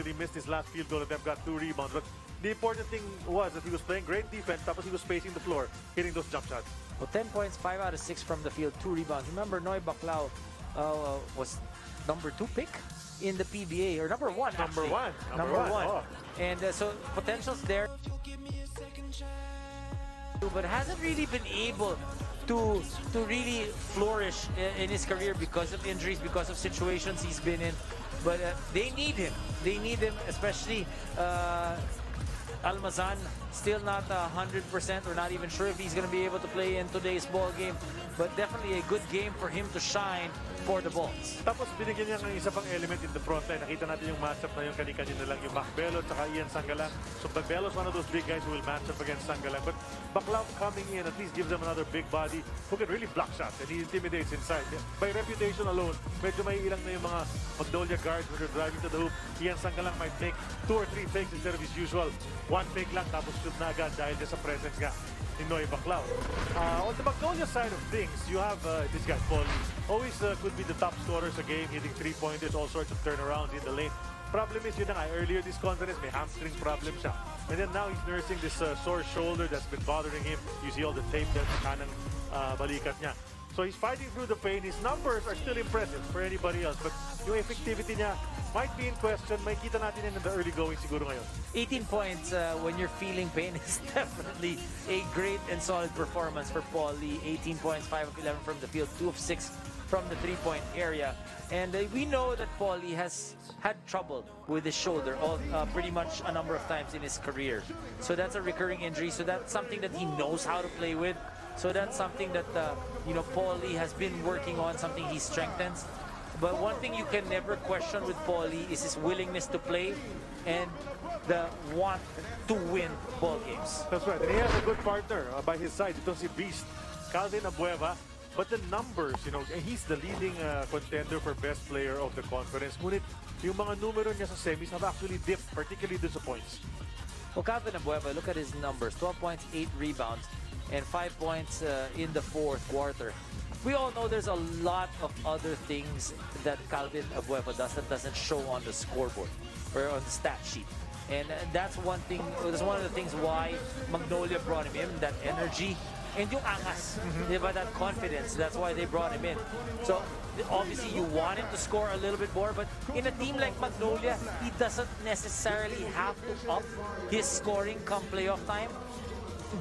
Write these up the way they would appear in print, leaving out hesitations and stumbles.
unfortunately missed his last field goal attempt, got 2 rebounds. But the important thing was that he was playing great defense, tapos he was spacing the floor, hitting those jump shots. Well, 10 points, 5 out of 6 from the field, 2 rebounds. Remember, Noy Baclao was number 2 pick in the PBA, or number 1 Number actually. one. Number one. Oh. And so potential's there, but hasn't really been able to really flourish in his career because of injuries, because of situations he's been in. But they need him. They need him, especially Almazan, still not 100%. We're not even sure if he's going to be able to play in today's ball game. But definitely a good game for him to shine for the Bulls. Tapos binigyan niya ng isa pang element in the front line. Nakita natin yung matchup na yung kani-kanina lang, yung Macbelo at Ian Sangalang. So Macbelo is one of those big guys who will match up against Sangalang. But Baclao coming in at least gives them another big body who can really block shots, and he intimidates inside. By reputation alone, medyo may ilang na yung mga Magnolia guards when they're driving to the hoop. Ian Sangalang might make 2 or 3 fakes instead of his usual 1 fake lang tapos shoot na agad dahil sa presence nga ni Noy Baclao. On the Magnolia side of things, you have this guy, Paul. Always could be the top scorers a game, hitting 3-pointers, all sorts of turnarounds in the lane. Problem is, yun na nga, earlier this conference, may hamstring problem siya. And then now he's nursing this sore shoulder that's been bothering him. You see all the tape there sa kanang balikat niya. So he's fighting through the pain. His numbers are still impressive for anybody else. But yung effectivity niya might be in question. May kita natin in the early going siguro ngayon. 18 points when you're feeling pain is definitely a great and solid performance for Paul Lee. 18 points, 5 of 11 from the field, 2 of 6 from the 3-point area. And we know that Paul Lee has had trouble with his shoulder pretty much a number of times in his career. So that's a recurring injury. So that's something that he knows how to play with. So that's something that Paul Lee has been working on, something he strengthens. But one thing you can never question with Paul Lee is his willingness to play and the want to win ball games. That's right. And he has a good partner by his side. Ito si Beast, Calvin Abueva. But the numbers, he's the leading contender for best player of the conference. Ngunit yung mga numero niya sa semis have actually dipped, particularly dun sa points. Well, Calvin Abueva, look at his numbers. 12 points, 8 rebounds, and 5 points in the 4th quarter. We all know there's a lot of other things that Calvin Abueva does that doesn't show on the scoreboard or on the stat sheet. And that's one thing, that's one of the things why Magnolia brought him in, that energy and yung angas, diba, that confidence. That's why they brought him in. So obviously you want him to score a little bit more, but in a team like Magnolia, he doesn't necessarily have to up his scoring come playoff time.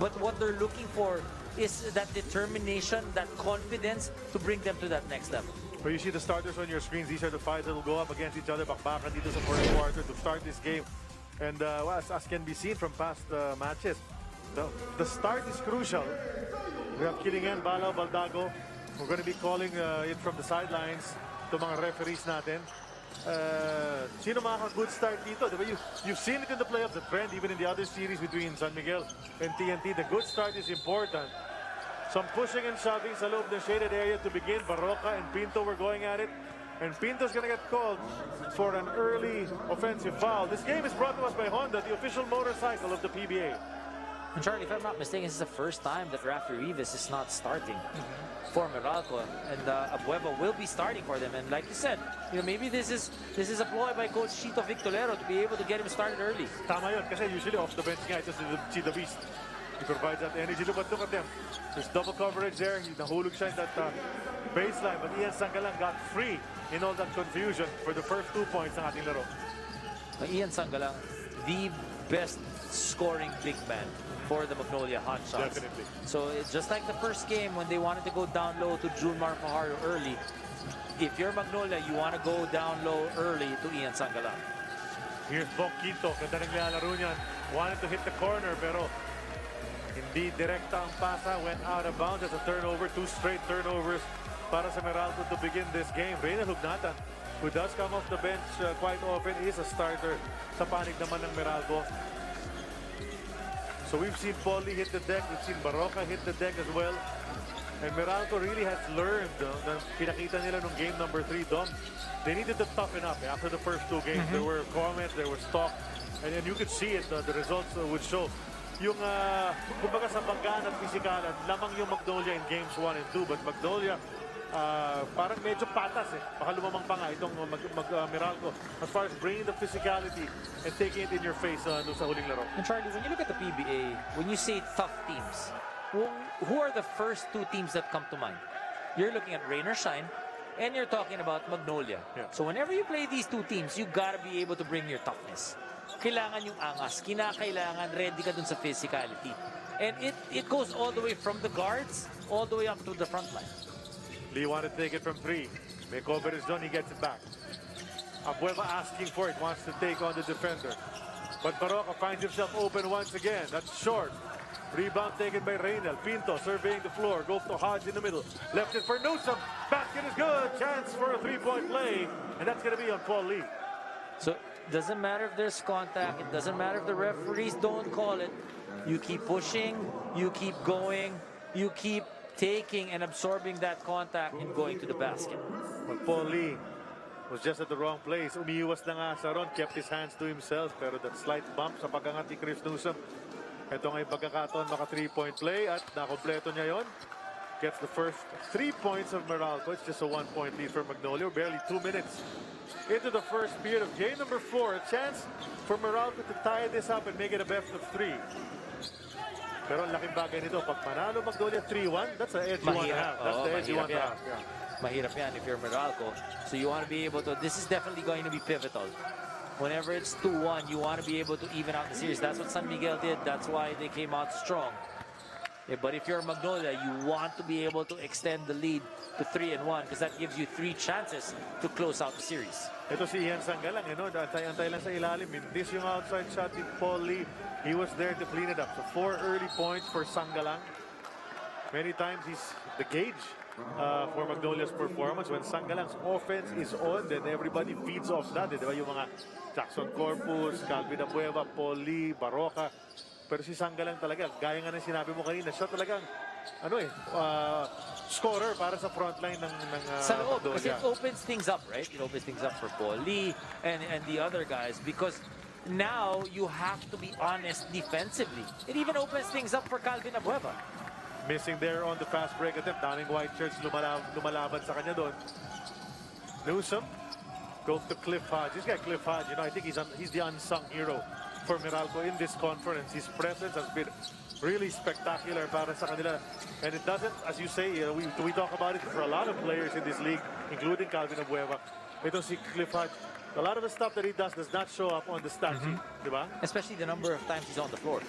But what they're looking for is that determination, that confidence to bring them to that next level. But you see the starters on your screens. These are the 5 that will go up against each other. Bakbakan dito sa 4th quarter to start this game. And as can be seen from past matches, the start is crucial. We have Kilingen, Balao, Baldago. We're going to be calling it from the sidelines to mga referees natin. Sino makaka-good start dito? Diba? You've seen it in the playoffs, the trend, even in the other series between San Miguel and TNT. The good start is important. Some pushing and shoving sa loob ng shaded area to begin. Barroca and Pinto were going at it. And Pinto's going to get called for an early offensive foul. This game is brought to us by Honda, the official motorcycle of the PBA. And Charlie, if I'm not mistaken, this is the first time that Rafi Rivas is not starting for Meralco, and Abueva will be starting for them. And like you said, maybe this is a ploy by Coach Chito Victolero to be able to get him started early. Tama yun, kasi usually off the bench nga ito si the Beast. He provides that energy. Look at them. There's double coverage there. Nahulog siya in that baseline, but Ian Sangalang got free in all that confusion for the first 2 points ng ating laro. Ian Sangalang, the best scoring big man for the Magnolia Hotshots. Definitely. So it's just like the first game when they wanted to go down low to Junmar Fajardo early. If you're Magnolia, you want to go down low early to Ian Sangalang. Here's Bong Quinto. Ganda ng lalaro niyan. Wanted to hit the corner, pero hindi direkta ang pasa. Went out of bounds as a turnover. 2 straight turnovers para sa Meralco to begin this game. Reynel Hugnatan, who does come off the bench quite often, is a starter sa panig naman ng Meralco. So we've seen Paulie hit the deck, we've seen Barroca hit the deck as well. And Meralco really has learned, pinakita nila nung game number 3, Dom. They needed to toughen up after the first 2 games. There were comments, there was talk, and you could see it, the results would show. Yung, kumbaga sa bagaan at pisikalan, lamang yung Magnolia in games 1 and 2, but Magnolia parang medyo patas eh. Baka lumamang pa nga itong Meralco as far as bringing the physicality and taking it in your face doon sa huling laro. And Charlie, when you look at the PBA, when you say tough teams, who are the first two teams that come to mind? You're looking at Rain or Shine, and you're talking about Magnolia. Yeah. So whenever you play these two teams, you gotta be able to bring your toughness. Kailangan yung angas, kinakailangan ready ka dun sa physicality. And it goes all the way from the guards, all the way up to the front line. Lee wanted to take it from 3. May cover is done, he gets it back. Abueva asking for it, wants to take on the defender. But Barroca finds himself open once again. That's short. Rebound taken by Reynel. Pinto surveying the floor. Goes to Hodge in the middle. Left it for Newsom. Basket is good. Chance for a three-point play. And that's going to be on Paul Lee. So it doesn't matter if there's contact. It doesn't matter if the referees don't call it. You keep pushing. You keep going. You keep taking and absorbing that contact and going to the basket. But Paul Lee was just at the wrong place. Umiiwas na nga sa ron. Kept his hands to himself. Pero that slight bump sa pagkangat ni Chris Newsom. Ito nga yung pagkakataon, maka 3-point play at nakompleto niya yon. Gets the first 3 points of Meralco. It's just a 1-point lead for Magnolia. Barely 2 minutes into the first period of game number 4. A chance for Meralco to tie this up and make it a best of 3. Pero ang laking bagay nito, pag manalo Magnolia 3-1, that's the edge you want to have. That's the edge you want to have. Yeah. Mahirap yan if you're Meralco. So you want to be able to, this is definitely going to be pivotal. Whenever it's 2-1, you want to be able to even out the series. That's what San Miguel did. That's why they came out strong. Yeah, but if you're Magnolia, you want to be able to extend the lead to 3-1 because that gives you 3 chances to close out the series. Ito si Ian Sangalang, antay lang sa ilalim. This yung outside shot ni Paul Lee. He was there to clean it up. So 4 early points for Sangalang. Many times he's the gauge for Magnolia's performance. When Sangalang's offense is on, then everybody feeds off that. Diba yung mga Jackson Corpus, Calvin Abueva, Paul Lee, Barroca. Pero si Sangalang talaga, gaya nga ng sinabi mo kanina, siya talagang scorer para sa frontline ng sa loob, Magnolia. kasi it opens things up, right? It opens things up for Paul Lee and the other guys because now you have to be honest defensively. It even opens things up for Calvin Abueva. Missing there on the fast break attempt. Daming white shirts lumalaban sa kanya doon. Newsom goes to Cliff Hodge. This guy Cliff Hodge, I think he's the unsung hero for Meralco in this conference. His presence has been really spectacular para sa kanila. And it doesn't, as you say, we talk about it for a lot of players in this league, including Calvin Abueva. Ito si Cliff Hodge. A lot of the stuff that he does not show up on the stat sheet, di ba? Especially the number of times he's on the floor.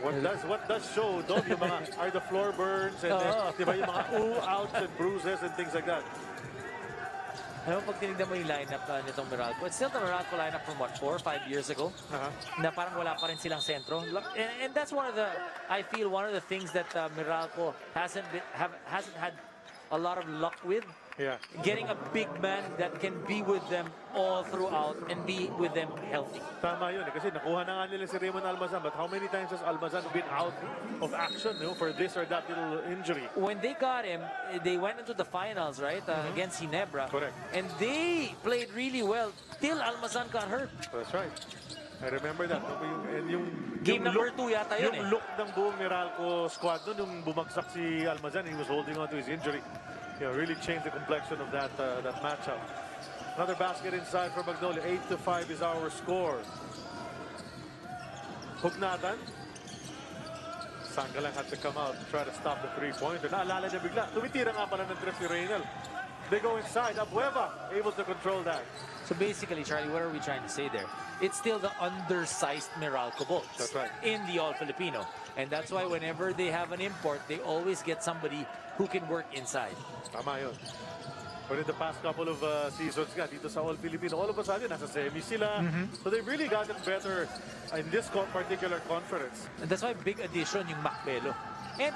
What does show, Dog, yung mga are the floor burns and di ba, yung mga outs and bruises and things like that. Alam mo, pag tinignan mo yung lineup nitong Meralco, it's still the Meralco lineup from what, 4 or 5 years ago? Na parang wala pa rin silang sentro. And that's one of the, I feel, one of the things that Meralco hasn't had a lot of luck with. Yeah. Getting a big man that can be with them all throughout and be with them healthy. Tama yun kasi nakuha na nga nila si Raymond Almazan, but how many times has Almazan been out of action for this or that little injury? When they got him, they went into the finals, right, against Ginebra. Correct. And they played really well till Almazan got hurt. That's right. I remember that. Yung Game number 2 yata yun Yung look ng buong Meralco squad nun, yung bumagsak si Almazan, he was holding on to his injury. Really changed the complexion of that matchup. Another basket inside for Magnolia. 8-5 is our score. Hugnatan. Sangalang had to come out and try to stop the three-pointer. Naalala niya bigla. Tumitira nga pala ng tres si Reynel. They go inside. Abueva able to control that. So basically, Charlie, what are we trying to say there? It's still the undersized Meralco Bulls. That's right. In the All-Filipino. And that's why whenever they have an import, they always get somebody who can work inside. Tama yun. But in the past couple of seasons nga, dito sa All-Filipino, all of a sudden, nasa semi sila. So they've really gotten better in this particular conference. And that's why big addition yung Macbelo. And,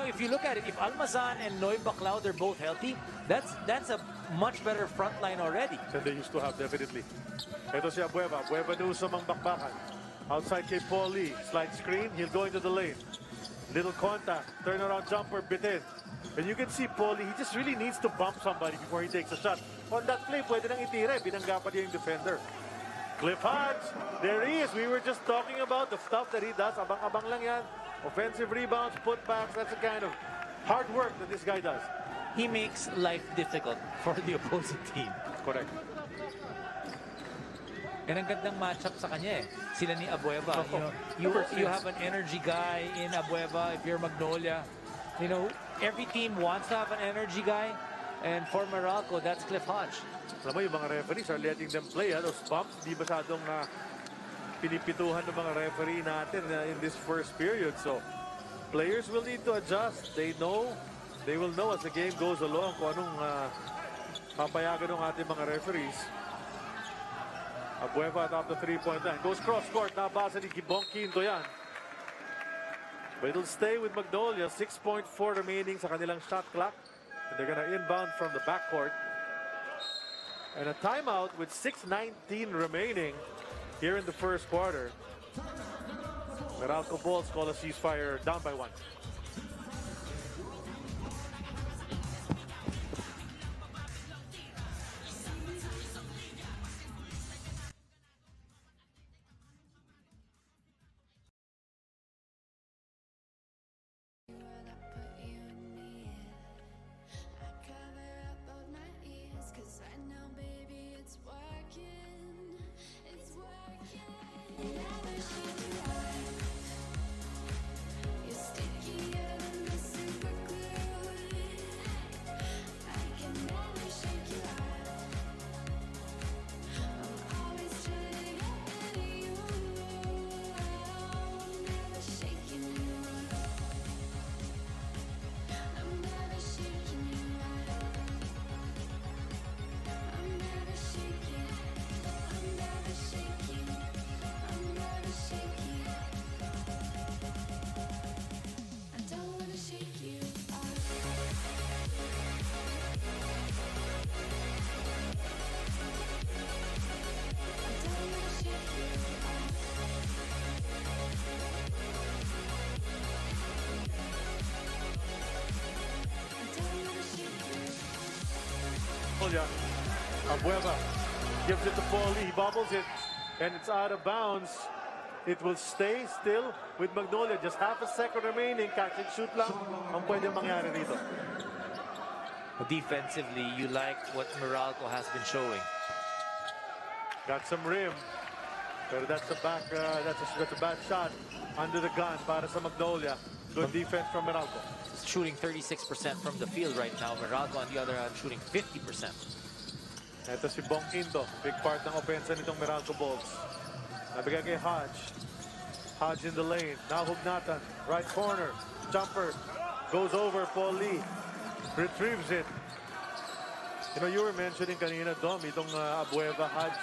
if you look at it, if Almazan and Noy Baclao, they're both healthy, that's a much better front line already. Than they used to have, definitely. Ito si Abueva. Abueva Newsom ang bakbakan. Outside kay Paul Lee. Slide screen. He'll go into the lane. Little contact. Turnaround jumper. Bitin. And you can see Paul Lee, he just really needs to bump somebody before he takes a shot. On that play, pwede nang itira. Binangga pa niya yung defender. Cliff Hodge. There he is. We were just talking about the stuff that he does. Abang-abang lang yan. Offensive rebounds, putbacks. That's the kind of hard work that this guy does. He makes life difficult for the opposing team. Correct. And ang gandang matchup sa kanya eh. Sila ni Abueva. You have an energy guy in Abueva if you're Magnolia. You know, every team wants to have an energy guy. And for Meralco, that's Cliff Hodge. Alam mo, yung mga referees are letting them play. Those bumps, di masyadong pinipituhan ng mga referee natin in this first period. So, players will need to adjust. They will know as the game goes along kung anong papayagan ng ating mga referees. Abueva atop the three-point line. Goes cross-court. Nabasa ni Gibong Quinto yan. But it'll stay with Magnolia. 6.4 remaining sa kanilang shot clock. And they're going to inbound from the backcourt. And a timeout with 6:19 remaining here in the first quarter. Meralco Bulls call a ceasefire, down by 1. Abueva gives it to Paulie. He bobbles it, and it's out of bounds. It will stay still with Magnolia. Just half a second remaining. Catch and shoot lang ang pwedeng mangyari dito. Defensively, you like what Meralco has been showing. Got some rim. But that's a bad shot under the gun para sa Magnolia. Good defense from Meralco. Shooting 36% from the field right now. Meralco on the other hand shooting 50%. Ito si Bong Quinto. Big part ng opensa nitong Meralco Bulls. Nabigay kay Hodge. Hodge in the lane. Now Hugnatan. Right corner. Jumper. Goes over. Paul Lee retrieves it. You know, you were mentioning kanina, Dom, itong Abueva Hodge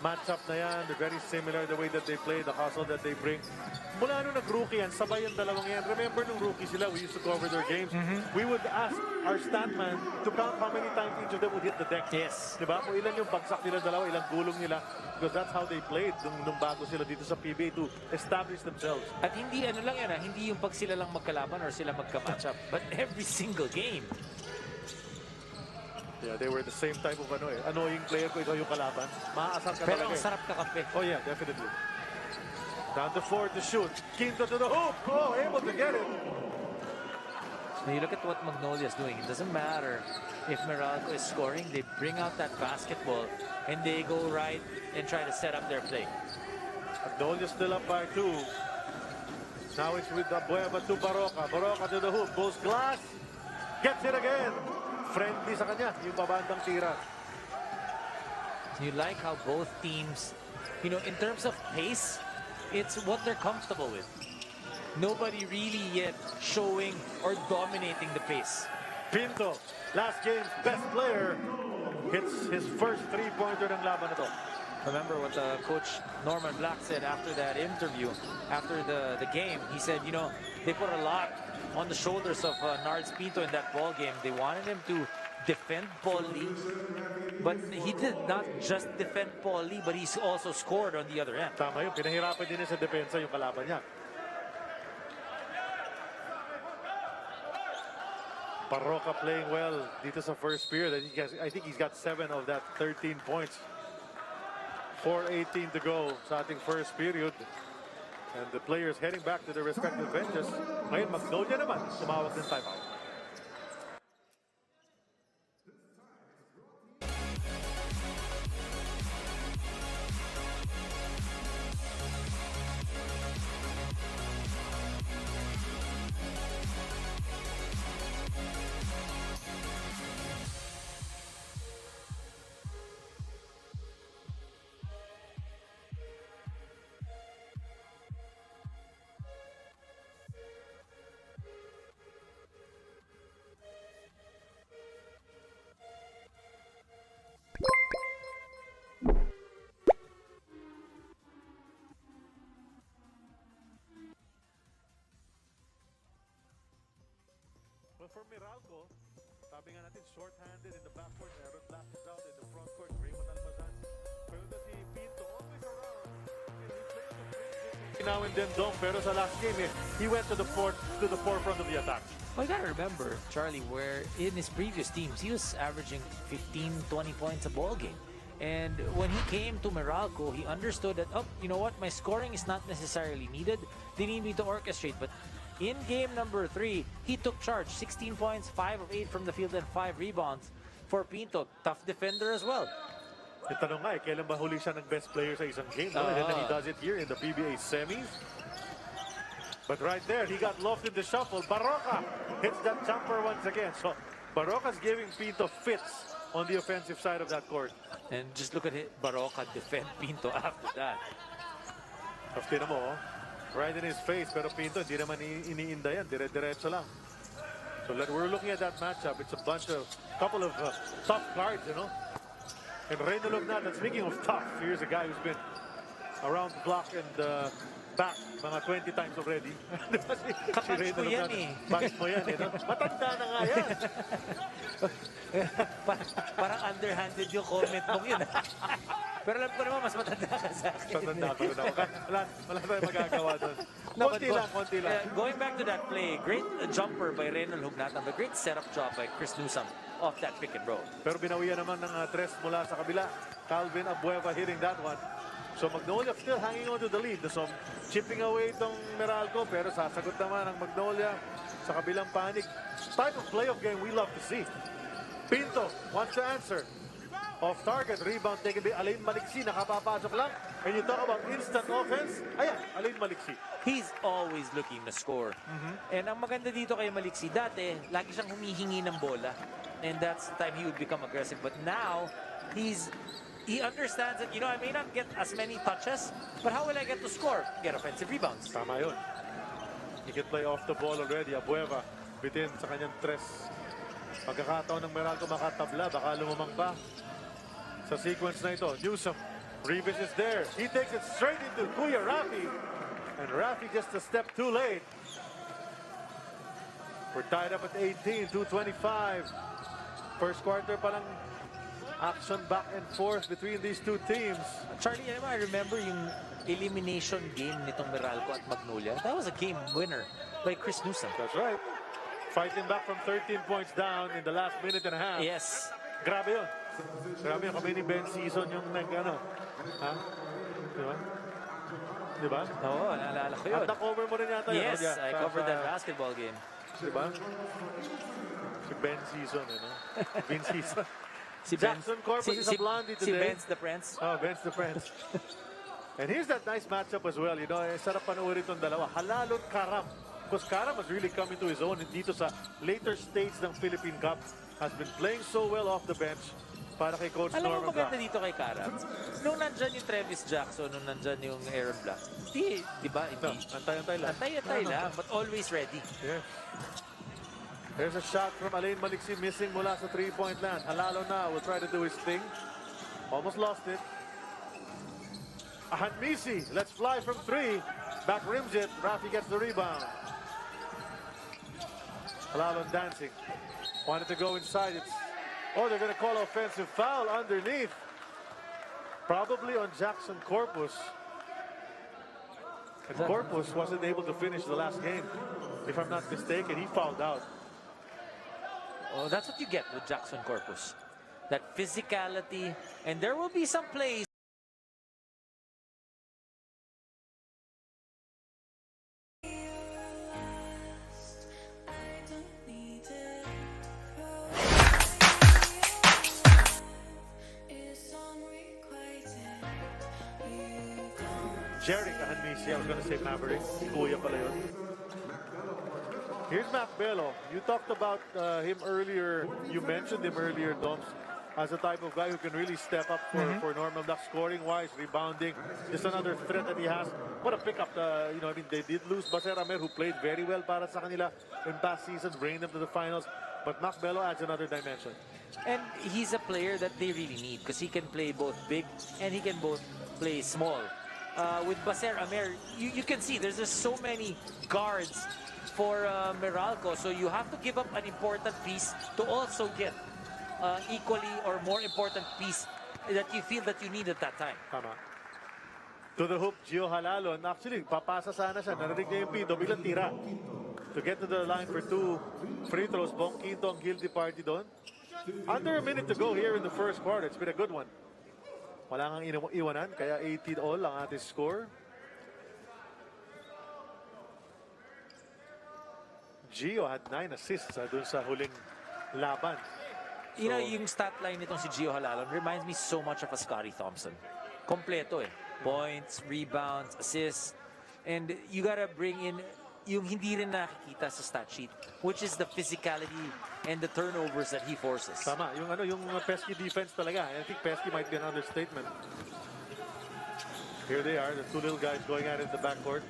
matchup na yan. They're very similar the way that they play, the hustle that they bring. Mula nung nag-rookie yan, sabay yung dalawang yan. Remember nung rookie sila, we used to cover their games. We would ask our statman to count how many times each of them would hit the deck. Yes. Diba? Kung ilan yung bagsak nila dalawa, ilang gulong nila. Because that's how they played nung bago sila dito sa PBA to establish themselves. At hindi ano lang yan, hindi yung pag sila lang magkalaban or sila magka-matchup, but every single game. Yeah, they were the same type of annoying player ko ikaw yung kalaban. Maaasar ka Pero talaga. ang sarap kakape. Oh yeah, definitely. Down to 4 to shoot. Quinto to the hoop. Oh, able to get it. Now you look at what Magnolia is doing. It doesn't matter if Meralco is scoring. They bring out that basketball and they go right and try to set up their play. Magnolia still up by 2. Now it's with Abueva to Baroka. Baroka to the hoop. Goes glass. Gets it again. Friendly sa kanya, yung babandang tira. You like how both teams, you know, in terms of pace, it's what they're comfortable with. Nobody really yet showing or dominating the pace. Pinto, last game's best player, hits his first three-pointer ng laban na to. Remember what coach Norman Black said after that interview, after the game. He said, you know, they put a lot on the shoulders of Nards Pinto in that ball game. They wanted him to defend Paul Lee, but he did not just defend Paul Lee, but he's also scored on the other end. Tama yun, pinahirapan din sa depensa yung kalaban niya. Baroka playing well dito sa first period. I think he's got 7 of that 13 points. 4:18 to go sa ating first period. And the players heading back to their respective benches. Ngayon, Magnolia naman, sumawag ng timeout. for Meralco, sabi nga natin, short-handed in the backcourt. Aaron Black is out in the frontcourt. Raymond Almazan. Pero na si Pinto, always around. And he plays the free now and then, Dom. Pero sa last game, he went to the forefront of the attack. Well, you gotta remember, Charlie, where in his previous teams, he was averaging 15, 20 points a ball game. And when he came to Meralco, he understood that, oh, you know what, my scoring is not necessarily needed. They need me to orchestrate. But in game number 3, he took charge. 16 points, 5 of 8 from the field, and 5 rebounds for Pinto. Tough defender as well. Yung tanong nga, kailan ba huli siya ng best player sa isang game? No? And then he does it here in the PBA semis. But right there, he got lost in the shuffle. Barroca hits that jumper once again. So Barroca's giving Pinto fits on the offensive side of that court. And just look at it, Barroca defend Pinto after that. Tapos mo, oh, right in his face. Pero Pinto, hindi naman iniinda yan. Dire-diretso lang. So we're looking at that matchup. It's a couple of tough cards, you know. And Reynolds na, speaking of tough, here's a guy who's been around the block and back mga 20 times already. Kapatch mo yan eh. Batch mo yan eh. No? Matanda na nga yan. Parang underhanded yung comment mong yun. Pero alam ko naman, mas matanda ka sa akin. Matanda pa rin ako. Wala tayong magagawa doon. Konti lang. Going back to that play, great jumper by Renal Hugnatan, but great setup job by Chris Newsome off that pick and roll. Pero binawian naman ng tres mula sa kabila. Calvin Abueva hitting that one. So Magnolia still hanging on to the lead. So chipping away itong Meralco, pero sasagot naman ang Magnolia sa kabilang panig. Type of playoff game we love to see. Pinto wants to answer. Off target, rebound taken by Alain Maliksi. Nakapapasok lang. And you talk about instant offense. Ayan, Alain Maliksi. He's always looking to score. And ang maganda dito kay Maliksi, dati, lagi siyang humihingi ng bola. And that's the time he would become aggressive. But now, he understands that, you know, I may not get as many touches, but how will I get to score? Get offensive rebounds. Tama yun. He can play off the ball already. Abueva, bitin sa kanyang tres. Pagkakataon ng Meralco makatabla, baka lumamang pa. Sa sequence na ito, Newsome, Rivas is there. He takes it straight into Kuya Rafi. And Rafi just a step too late. We're tied up at 18, 2:25. First quarter pa lang action back and forth between these two teams. Charlie, I remember yung elimination game nitong Meralco at Magnolia. That was a game winner by Chris Newsome. That's right. Fighting back from 13 points down in the last minute and a half. Yes. Grabe yun. Grabe yun. Kami ni Ben Season yung nag-ano. Ha? Diba? Diba? Oo, naalala ko yun. At na-cover mo rin yata yun. Yes, I covered that basketball game. Diba? Si Ben Season, you know? Ben Season. Si Jackson Corpus is a blondie today. Si Ben's the Prince. Oh, Ben's the Prince. And here's that nice matchup as well. You know, sarap panoorin itong dalawa. Halalot Karam. Because Karam has really come into his own dito sa later stage ng Philippine Cup. Has been playing so well off the bench para kay Coach Norman. Alam mo maganda dito kay Karam? Nung nandyan yung Travis Jackson, nung nandyan yung Aaron Black, di ba? Antay-antay lang. Antay-antay lang, but always ready. Yeah. There's a shot from Alain Maliksi missing mula sa three-point land. Halalo na will try to do his thing. Almost lost it. Ahanmisi, let's fly from 3. Back rims it. Rafi gets the rebound. Halalo dancing. Wanted to go inside. Oh, they're going to call offensive foul underneath. Probably on Jackson Corpus. And Corpus wasn't able to finish the last game. If I'm not mistaken, he fouled out. Oh, that's what you get with Jackson Corpus. That physicality. And there will be some plays. Jerick Ahanmisi, I was going to say Maverick. Kuya pala yun. Here's Mac Bello. You talked about him earlier. You mentioned him earlier, Doms, as a type of guy who can really step up for Norman Black, scoring-wise, rebounding. Just another threat that he has. What a pickup. You know, I mean, they did lose Baser Amer, who played very well para sa kanila in past seasons, bringing them to the finals. But Mac Bello adds another dimension. And he's a player that they really need because he can play both big and he can both play small. with Baser Amer, you can see there's just so many guards for Meralco. So you have to give up an important piece to also get equally or more important piece that you feel that you need at that time. Tama. To the hoop, Gio Halalon. Actually, papasa sana siya. Narinig niya yung Pito, biglang tira. To get to the line for 2 free throws. Bong Quinto ang guilty party doon. Under a minute to go here in the first quarter. It's been a good one. Wala kang iwanan, kaya 18 all ang ating score. Gio had 9 assists dun sa huling laban. You know, yung stat line nitong si Gio Halalon reminds me so much of a Scottie Thompson. Kompleto eh. Points, rebounds, assists. And you gotta bring in yung hindi rin nakikita sa stat sheet, which is the physicality and the turnovers that he forces. Tama, yung pesky defense talaga. I think pesky might be an understatement. Here they are, the 2 little guys going at it in the backcourt.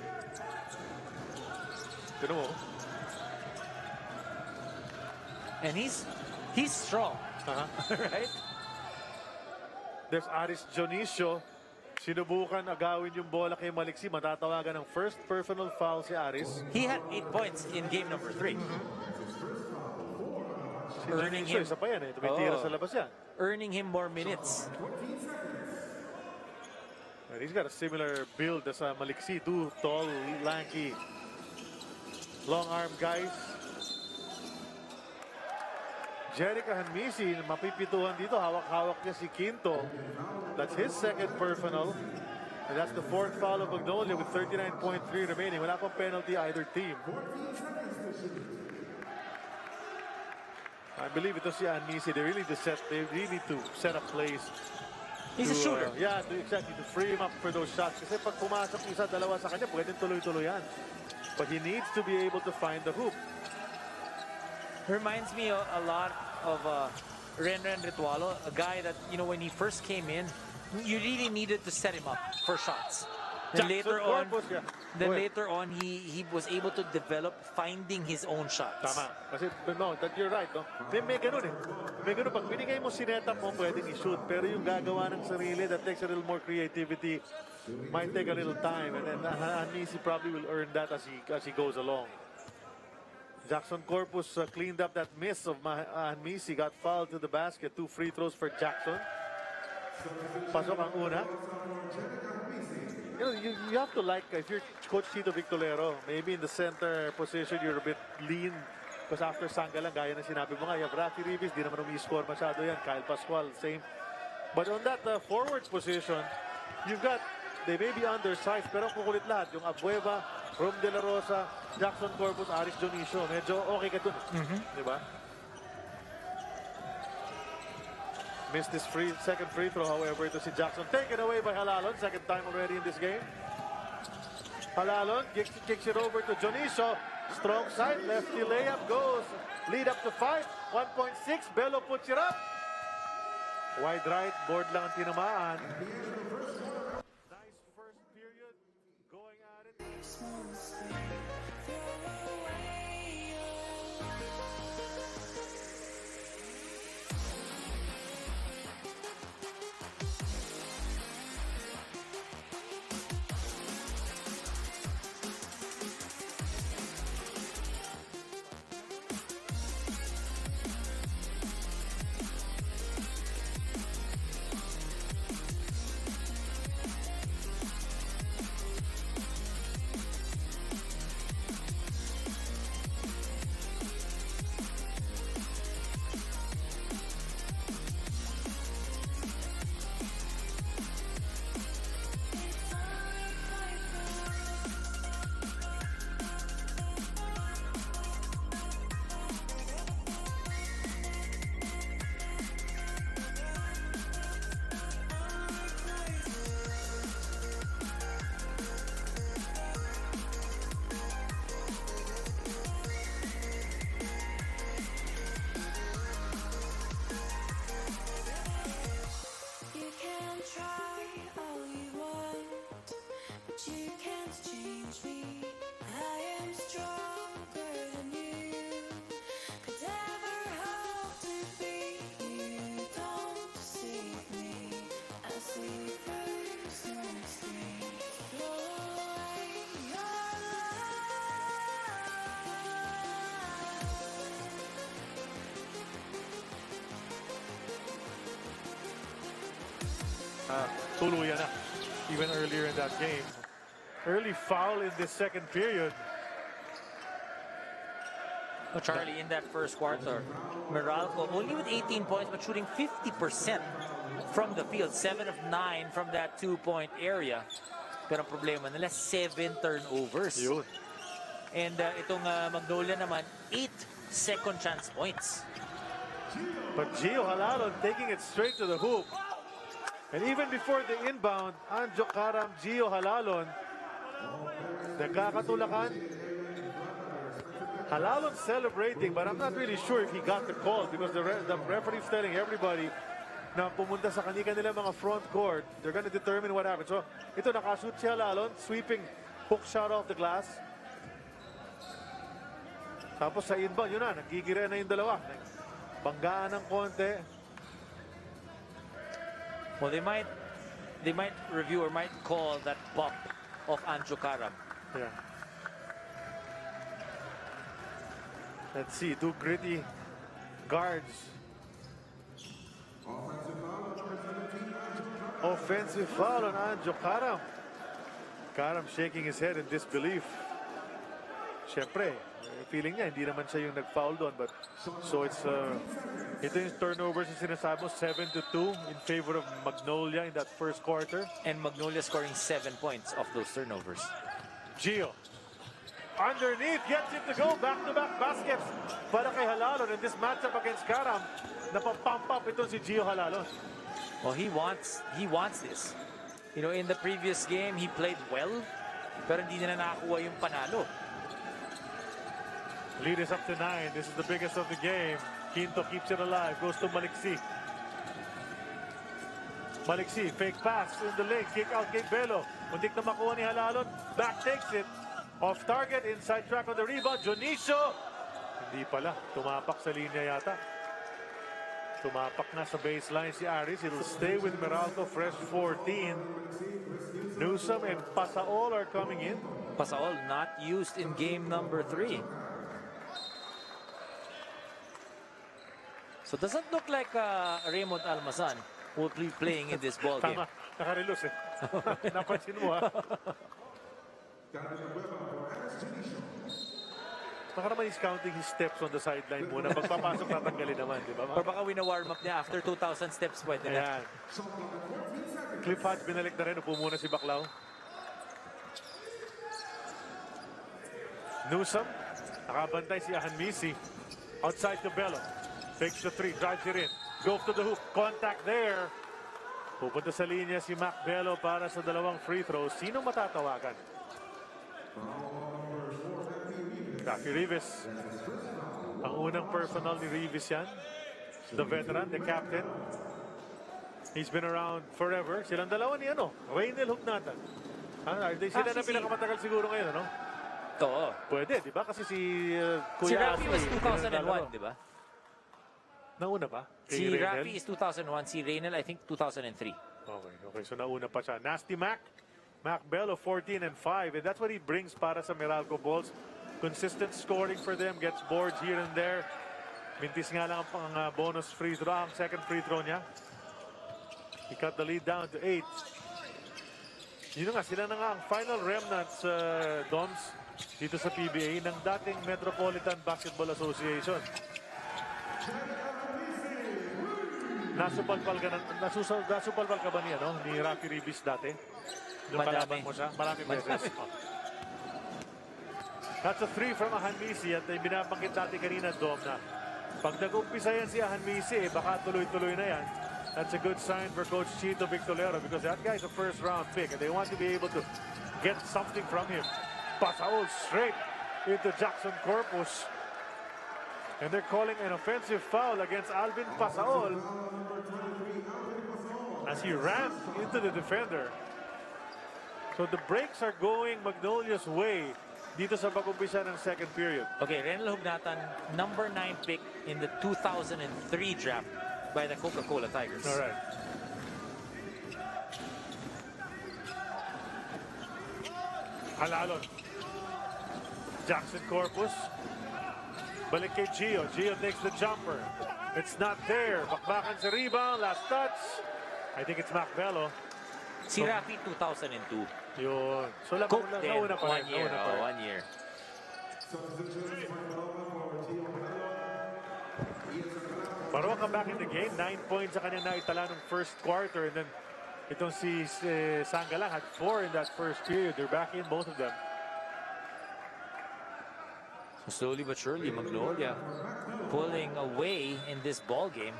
You know, and he's strong, right? There's Aris Dionisio. Sinubukan agawin yung bola kay Maliksi. Matatawagan ng first personal foul si Aris. He had 8 points in game number 3. Earning him. Isa pa yan eh. Tumitira sa labas yan. Earning him more minutes. And he's got a similar build as Maliksi. 2 tall, lanky, long arm guys. Jerica Hanmisi, mapipituhan dito. Hawak-hawak niya si Quinto. That's his second personal. And that's the 4th foul of Magnolia with 39.3 remaining. Wala pang penalty either team. I believe ito si Hanmisi. They really need to set up plays. He's a shooter. Exactly. To free him up for those shots. Kasi pag pumasok isa, dalawa sa kanya, pwedeng tuloy-tuloyan. But he needs to be able to find the hoop. Reminds me a lot of Ren Ritualo, a guy that, you know, when he first came in, you really needed to set him up for shots. Then later on, he was able to develop finding his own shots. Tama. Kasi, no, that you're right. No? May ganun eh. May ganun. Pag binigay mo sinetap mo, pwedeng i-shoot. Pero yung gagawa ng sarili, that takes a little more creativity. Might take a little time. And then Hanmisi probably will earn that as he goes along. Jackson Corpus cleaned up that miss of Hanmisi. Got fouled to the basket. 2 free throws for Jackson. Pasok ang una. You know, you have to like, if you're Coach Tito Victorero, maybe in the center position, you're a bit lean. Because after Sangalang, gaya na sinabi mo nga, you have Rafi Ribis, di naman umi-score masyado yan. Kyle Pascual, same. But on that forward position, you've got, they may be undersized, pero kukulit lahat. Yung Abueva, Rom De La Rosa, Jackson Corpus, Aris Dionisio. Medyo okay ka dun. Di ba? Missed this second free throw, however, to si Jackson. Taken away by Halalon. Second time already in this game. Halalon kicks it over to Dionisio. Strong side, lefty layup goes. Lead up to 5. 1.6. Bello puts it up. Wide right, board lang ang tinamaan. Nice first period. Going at it. tuluyan na, even earlier in that game. Early foul in this second period. Oh, Charlie, in that first quarter, Meralco only with 18 points but shooting 50% from the field. 7 of 9 from that 2-point area. Pero ang problema nila, 7 turnovers. Yun. And itong Magnolia naman, 8 second chance points. But Gio Halalon taking it straight to the hoop. And even before the inbound, Anjo Karam, Gio Halalon, nagkakatulakan. Halalon celebrating, but I'm not really sure if he got the call because the referee is telling everybody na pumunta sa kanila mga front court. They're going to determine what happened. So, ito nakashoot si Halalon, sweeping hook shot off the glass. Tapos sa inbound, yun na, nagkikira na yung dalawa. Banggaan ng konti. Well, they might review or might call that bump of Anjo Karam. Yeah. Let's see, two gritty guards. Offensive foul on Anjo Karam. Karam shaking his head in disbelief. Siyempre, feeling niya, hindi naman siya yung nag-foul doon. But, so it's, ito yung turnovers yung sinasabi mo, 7-2 in favor of Magnolia in that first quarter. And Magnolia scoring 7 points off those turnovers. Gio. Underneath, gets it to go. Back-to-back baskets para kay Halalon in this matchup against Karam. Napapump up ito si Gio Halalon. Well, he wants this. You know, in the previous game, he played well, pero hindi na nakakuha yung panalo. Lead is up to 9. This is the biggest of the game. Quinto keeps it alive. Goes to Maliksi. Maliksi, fake pass in the lane. Kick out kay Belo. Muntik na makuha ni Halalon. Back takes it. Off target. Inside track on the rebound. Jonicio. Hindi pala. Tumapak sa linya yata. Tumapak na sa baseline si Aris. It'll stay with Meralco. Fresh 14. Newsom and Pasaol are coming in. Pasaol not used in game number 3. So doesn't look like Raymond Almazan will be playing in this ball game. Tama, nakarelus eh. Napansin mo ha. Baka naman he's counting his steps on the sideline muna. Pagpapasok natanggalin naman, di ba? Or baka wina-warm up niya after 2,000 steps pwede na. Ayan. Cliff Hodge binalik na rin. Upo muna si Baclao. Newsom. Nakabantay si Ahanmisi. Outside to Bello. Fakes the 3, drives it in. Goes to the hoop. Contact there. Pupunta sa linya si Mac Bello para sa dalawang free throws. Sino matatawagan? Rafi Rivas. Ang unang personal ni Rivas yan. The veteran, the captain. He's been around forever. Silang dalawa ni Raynel Hugnatan. Sila na pinakamatagal siguro ngayon, ano? Oo. Pwede, di ba? Kasi si Si Kuya Rafi Asi, was 2001, di ba? Nauna pa? Si Rafi is 2001. Si Raynel, I think, 2003. Okay. So nauna pa siya. Nasty Mac. Mac Bello, 14 and 5. And that's what he brings para sa Meralco Bulls. Consistent scoring for them. Gets boards here and there. Mintis nga lang ang bonus free throw. Ang second free throw niya. He cut the lead down to 8. Yun nga, sila na nga ang final remnants, Doms, dito sa PBA ng dating Metropolitan Basketball Association. Nasupalpal ka ba niya, no? Ni Rafi Ribis dati? Nung kalaban mo siya? Marami beses. That's a 3 from Ahanmisi at binabanggit natin kanina, Dom, na pag nag-umpisa yan si Ahanmisi, baka tuloy-tuloy na yan. That's a good sign for Coach Chito Victorero because that guy's a first-round pick and they want to be able to get something from him. Pasaol straight into Jackson Corpus. And they're calling an offensive foul against Alvin Pasaol as he ran into the defender. So the breaks are going Magnolia's way dito sa pag-umpisa ng second period. Okay, Raynel Hugnatan, number 9 pick in the 2003 draft by the Coca-Cola Tigers. All right. Halalon. Jackson Corpus. Balik kay Gio. Gio takes the jumper. It's not there. Bakbakan sa rebound. Last touch. I think it's Macbello. Si Rafi, 2002. Yun. So, Coke din, nauna pa rin. 1 year. Nauna pa rin. 1 year. Baroka back in the game. 9 points sa kanya naitala nung first quarter. And then, itong si Sangalang had 4 in that first period. They're back in, both of them. Slowly but surely, Magnolia pulling away in this ball game.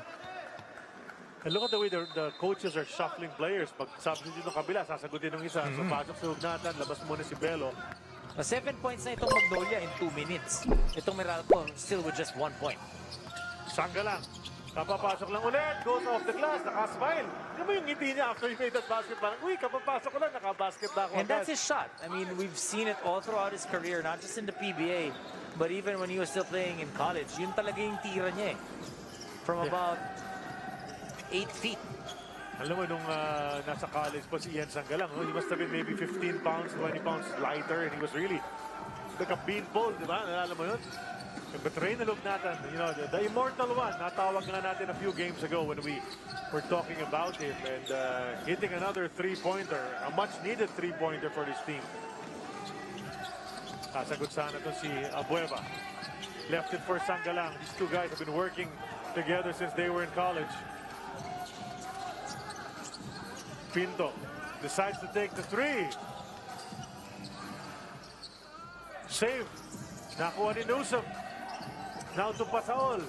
And look at the way the coaches are shuffling players. Pag substitute ng kabila, sasagutin ng isa. So, pasok sa Hugnatan, labas muna si Bello. 7 points na itong Magnolia in 2 minutes. Itong Meralco still with just 1 point. Sangalang. Kapapasok lang ulit. Goes off the glass. Nakasmile. Ano mo yung ngiti niya after he made that basket? Parang, uy, kapapasok ko lang. Nakabasket na ako. And that's his shot. I mean, we've seen it all throughout his career, not just in the PBA, but even when he was still playing in college. Yun talaga yung tira niya eh. From about 8 feet. Alam mo, nung nasa college po si Ian Sangalang, he must have been maybe 15 pounds, 20 pounds lighter, and he was really like a beanpole, di ba? Alam mo yun? But Ray na Hugnatan, you know, the immortal one, natawag nga natin a few games ago when we were talking about him, and hitting another three-pointer, a much-needed three-pointer for this team. Kasagot sana to si Abueva. Left it for Sangalang. These two guys have been working together since they were in college. Pinto decides to take the three. Save. Nakuha ni Newsom. Now to Pasaol.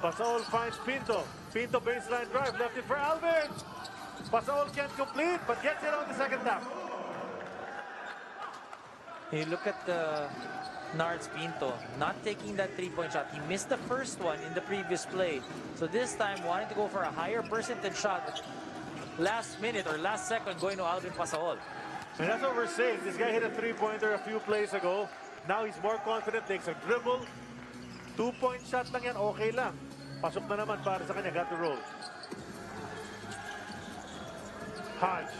Pasaol finds Pinto. Pinto baseline drive. Left it for Alvin. Pasaol can't complete but gets it on the second tap. Hey, look at Nards Pinto not taking that three-point shot. He missed the first one in the previous play. So this time wanting to go for a higher percentage shot. Last minute or last second going to Alvin Pasaol. And that's what we're saying. This guy hit a three-pointer a few plays ago. Now he's more confident, takes a dribble. 2-point shot lang yan, okay lang. Pasok na naman para sa kanya, got the roll. Hodge.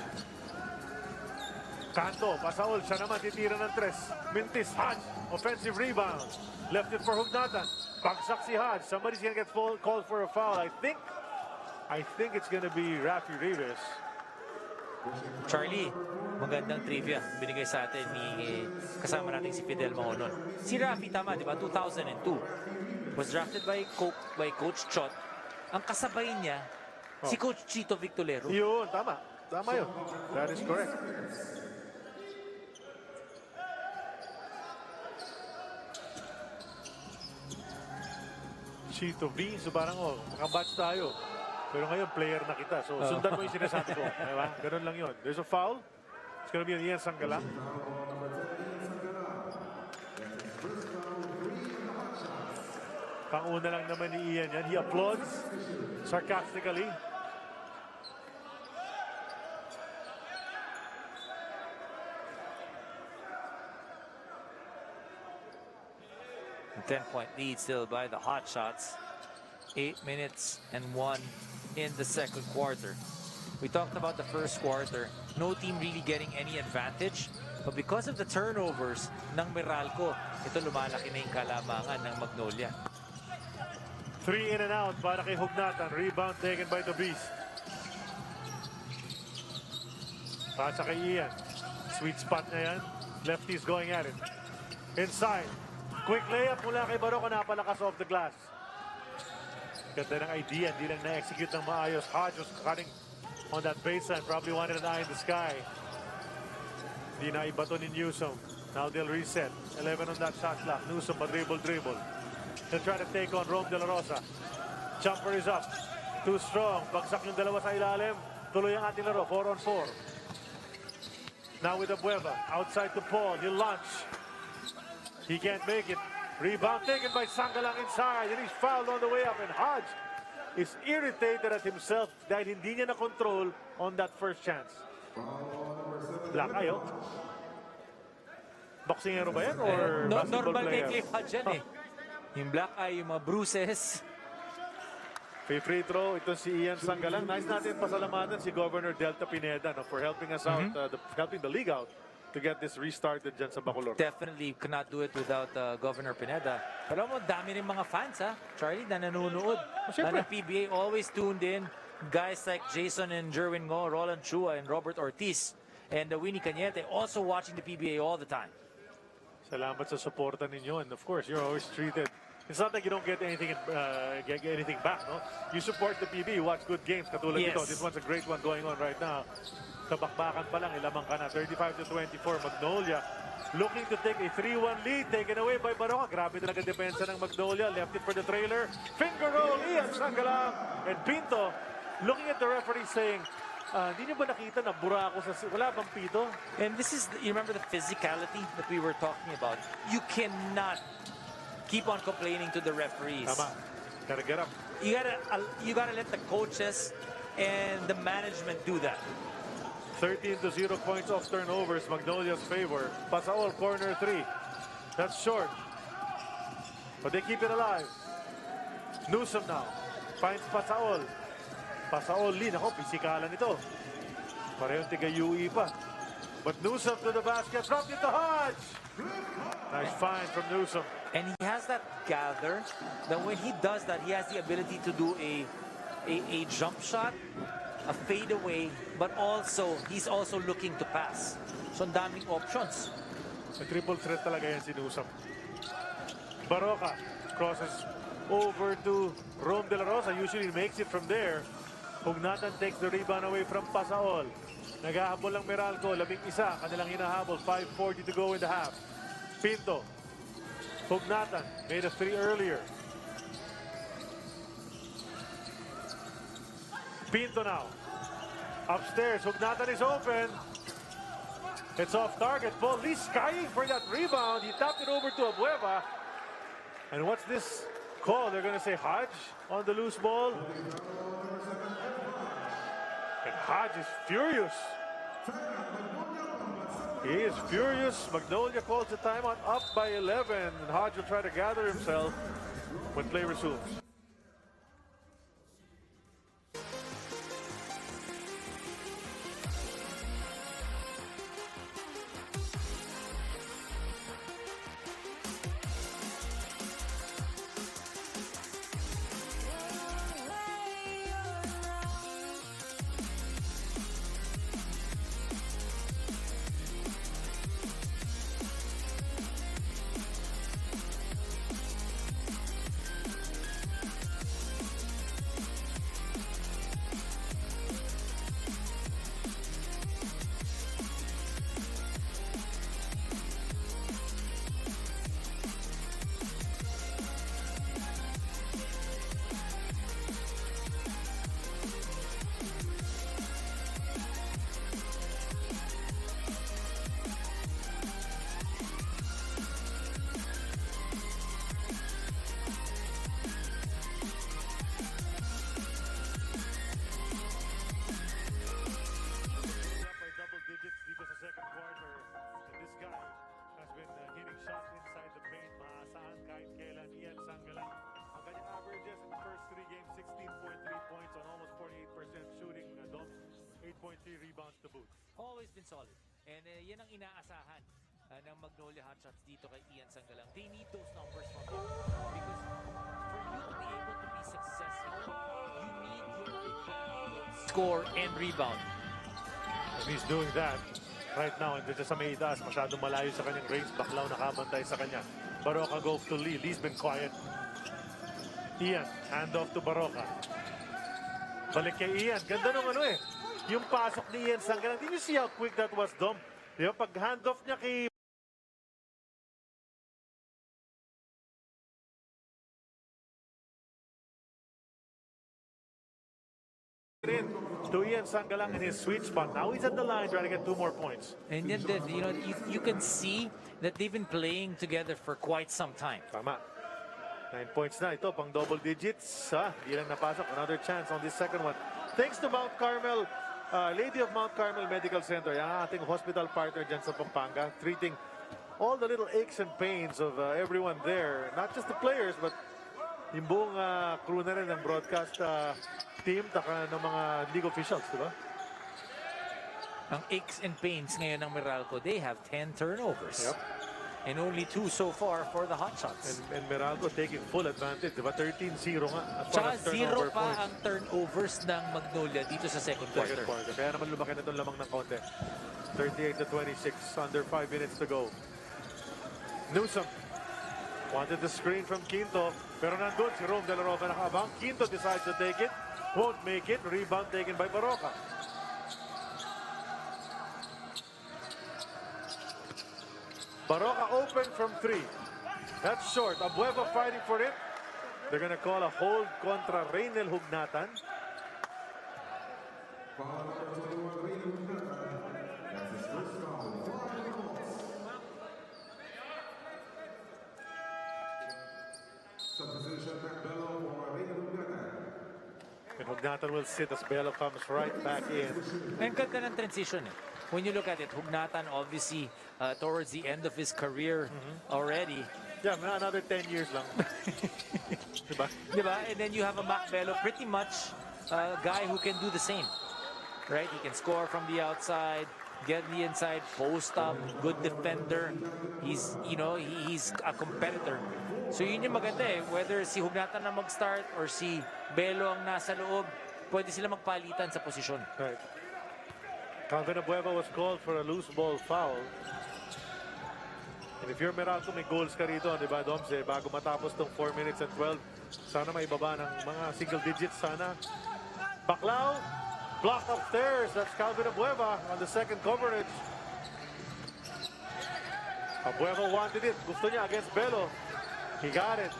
Kanto, Pasaol, siya naman titira ng tres. Mintis, Hodge, offensive rebound. Left it for Hugnatan. Bagsak si Hodge. Somebody's gonna get called for a foul. I think it's gonna be Rafi Rivas. Charlie, magandang trivia binigay sa atin ni kasama natin si Fidel Mahonon. Si Rafi, tama, di ba? 2002. Was drafted by Coach Chot. Ang kasabay niya, si Coach Chito Victolero. Yun, tama. Tama yun. That is correct. Chito V, so parang makabatch tayo. Pero ngayon, player na kita. So, sundan mo yung sinasabi ko. Diba? Ganun lang yun. There's a foul. It's gonna be on Ian Sangalang. Panguna lang naman ni Ian yan. He applauds sarcastically. A 10-point lead still by the Hotshots. 8 minutes and 1 in the second quarter. We talked about the first quarter. No team really getting any advantage. But because of the turnovers ng Meralco, ito lumalaki na yung kalamangan ng Magnolia. 3 in and out para kay Hugnatan. Rebound taken by the Beast. Pasa kay Ian. Sweet spot na yan. Lefty's going at it. Inside. Quick layup mula kay Baroka, napalakas off the glass. Ganda ng idea, hindi lang na-execute ng maayos. Hodge was cutting on that baseline. Probably wanted an eye in the sky. Hindi na ibato ni Newsom. Now they'll reset. 11 on that shot clock. Newsom, dribble. They'll try to take on Rome De La Rosa. Jumper is up. Too strong. Bagsak yung dalawa sa ilalim. Tuloy ang ating laro. 4 on 4. Now with Abueva. Outside to Paul. He'll launch. He can't make it. Rebound taken by Sangalang inside, and he's fouled on the way up. And Hodge is irritated at himself dahil hindi niya na-control on that first chance. Black eye, oh. Boxingero ba yan or basketball Normal player? kay Cliff Hodge yan eh. Yung black eye, yung mga bruises. Free throw, ito si Ian Sangalang. Nice natin pasalamatan si Governor Delta Pineda for helping us out, helping the league out to get this restarted dyan sa Bacolor. Definitely cannot do it without Governor Pineda. Pero mo, dami rin mga fans, ha? Charlie, na nanonood. Na ng PBA, always tuned in guys like Jason and Jerwin Ngo, Roland Chua, and Robert Ortiz, and Winnie Cañete also watching the PBA all the time. Salamat sa suporta ninyo, and of course, you're always treated. It's not like you don't get anything get anything back, no? You support the PB, you watch good games, katulad Yes. nito. This one's a great one going on right now. Kabakbakan pa lang, ilamang ka na. 35-24, Magnolia looking to take a 3-1 lead, taken away by Baroka. Grabe talaga depensa ng Magnolia, left it for the trailer. Finger roll, Ian Sangalang, and Pinto looking at the referee saying, hindi niyo ba nakita na bura ako sa... Wala bang pito? And this is, you remember the physicality that we were talking about? You cannot keep on complaining to the referees. Tama. Gotta get up. You gotta let the coaches and the management do that. 13-0 points off turnovers, Magnolia's favor. Pasaol, corner 3. That's short. But they keep it alive. Newsom now. Finds Pasaol. Pasaol lead. Ako, pisikalan ito. Parehong tiga-UE pa. But Newsom to the basket. Dropped it to Hodge. Nice find from Newsom. And he has that gather that when he does that, he has the ability to do a jump shot, a fade away, but also he's also looking to pass. So ang daming options. A triple threat talaga yan si Newsom. Baroka crosses over to Rome De La Rosa. Usually makes it from there. Hugnatan takes the rebound away from Pasaol. Naghahabol lang Meralco. 11 kanilang hinahabol. 5:40 to go in the half. Pinto. Hugnatan made a 3 earlier. Pinto now. Upstairs, Hugnatan is open. It's off target. Paul Lee skying for that rebound. He tapped it over to Abueva. And what's this call? They're going to say Hodge on the loose ball. And Hodge is furious. He is furious. Magnolia calls the timeout up by 11. And Hodge will try to gather himself when play resumes. Rebounds to boot. Always been solid. And yan ang inaasahan ng Magnolia Hotshots dito kay Ian Sangalang. They need those numbers from him. Because for you to be able to be successful, you need your score and rebound. And he's doing that right now. And sa may itaas, masyadong malayo sa kanyang range. Baklaw nakabantay sa kanya. Baroka goes to Lee. Lee's been quiet. Ian, hand off to Baroka. Balik kay Ian. Ganda nung ano eh. Yung pasok ni Ian Sangalang. Did you see how quick that was, Dom? Di ba, pag handoff niya kay... to Ian Sangalang in his sweet spot. Now he's at the line trying to get 2 more points. And then, you know, you can see that they've been playing together for quite some time. Tama. 9 points na. Ito, pang double digits. Di lang napasok. Another chance on this second one. Thanks to Mount Carmel... Lady of Mount Carmel Medical Center, yung ating hospital partner dyan sa Pampanga, treating all the little aches and pains of everyone there. Not just the players, but yung buong crew na rin ng broadcast team, taka ng mga league officials, di ba? Ang aches and pains ngayon ng Meralco, they have 10 turnovers. Yep. and only 2 so far for the Hotshots. And Meralco taking full advantage, diba? 13-0 nga as far Tsaka as turnover 0 pa points. ang turnovers ng Magnolia dito sa second Second quarter. quarter. Kaya naman lumaki na itong lamang ng konti. 38-26, under 5 minutes to go. Newsom wanted the screen from Quinto, pero nandun si Rome De La Rosa nakaabang. Quinto decides to take it, won't make it. Rebound taken by Baroka. Baroka open from 3. That's short. Abueva fighting for it. They're gonna call a hold contra Reynel Hugnatan. And Hugnatan will sit as Bello comes right back in. Ang ganda ng transition eh. When you look at it, Hugnatan obviously towards the end of his career already. Yeah, another 10 years lang. Diba? Diba? And then you have a Macbello, pretty much a guy who can do the same. Right? He can score from the outside, get the inside, post up, good defender. He's, you know, he's a competitor. So yun yung maganda eh. Whether si Hugnatan na mag-start or si Bello ang nasa loob, pwede sila magpalitan sa posisyon. Right. Calvin Abueva was called for a loose ball foul. And if you're Meralco, may goals ka rito, di ba, Doms? Eh, bago matapos tong 4 minutes and 12, sana may baba ng mga single digits sana. Baclao, block upstairs. That's Calvin Abueva on the second coverage. Abueva wanted it. Gusto niya against Bello. He got it.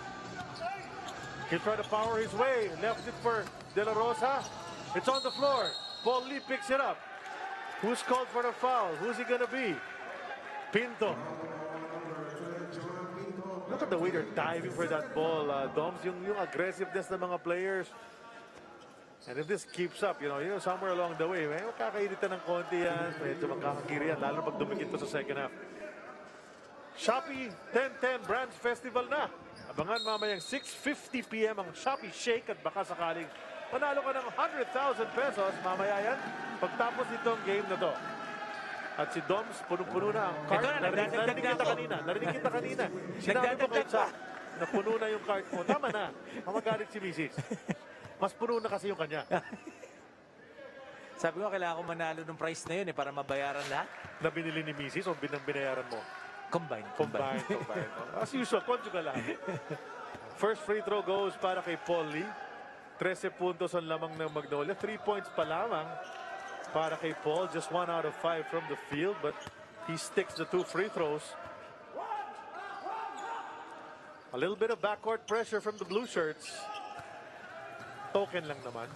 He'll try to power his way. Left it for De La Rosa. It's on the floor. Paul Lee picks it up. Who's called for the foul? Who's he gonna be? Pinto. Look at the way they're diving for that ball, Doms. Yung aggressiveness ng mga players. And if this keeps up, you know, somewhere along the way, may makakainitan ng konti yan. Medyo magkakagiri yan, lalo pag dumikit to sa second half. Shopee 10-10 Brands Festival na. Abangan mamayang 6:50 p.m. ang Shopee Shake at baka sakaling manalo ka ng 100,000 pesos. Mamaya yan, pagtapos itong game na to. At si Doms, punong-puno na ang cart. Ito na, Narinig kita kanina. Sinabi mo kay Chuck na puno na yung cart mo. Tama na. Mamagalit si Mrs. Mas puno na kasi yung kanya. Sabi ko, kailangan ko manalo ng price na yun eh, para mabayaran lahat. Na binili ni Mrs. o binayaran mo? Combine. As usual, conjugal lang. First free throw goes para kay Paul Lee. 13 puntos ang lamang ng Magnolia. 3 points pa lamang para kay Paul. Just 1 out of 5 from the field, but he sticks the 2 free throws. A little bit of backcourt pressure from the blue shirts. Token lang naman.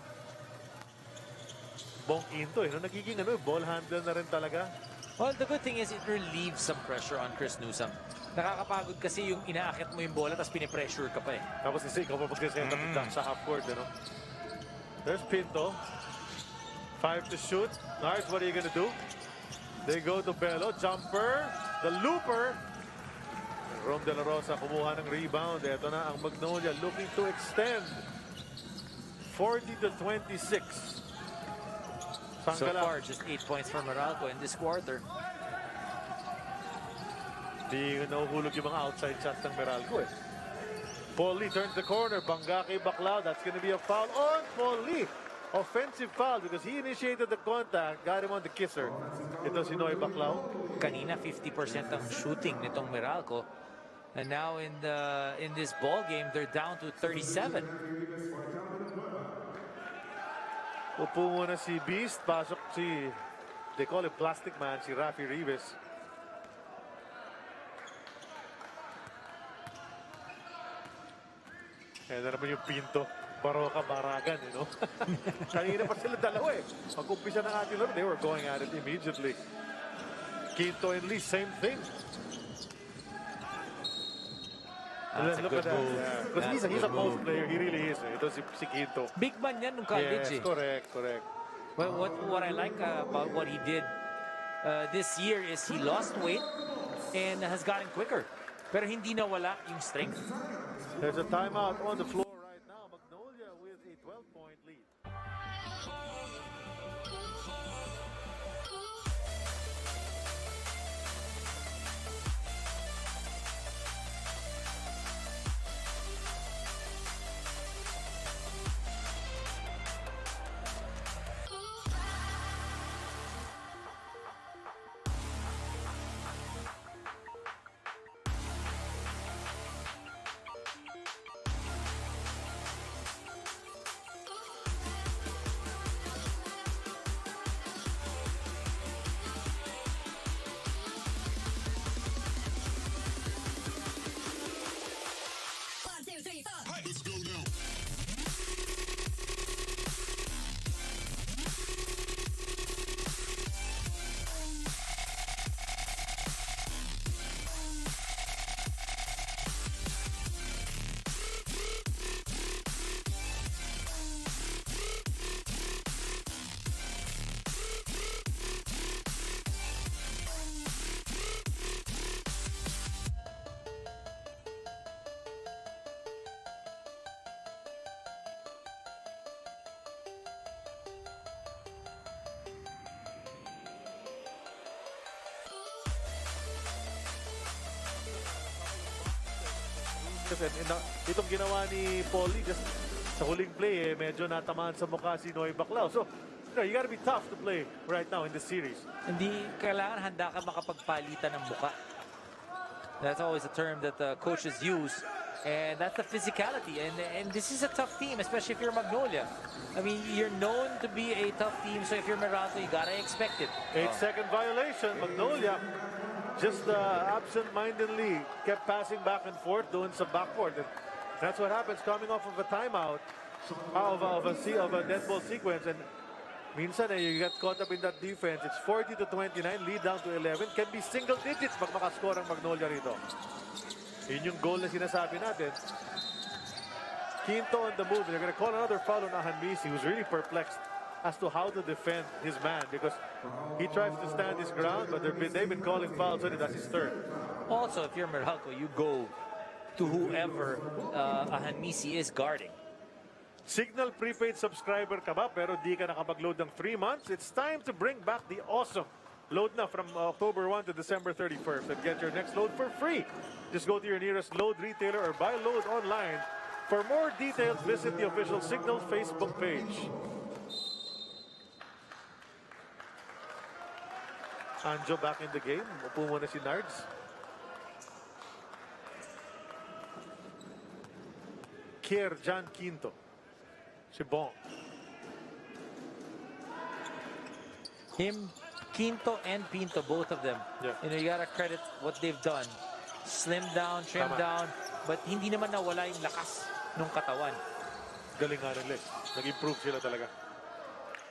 Bong Into, nagiging ball handler na rin talaga. Well, the good thing is it relieves some pressure on Chris Newsom. Nakakapagod kasi yung inaakit mo yung bola tapos pinipressure ka pa eh. Tapos kasi ikaw pa mag-set up sa half court, There's Pinto. 5 to shoot. Nice, what are you gonna do? They go to Bello. Jumper. The looper. Rome De La Rosa kumuha ng rebound. Ito na ang Magnolia looking to extend. 40-26. So far, just 8 points for Meralco in this quarter. Di nahuhulog yung mga outside shots ng Meralco eh. Paul Lee turns the corner. Bangga kay Baclao. That's going to be a foul on Paul Lee. Offensive foul because he initiated the contact. Got him on the kisser. Ito si Noy Baclao. Kanina 50% ang shooting nitong Meralco. And now in this ball game, they're down to 37. Upo muna si Beast. Pasok si, they call it Plastic Man, si Rafi Rivas. Kaya na naman yung Pinto. Baroka, Baragan, Kanina pa sila dalawa eh. Pag-umpisa ng ating laro, they were going at it immediately. Quinto and Lee, same thing. That's a good move. Because he's a post player. He really is. Ito si Quinto. Big man yan nung college Yes, correct. Well, what I like about what he did this year is he lost weight and has gotten quicker. Pero hindi nawala yung strength. There's a timeout on the floor right now. Magnolia with a 12-point lead. chances. And itong ginawa ni Paulie just sa huling play, medyo natamaan sa mukha si Noy Baclao. So, you gotta be tough to play right now in this series. Hindi kailangan handa ka makapagpalitan ng muka. That's always a term that the coaches use. And that's the physicality. And this is a tough team, especially if you're Magnolia. I mean, you're known to be a tough team, so if you're Meralco, you gotta expect it. 8-second violation. Magnolia just absent-mindedly kept passing back and forth doing some backcourt. And that's what happens coming off of a timeout of a dead ball sequence. And minsan you get caught up in that defense. It's 40-29, lead down to 11. Can be single digits pag makascore ang Magnolia rito. Yun yung goal na sinasabi natin. Quinto on the move. They're going to call another foul on Ahanmisi, who's really perplexed as to how to defend his man because he tries to stand his ground, but they've been calling fouls, so that's his third. Also, if you're Meralco, you go to whoever Ahanmisi is guarding. Signal prepaid subscriber ka ba pero di ka nakapag-load ng 3 months? It's time to bring back the awesome load na from October 1 to December 31st and get your next load for free. Just go to your nearest load retailer or buy load online. For more details, visit the official Signal Facebook page. Anjo back in the game. Upo muna si Nards. Kier Jan Quinto. Si Bong. Him, Quinto, and Pinto, both of them. Yeah. You gotta credit what they've done. Slim down, trim down, but hindi naman nawala yung lakas nung katawan. Galing nga nila. Nag-improve sila talaga.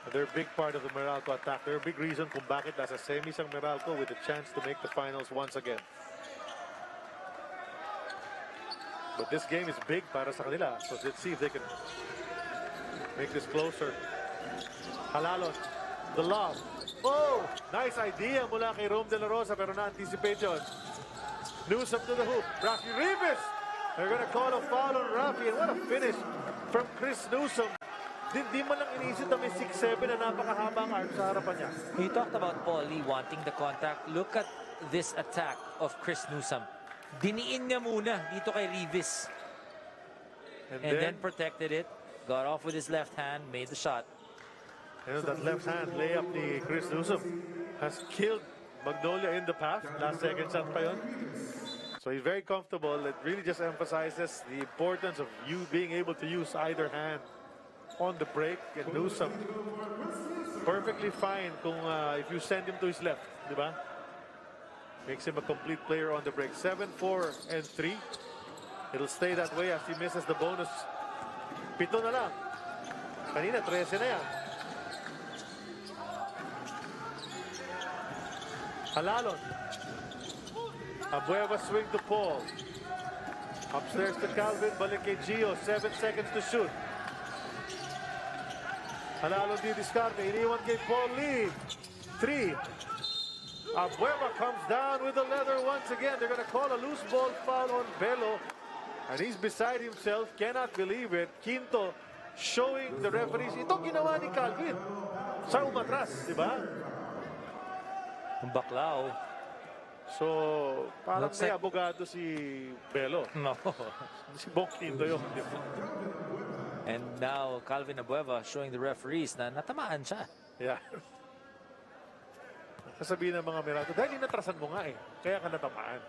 They're a big part of the Meralco attack. They're a big reason kung bakit nasa semis ang Meralco with a chance to make the finals once again. But this game is big para sa kanila. So let's see if they can make this closer. Halalon. The lob. Oh! Nice idea mula kay Rome De La Rosa pero na-anticipate yun. Newsom to the hoop. Rafi Rivas. They're gonna call a foul on Rafi. And what a finish from Chris Newsom. Di man lang inisip na may 6'7" na napakahabang arm sa harapan niya. You talked about Paulie wanting the contact. Look at this attack of Chris Newsom. Diniin niya muna dito kay Rivas. And then protected it. Got off with his left hand. Made the shot. That left hand layup ni Chris Newsom has killed Magnolia in the past. Last second shot pa yun. So he's very comfortable. It really just emphasizes the importance of you being able to use either hand on the break. And Newsom perfectly fine kung if you send him to his left, di ba? Makes him a complete player on the break. 7, 4, and 3. It'll stay that way as he misses the bonus. 7 na lang. Kanina 13 na yan. Halalon. Abueva swing to Paul. Upstairs to Calvin. Balik kay Gio. 7 seconds to shoot. Halalon di discarte. Iniwan kay Paul Lee. 3. Abueva comes down with the leather once again. They're going to call a loose ball foul on Belo. And he's beside himself. Cannot believe it. Quinto showing the referees. Ito ginawa ni Calvin sa umatras, di ba? Baclao. So, parang may abogado si Belo. No. Si Bong Quinto yun. And now Calvin Abueva showing the referees na natamaan siya. Yeah. Kasabihin ng mga Meralco, dahil inatrasan mo nga eh. Kaya ka natamaan.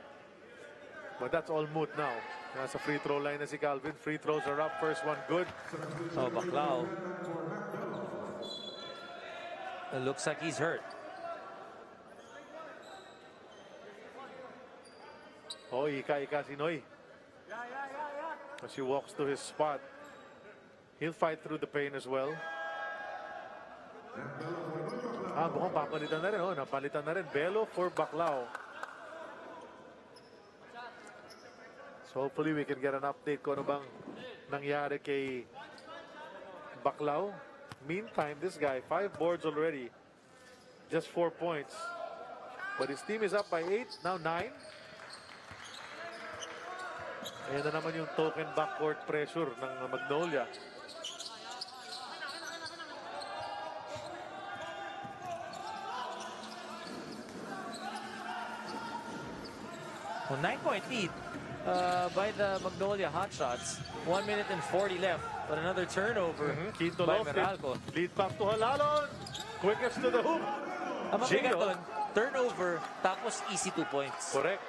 But that's all moot now. Nasa free throw line na si Calvin. Free throws are up. First one good. Oh, Baclao. It looks like he's hurt. Oh, ika-ika si Noy. As he walks to his spot. He'll fight through the pain as well. Mukhang papalitan na rin. Oh, napalitan na rin. Belo for Baclao. So hopefully we can get an update kung ano bang nangyari kay Baclao. Meantime, this guy, 5 boards already. Just 4 points. But his team is up by 8, now 9. Ayan na naman yung token backcourt pressure ng Magnolia. Well, 9-point lead. by the Magnolia Hotshots. 1 minute and 40 left. But another turnover Quinto by lofted. Meralco. Lead back to Halalon. Quickest to the hoop. Ang mabigat Gio. doon, turnover, tapos easy 2 points. Correct.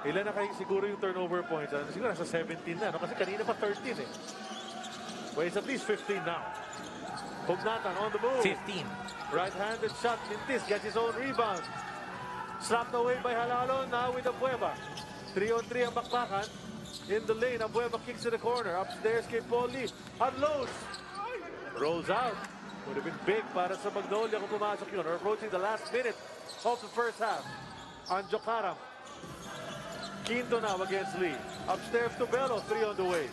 Ilan na kayo siguro yung turnover points? Siguro nasa 17 na, no? Kasi kanina pa 13 eh. Well, it's at least 15 now. Hugnatan on the move. 15. Right-handed shot. Mintis gets his own rebound. Slapped away by Halalon. Now with Abueva. 3-on-3 ang bakbakan. In the lane, Abueva kicks to the corner. Upstairs kay Poli. Unloads. Rolls out. Would have been big para sa Magnolia kung pumasok yun. We're approaching the last minute of the first half. Anjo Karam. Quinto now against Lee. Upstairs to Bello. 3 on the way.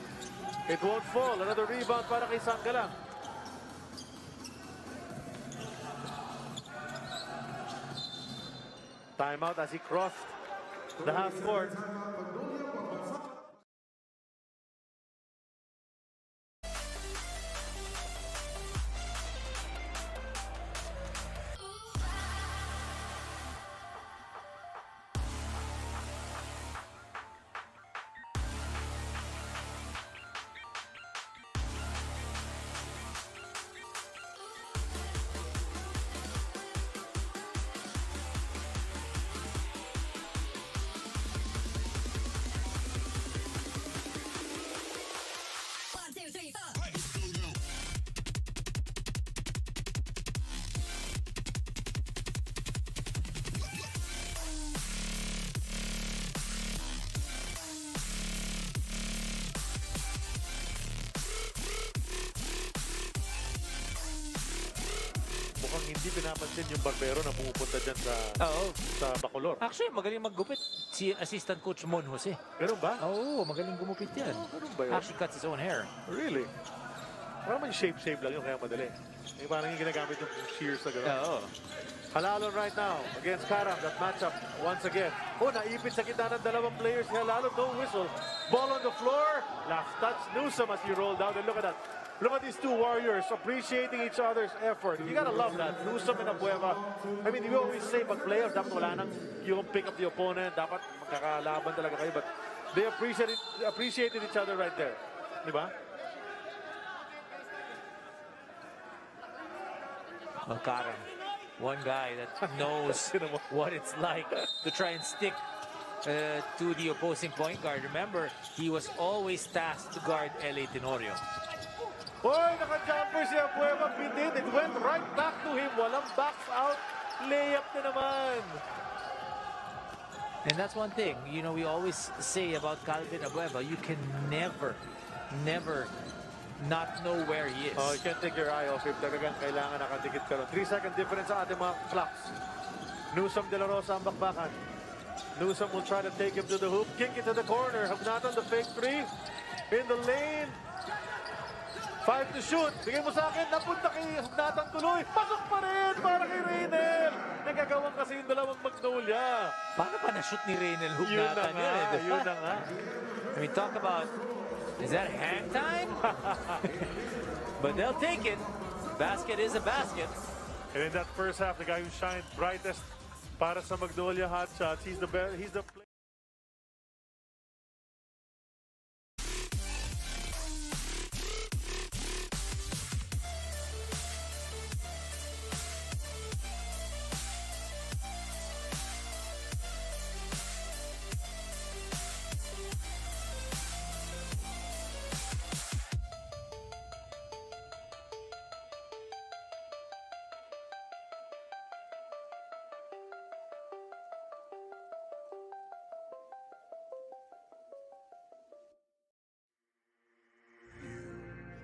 It won't fall. Another rebound para kay Sanggalang. Timeout as he crossed the half court. Mukhang hindi pinapansin yung barbero na pumupunta dyan sa Bacolor. Actually, magaling maggupit si assistant coach Mon Jose. Ganun ba? Oo, magaling gumupit yan. Ganun ba yun? Actually cuts his own hair. Really? Parang may shape lang yun, kaya madali. Eh, parang yung ginagamit yung shears na gano'n. Oo. Halalon right now against Karam. That matchup once again. Oh, naipit sa kita ng dalawang players si Halalon. No whistle. Ball on the floor. Last touch. Newsome as he rolled down. And look at that. Look at these two warriors appreciating each other's effort. You gotta love that. Newsome and Abueva. I mean, we always say pag playoffs, dapat wala nang yung pick up the opponent. Dapat magkakalaban talaga kayo. But they appreciated each other right there. Di ba? Oh, Karam. One guy that knows what it's like to try and stick to the opposing point guard. Remember, he was always tasked to guard L.A. Tenorio. Boy, naka-jumper si Abueva. Bitin. It went right back to him. Walang backs out. Layup na naman. And that's one thing, you know, we always say about Calvin Abueva, you can never not know where he is. Oh, you can't take your eye off him. Talagang kailangan nakadikit ka ron. 3-second difference sa ating mga clocks. Newsome De La Rosa ang bakbakan. Newsome will try to take him to the hoop. Kick it to the corner. Hugnatan the fake three. In the lane. 5 to shoot. Bigay mo sa akin. Napunta kay Hugnatan tuloy. Pasok pa rin para kay Reynel. Nagagawang kasi yung dalawang Magnolia. Paano pa na-shoot ni Reynel Yun na Hugnatan nga. Yun na nga. We talk about, is that hang time? But they'll take it. Basket is a basket. And in that first half, the guy who shined brightest para sa Magnolia Hotshots, he's the player.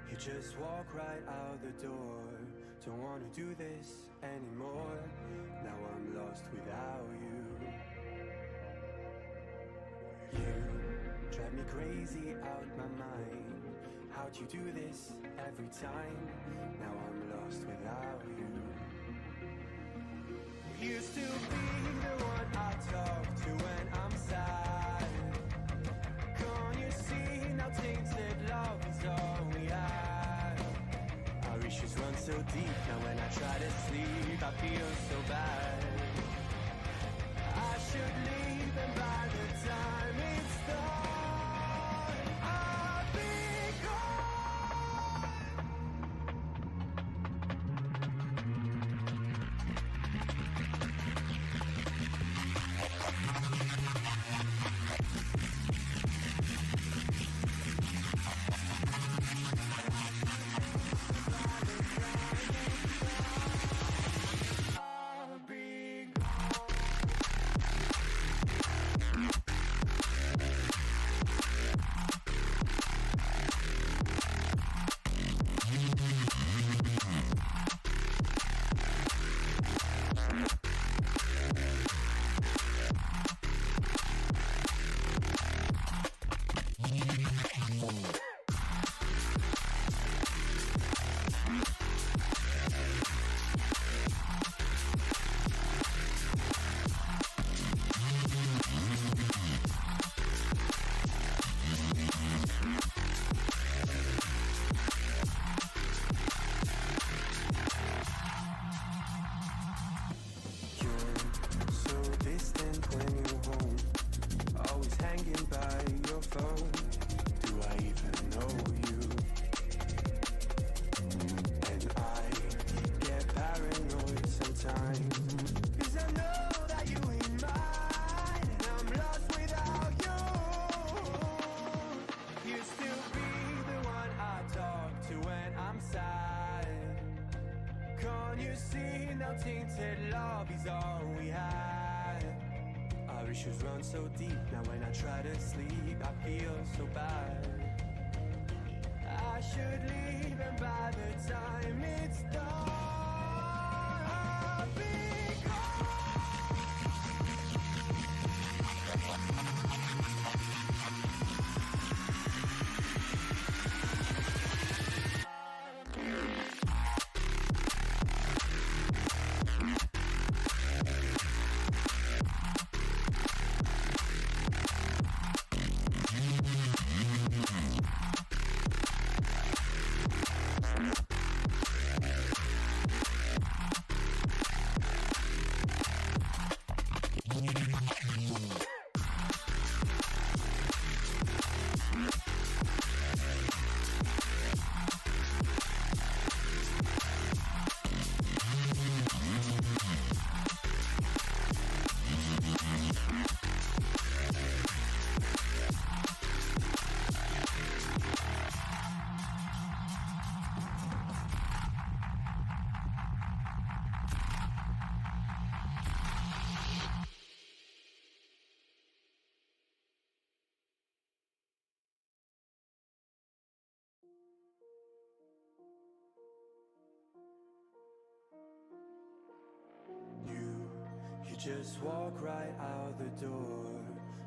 You just walk right out the door. Don't want to do this anymore. Now I'm lost without you. You drive me crazy out my mind. How'd you do this every time? Now I'm lost without you. Used to be the one I talk to when I'm sad. Can't you see now tainted love is all we have? Our issues run so deep, now when I try to sleep I feel so bad. I should leave and by the time it's tainted love is all we had. Our issues run so deep. Now when I try to sleep, I feel so bad. I should leave, and by the time it's done, I'll be You just walk right out the door.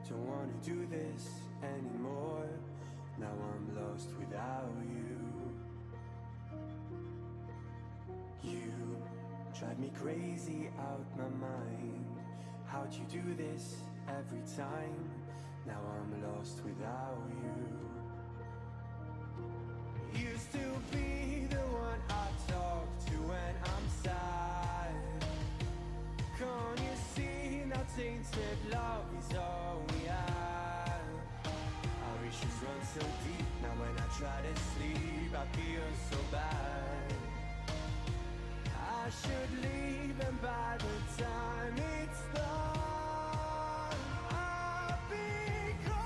Don't wanna do this anymore. Now I'm lost without you. You drive me crazy out my mind. How'd you do this every time? Now I'm lost without you. Used to be the one I talk to when I'm sad. Can't you see now tainted love is all we have? Our issues run so deep. Now when I try to sleep, I feel so bad. I should leave, and by the time it's done, I'll be gone.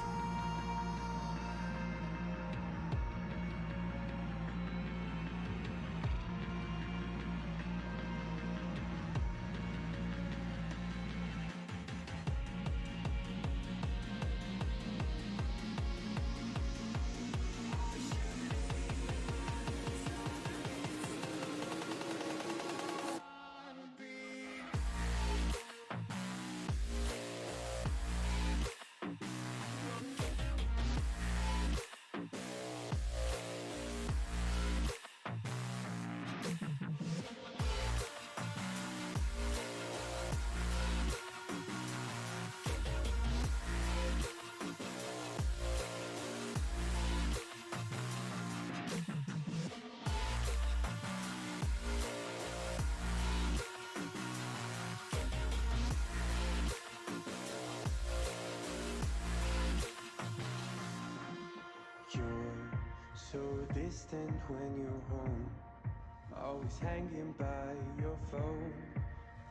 So distant when you're home, always hanging by your phone.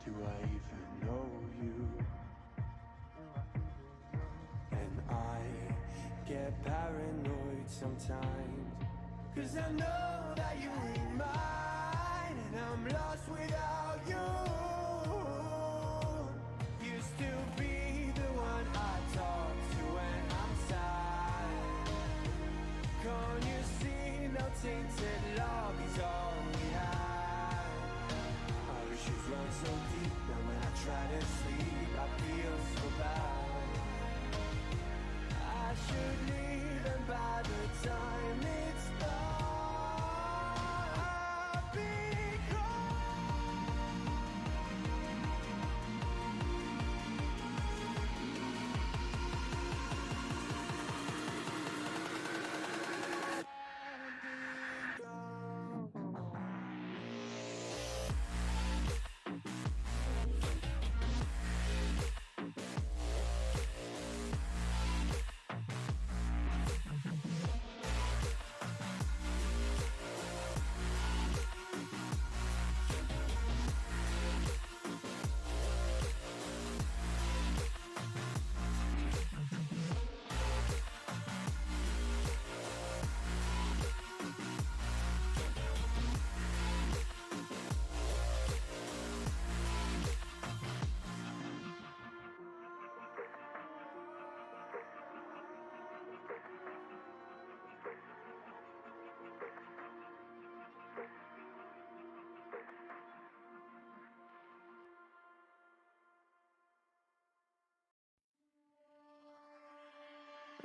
Do I even know you? And I get paranoid sometimes, 'cause I know that you ain't mine, and I'm lost without you. Used to be the one I talk to when I'm sad. Can't you see now tainted love is all we have? Our issues run so deep. Now when I try to sleep, I feel so bad. I should leave, and by the time it's done, I'll be gone.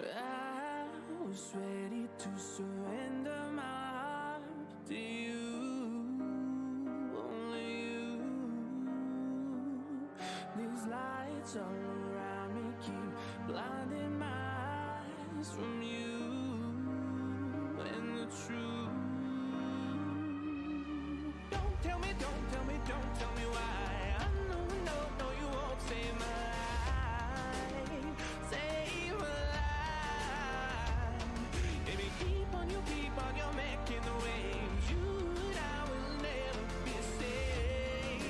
I was ready to surrender my heart to you, only you. These lights all around me keep blinding my eyes from you and the truth. Don't tell me, don't tell me, don't tell me why. I know, no, no, you won't save my life, save my life. Baby, keep on, you're making the waves. You and I will never be safe,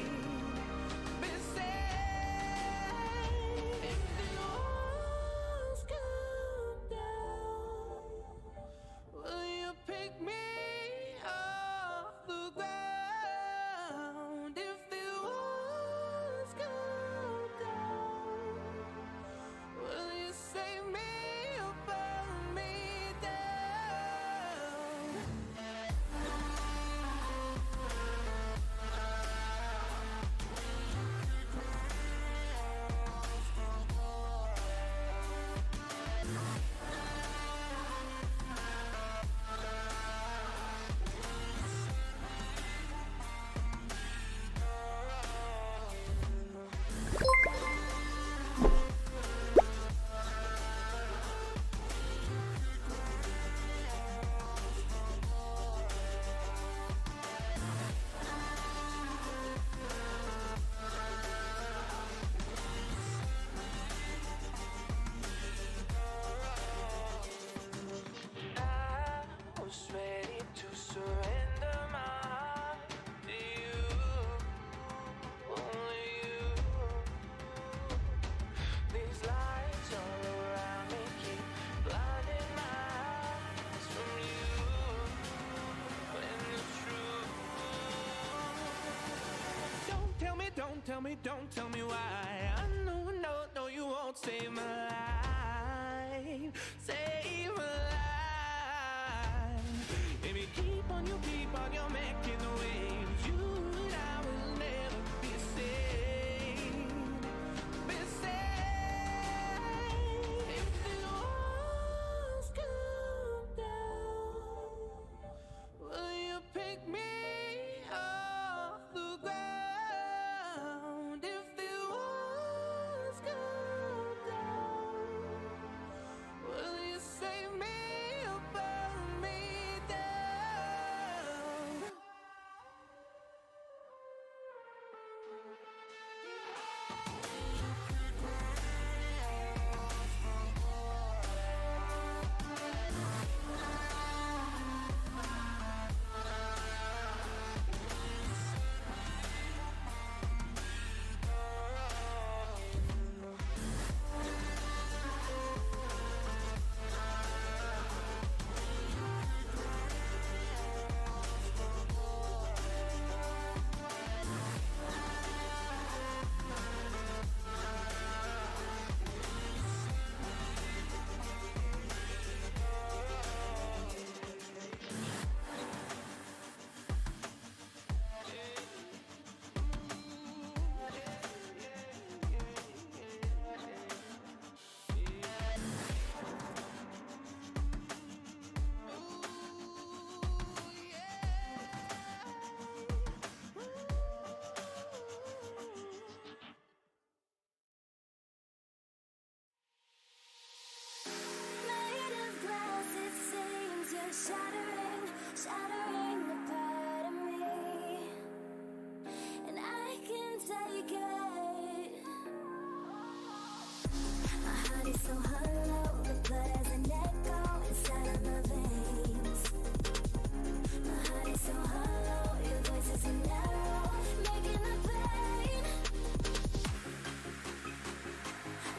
be safe. If the walls come down, will you pick me off the ground? If the walls come down, will you save me or burn me down? I was ready to surrender my heart to you, only you. These lights all around me keep blinding my eyes from you and the truth. Don't tell me, don't tell me, don't tell me why. I know, no, no, you won't save my life, save my life. Baby, keep on, you're making the waves. You and I will never be safe, be safe. If the walls come down, will you pick me off the ground? If the walls come down, will you save me or burn me down? Made of glass, it seems you're shattering, shattering a part of me, and I can take it. My heart is so hollow, the blood has an echo inside of my veins. My heart is so hollow, your voice is an arrow, making the pain.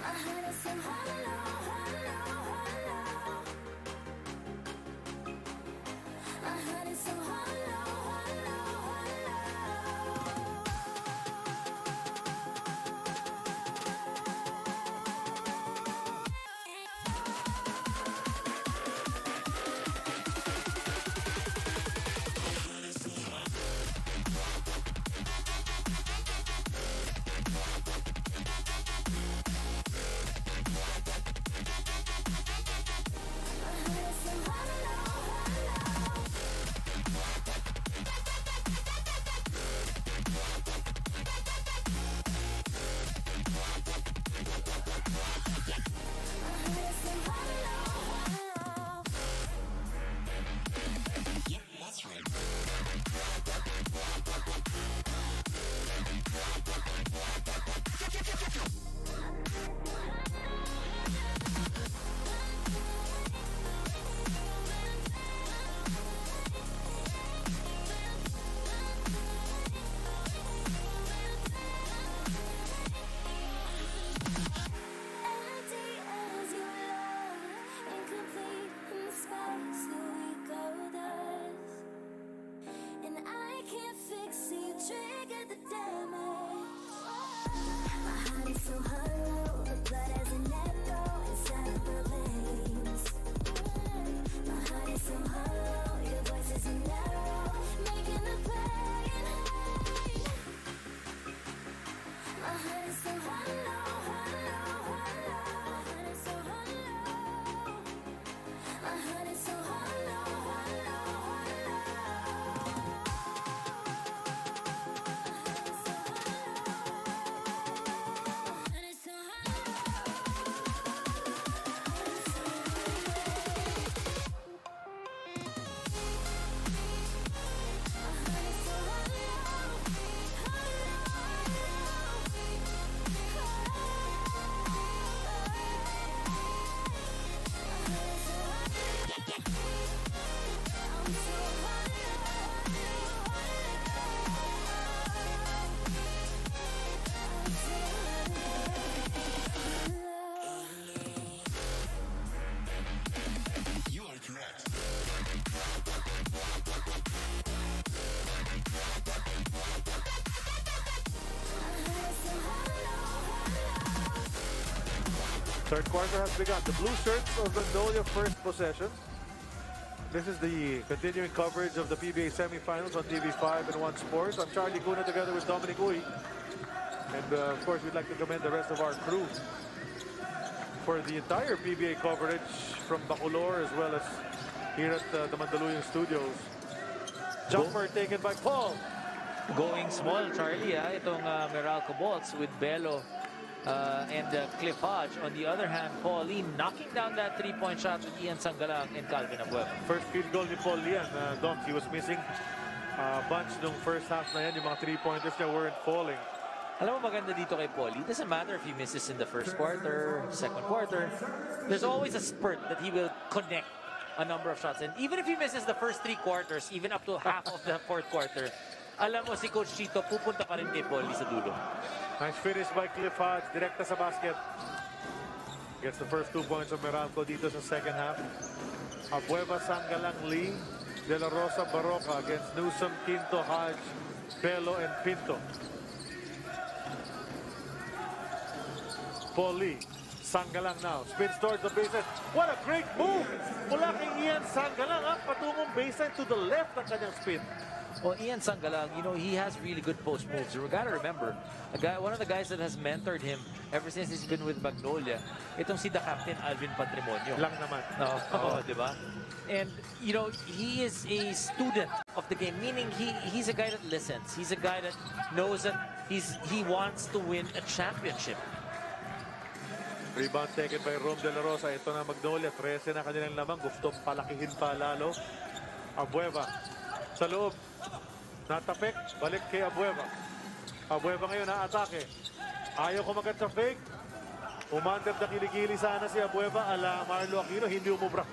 My heart is so hollow, hollow, hollow. My heart is so hollow, hollow, hollow. Third quarter has begun. The blue shirts of Magnolia first possession. This is the continuing coverage of the PBA Semifinals on TV5 and One Sports. I'm Charlie Cuna together with Dominic Uy. And of course, we'd like to commend the rest of our crew for the entire PBA coverage from Bacolor as well as here at the Mandaluyong studios. Jumper taken by Paul. Going small, Charlie, itong Meralco Bolts with Bello and Cliff Hodge. On the other hand, Pauline knocking down that three-point shot with Ian Sangalang and Calvin Abueva. First field goal ni Paul Lian. Dom, he was missing a bunch nung first half na yan. Yung mga three-pointers niya weren't falling. Alam mo maganda dito kay Paulie, it doesn't matter if he misses in the first quarter, second quarter. There's always a spurt that he will connect a number of shots. And even if he misses the first 3 quarters, even up to half of the fourth quarter, alam mo si Coach Chito, pupunta pa rin kay Paulie sa dulo. Nice finish by Cliff Hodge. Direkta sa basket. Gets the first 2 points of Meralco dito sa second half. Abueva, Sangalang, Lee, De La Rosa, Baroka against Newsom, Quinto, Hodge, Bello, and Pinto. Paul Lee, Sangalang now, spins towards the baseline. What a great move! Mula kay Ian Sangalang, patungong baseline to the left ang kanyang spin. Well, Ian Sangalang, you know, he has really good post moves. You gotta remember, one of the guys that has mentored him ever since he's been with Magnolia, itong si the captain Alvin Patrimonio. Lang naman. No, di ba? And, you know, he is a student of the game, meaning he's a guy that listens. He's a guy that knows that he wants to win a championship. Rebound taken by Rom De La Rosa. Ito na Magnolia. 13 na kanilang lamang. Gustong palakihin pa lalo. Abueva. Sa loob. Natapik. Balik kay Abueva. Abueva ngayon na-atake. Ayaw kumagat sa fake. Umandap na kiligili sana si Abueva. Ala Marlo Aquino. Hindi umubra.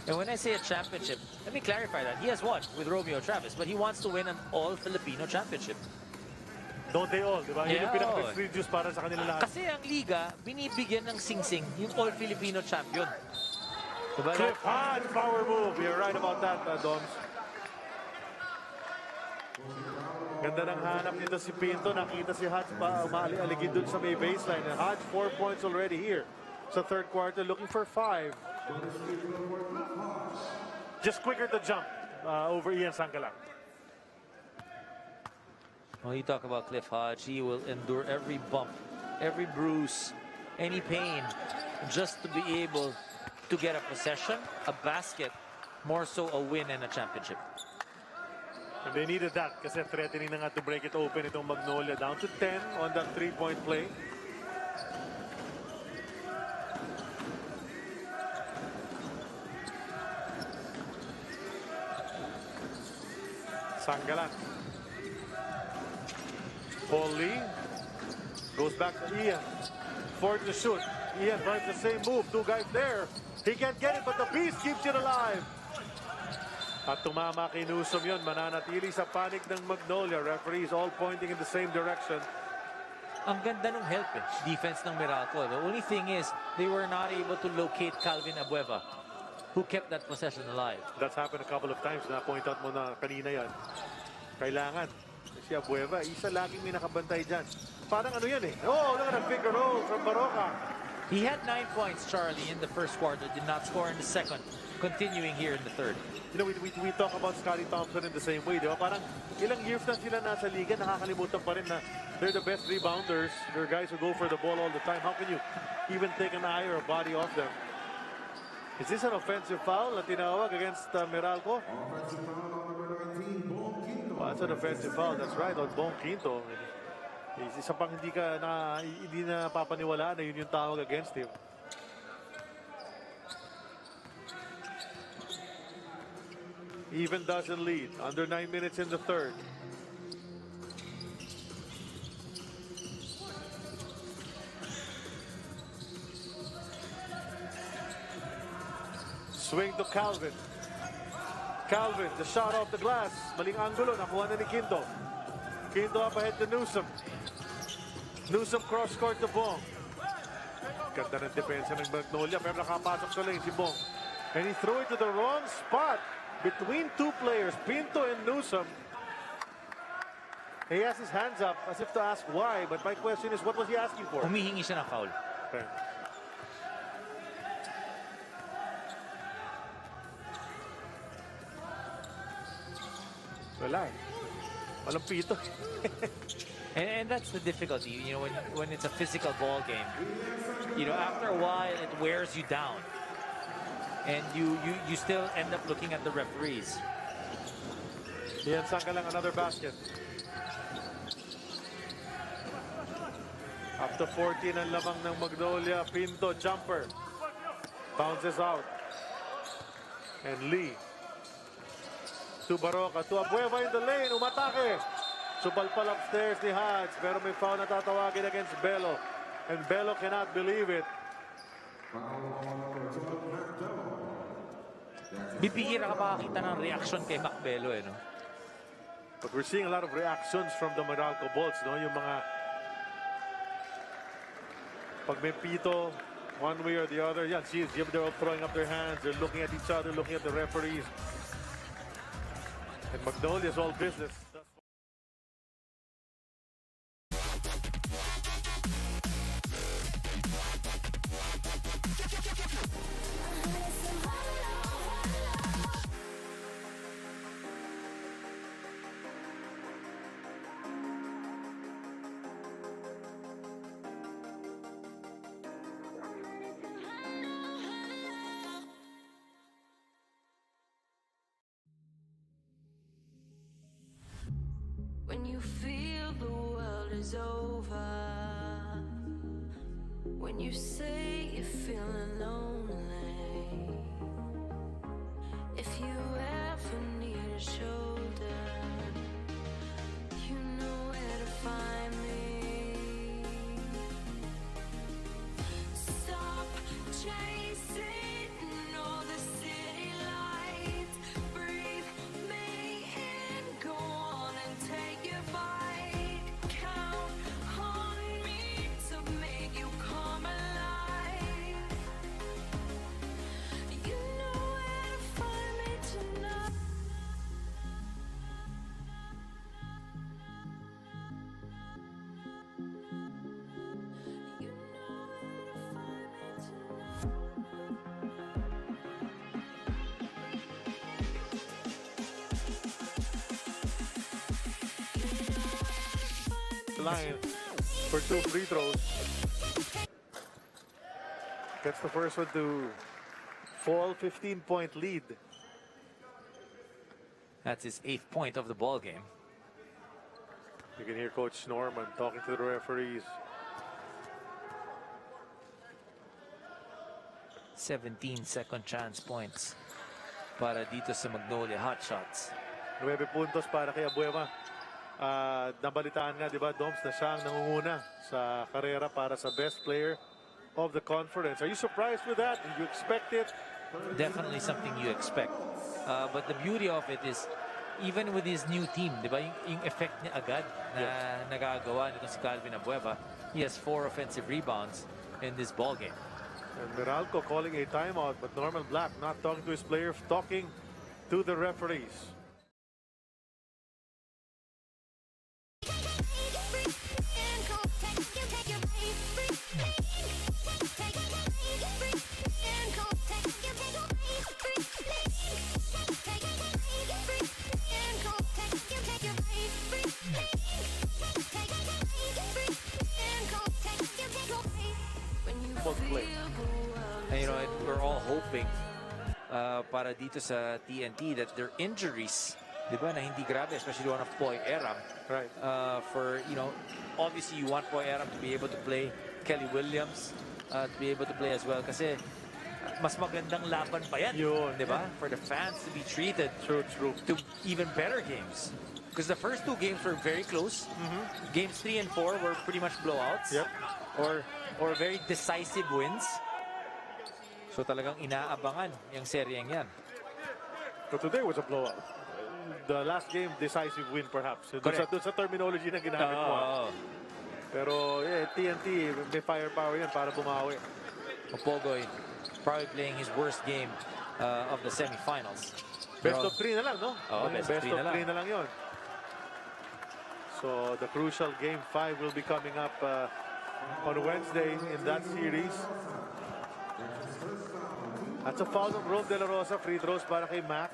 And when I say a championship, let me clarify that. He has won with Romeo Travis, but he wants to win an all-Filipino championship. Don't they all, di ba? Yun Yeah, yung pinaka-prestigious para sa kanila lahat. Kasi ang liga, binibigyan ng singsing yung all-Filipino champion. Diba? Cliff Hodge, power move. You're right about that, Doms. Ganda ng hanap nito si Pinto. Nakita si Hodge pa umaali-aligid dun sa may baseline. And Hodge, 4 points already here. Sa third quarter, looking for 5. Just quicker to jump over Ian Sangalang. When you talk about Cliff Hodge, he will endure every bump, every bruise, any pain, just to be able to get a possession, a basket, more so a win and a championship. And they needed that kasi threatening na nga to break it open itong Magnolia. Down to 10 on that 3-point play. Sangalang. Paul Lee goes back to Ian. Ford to shoot. Ian tries the same move. 2 guys there. He can't get it, but the beast keeps it alive. At tumama kay Newsom yun. Mananatili sa panig ng Magnolia. Referees all pointing in the same direction. Ang ganda ng help defense ng Meralco. The only thing is, they were not able to locate Calvin Abueva, who kept that possession alive. That's happened a couple of times. Na-point out mo na kanina yan. Kailangan. Si Abueva, isa laging may nakabantay dyan. Parang ano yan eh. Oh, look at a finger roll from Baroka. He had 9 points, Charlie, in the first quarter. Did not score in the second. Continuing here in the third. You know, we talk about Scotty Thompson in the same way, di ba? Parang ilang years na sila nasa liga, nakakalimutan pa rin na they're the best rebounders. They're guys who go for the ball all the time. How can you even take an eye or a body off them? Is this an offensive foul na tinawag against Meralco? Well, that's an offensive foul. That's right, on Bong Quinto. Isa pang hindi na papaniwalaan na yun yung tawag against him. Even doesn't lead. Under 9 minutes in the third. Swing to Calvin. Calvin, the shot off the glass. Maling angulo, nakuha na ni Quinto. Quinto up ahead to Newsom. Newsom cross-court to Bong. Ganda ng depensa ng Magnolia, pero nakapasok sa lane si Bong. And he threw it to the wrong spot between 2 players, Pinto and Newsom. He has his hands up as if to ask why, but my question is, what was he asking for? Humihingi siya ng foul. Okay. Wala eh. Walang pito. And that's the difficulty, you know, when it's a physical ball game. You know, after a while, it wears you down. And you still end up looking at the referees. Ian Sangalang, another basket. Up to 14 ang lamang ng Magnolia. Pinto, jumper. Bounces out. And Lee. To Baroka. To Abueva in the lane. Umatake. Supalpal upstairs ni Hads. Pero may foul na tatawagin against Bello. And Bello cannot believe it. Bibihira ka makakita ng reaction kay Macbelo, eh, no? But we're seeing a lot of reactions from the Meralco Bolts, no? Yung mga pag may pito, one way or the other. Yeah, see, they're all throwing up their hands. They're looking at each other, looking at the referees. And Magnolia's all business. When you feel the world is over, when you say you're feeling lonely, if you ever need a shoulder, you know where to find me. Stop chasing all the city lights, breathe me in, go on and take your bite. Count on me to make you come alive. You know where to find me tonight. You know where to find me tonight. Line for 2 free throws. Gets the first one to fall. 15-point lead. That's his 8th point of the ball game. You can hear Coach Norman talking to the referees. 17 second chance points para dito sa Magnolia Hotshots. 9 puntos para kay Abueva. Nabalitaan nga, di ba, Doms, na siya ang nangunguna sa karera para sa best player of the conference. Are you surprised with that? Did you expect it? Definitely something you expect. But the beauty of it is, even with his new team, di ba, yung effect niya agad na nagagawa nito si Calvin Abueva, he has 4 offensive rebounds in this ball game. And Meralco calling a timeout, but Norman Black not talking to his players, talking to the referees. Play. And, you know, and we're all hoping para dito sa TNT that their injuries, di ba, na hindi grabe, especially one of Poy Eram. Right. For, you know, obviously you want Poy Eram to be able to play, Kelly Williams to be able to play as well. Kasi mas magandang laban pa yan, Yun. di ba? For the fans to be treated True. to even better games. Because the first 2 games were very close. Games 3 and 4 were pretty much blowouts. Yep. Or very decisive wins. So talagang inaabangan yung seryeng yan. But today was a blowout. The last game, decisive win perhaps. Correct. Doon sa terminology na ginamit mo. Pero yeah, TNT, may firepower yan para bumawi. Pogoy probably playing his worst game of the semifinals. Best of 3 na lang, no? Oo, best of 3 na lang. 3 na lang yun. So the crucial game 5 will be coming up on Wednesday in that series. That's a foul of Rome De La Rosa. Free throws para kay Mac.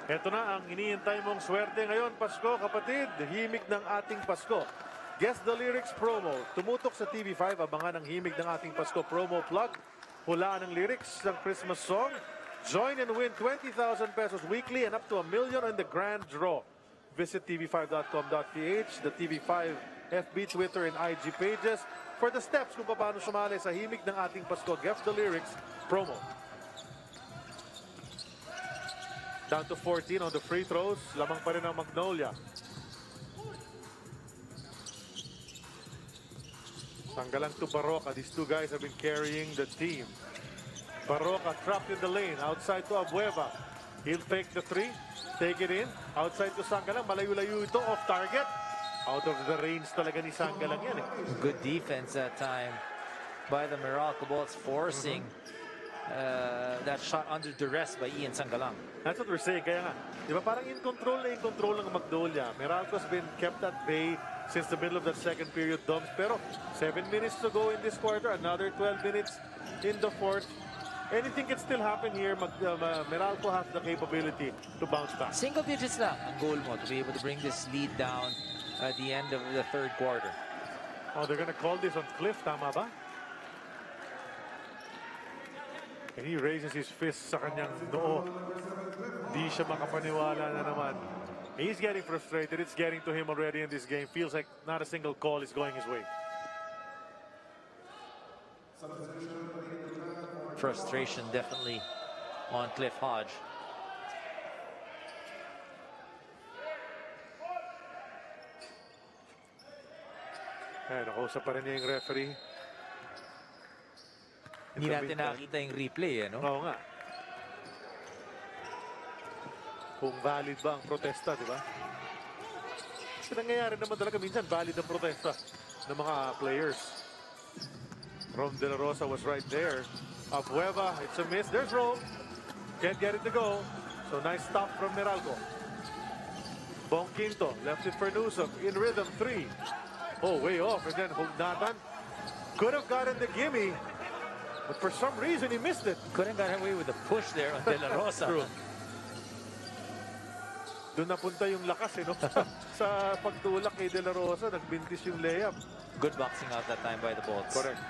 Ito na ang iniintay mong swerte ngayon, Pasko, kapatid. Himig ng ating Pasko. Guess the lyrics promo. Tumutok sa TV5, abangan ang himig ng ating Pasko promo plug. Hulaan ang lyrics ng Christmas song. Join and win 20,000 pesos weekly and up to 1 million in the grand draw. Visit tv5.com.ph, the TV5 FB, Twitter, and IG pages for the steps kung paano sumali sa himig ng ating Pasko. Guess the lyrics promo. Down to 14 on the free throws. Lamang pa rin ang Magnolia. Sanggalang to Baroka. These two guys have been carrying the team. Baroka trapped in the lane. Outside to Abueva. He'll take the three. Take it in. Outside to Sanggalang. Malayo-layo ito. Off target. Out of the range talaga ni Sanggalang yan eh. Good defense that time by the Meralco Bolts, forcing that shot under duress by Ian Sanggalang. That's what we're saying. Kaya nga, di ba parang in control ng Magnolia. Meralco's been kept at bay since the middle of that second period, Doms. Pero 7 minutes to go in this quarter, another 12 minutes in the fourth. Anything can still happen here. Meralco has the capability to bounce back. Single digits lang ang goal mo to be able to bring this lead down at the end of the third quarter. Oh, they're gonna call this on Cliff, tama ba? And he raises his fist sa kanyang noo. Di siya makapaniwala na naman. He's getting frustrated. It's getting to him already in this game. Feels like not a single call is going his way. Frustration definitely on Cliff Hodge. Ay, nakausap pa rin niya yung referee. Hindi natin nakita yung replay, eh, no? Oo nga. Kung valid ba ang protesta, di ba? Kasi nangyayari naman talaga minsan valid ang protesta ng mga players. Rom De La Rosa was right there. Abueva, it's a miss. There's Rom. Can't get it to go. So nice stop from Meralco. Bong Quinto left it for Newsom. In rhythm, three. Oh, way off. And then Hugnatan could have gotten the gimme. But for some reason, he missed it. Couldn't got away with the push there on De La Rosa. True. Doon napunta yung lakas, eh, no? Sa pagtulak kay De La Rosa, nagbintis yung layup. Good boxing out that time by the Bolts. Correct.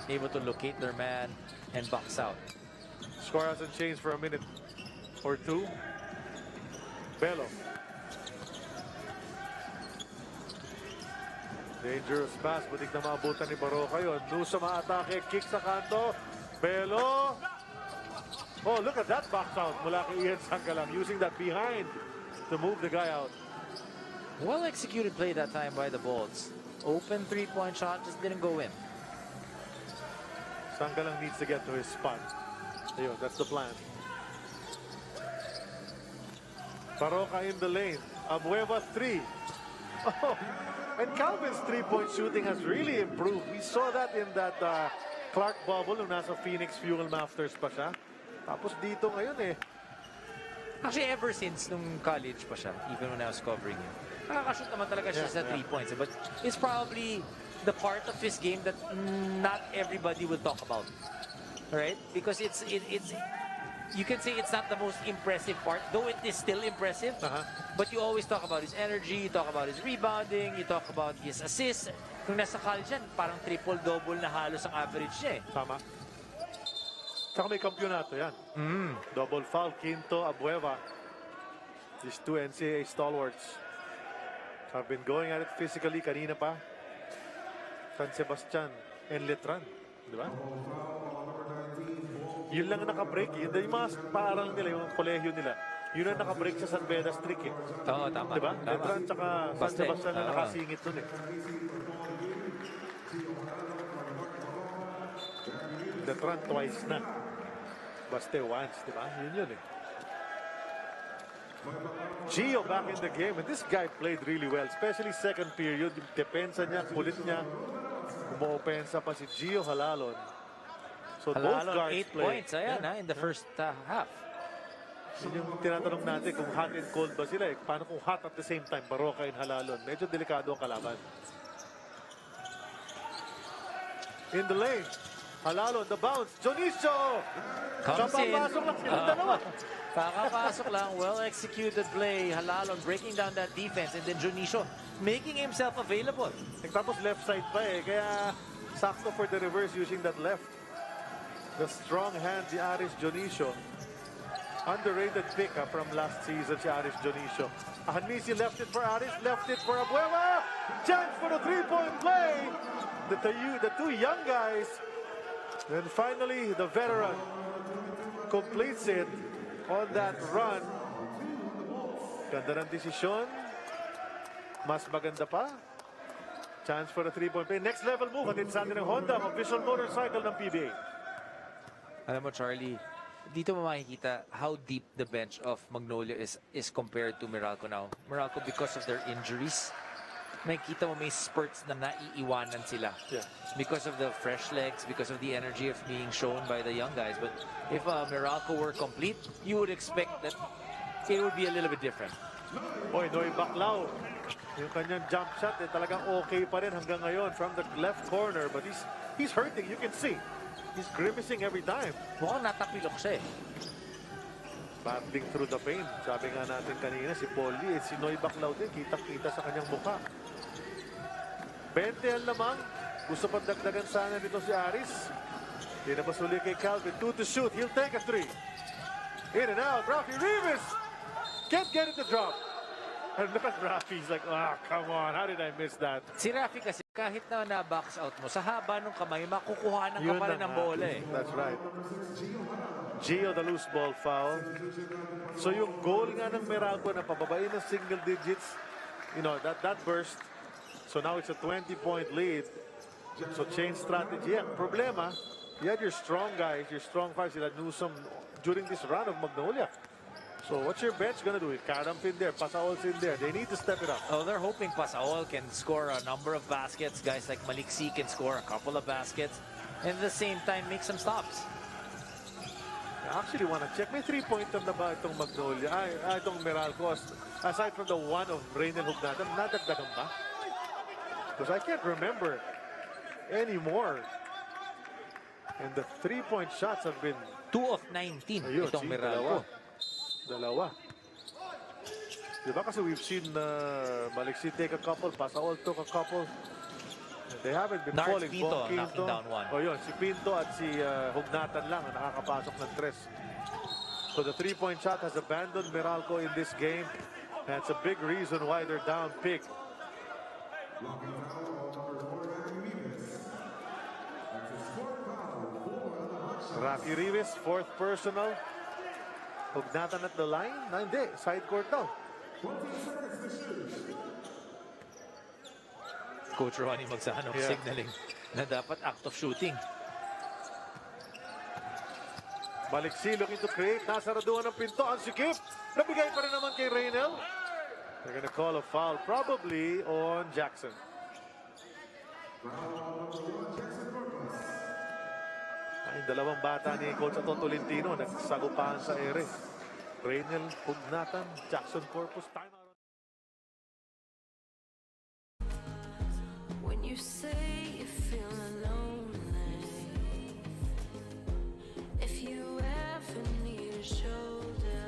Able to locate their man and box out. Score hasn't changed for a minute or two. Belo. Dangerous pass. Butik na maabutan ni Baroka yun. Nusa maatake. Kick sa kanto. Belo. Oh, look at that box out mula kay Ian Sanggalang. Using that behind to move the guy out. Well executed play that time by the Bolts. Open three-point shot, just didn't go in. Sanggalang needs to get to his spot. Ayun, that's the plan. Baroka in the lane. Abueva 3. Oh, and Calvin's three-point shooting has really improved. We saw that in that Clark bubble nung nasa Phoenix Fuel Masters pa siya. Tapos dito ngayon eh. Actually, ever since nung college pa siya, even when I was covering him, nakakashoot naman talaga siya sa 3 points. But it's probably the part of his game that not everybody will talk about. Right? Because it's you can say it's not the most impressive part, though it is still impressive. But you always talk about his energy, you talk about his rebounding, you talk about his assists. Nung nasa college yan, parang triple-double na halos ang average niya eh. Tama. Tsaka may kampyonato yan. Double foul, Quinto, Abueva. These two NCAA stalwarts have been going at it physically kanina pa. San Sebastian and Letran. Di ba? Yun lang ang naka-break. Yun yung mga paaral nila, yung kolehiyo nila. Yun ang naka-break sa San Beda streak eh. Oo, tama. Di ba? Tama. Letran tsaka San Sebastian na nakasingit dun eh. Letran twice na. Baste once, di ba? Yun eh. Gio back in the game, and this guy played really well, especially second period. Yung depensa niya, kulit niya. Umo-opensa pa si Gio Halalon. So both Halalon, guards 8 points. Ayan, in the first half. Yun yung tinatanong natin kung hot and cold ba sila eh. Paano kung hot at the same time, Baroka and Halalon? Medyo delikado ang kalaban. In the lane, Halalo, the bounce. Jonicio! Comes in. Kapapasok lang silang dalawa. Kakapasok lang. Well-executed play. Halalon breaking down that defense. And then Junicio making himself available. Tapos left side pa eh. Kaya sakto for the reverse using that left. The strong hand ni Aris Jonicio. Underrated pick from last season si Aris Jonicio. Hanisi left it for Aris, left it for Abueva. Chance for the three-point play. The two young guys. Then finally, the veteran completes it on that run. Ganda ng desisyon. Mas maganda pa. Chance for the three-point play. Next level move. Atin sa atin ng Honda, ang official motorcycle ng PBA. Alam mo, Charlie, dito mo makikita how deep the bench of Magnolia is compared to Meralco now. Meralco, because of their injuries, makikita mo may spurts na naiiwanan sila. Yeah. Because of the fresh legs, because of the energy of being shown by the young guys. But if Meralco were complete, you would expect that it would be a little bit different. Boy, Noy Baclao. Yung kanyang jump shot, talagang okay pa rin hanggang ngayon from the left corner. But he's hurting, you can see. He's grimacing every time. Mukhang natapilok siya eh. Battling through the pain. Sabi nga natin kanina, si Polly at si Noy Baclao din, kitang-kita sa kanyang mukha. 20 ang lamang. Gusto pa dagdagan sana dito si Aris. Pinapasuli kay Calvin. 2 to shoot. He'll take a 3. In and out. Rafi Rivas can't get it to drop. And look at Rafi. He's like, ah, come on. How did I miss that? Si Rafi kasi kahit na na-box out mo, sa haba ng kamay, makukuhanan ka pa rin ng bola eh. That's right. Gio, the loose ball foul. So yung goal nga ng Meralco na pababain ng single digits, you know, that burst. So now it's a 20-point lead. So change strategy. Ang problema, you had your strong guys, your strong fives, sila Newsom during this run of Magnolia. So what's your bench gonna do? Karamp in there, Pasaol's in there. They need to step it up. Oh, they're hoping Pasaol can score a number of baskets. Guys like Malik C can score a couple of baskets. And at the same time, make some stops. I actually want to check. May 3-pointer na ba itong Magnolia? Itong Meralco. Aside from the one of Raynel Hugnatan, nadagdagan ba? Because I can't remember anymore. And the 3-point shots have been 2 of 19 ayun, itong see, Meralco. Dalawa. Diba kasi we've seen Maliksi take a couple, Pasaol took a couple. They haven't been Nards falling. Pinto knocking down one. O yun, si Pinto at si Hugnatan lang ang nakakapasok ng tres. So the 3-point shot has abandoned Meralco in this game. That's a big reason why they're down big. Rafi Rivas, 4th personal. Hugnatan at the line? Na hindi, side court daw. Coach Ronnie Magsano signaling na dapat act of shooting. Maliksi looking to create. Nasaraduhan ng pinto. Ang sikip. Nabigay pa rin naman kay Raynel. They're gonna call a foul probably on Jackson. Ay, dalawang bata ni Coach Aton Tolentino nagsagupahan sa ere. Raynel, Hugnatan, Jackson Corpus. Timeout. When you say you feel lonely, if you ever need a shoulder,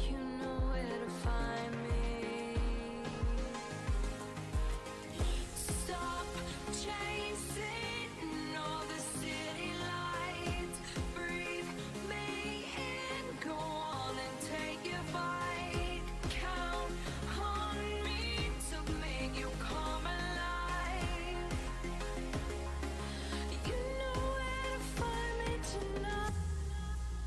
you know where to find me. Stop chasing all the city lights. Breathe me in, go on and take your bite. Count on me to make you come alive. You know where to find me tonight. You know where to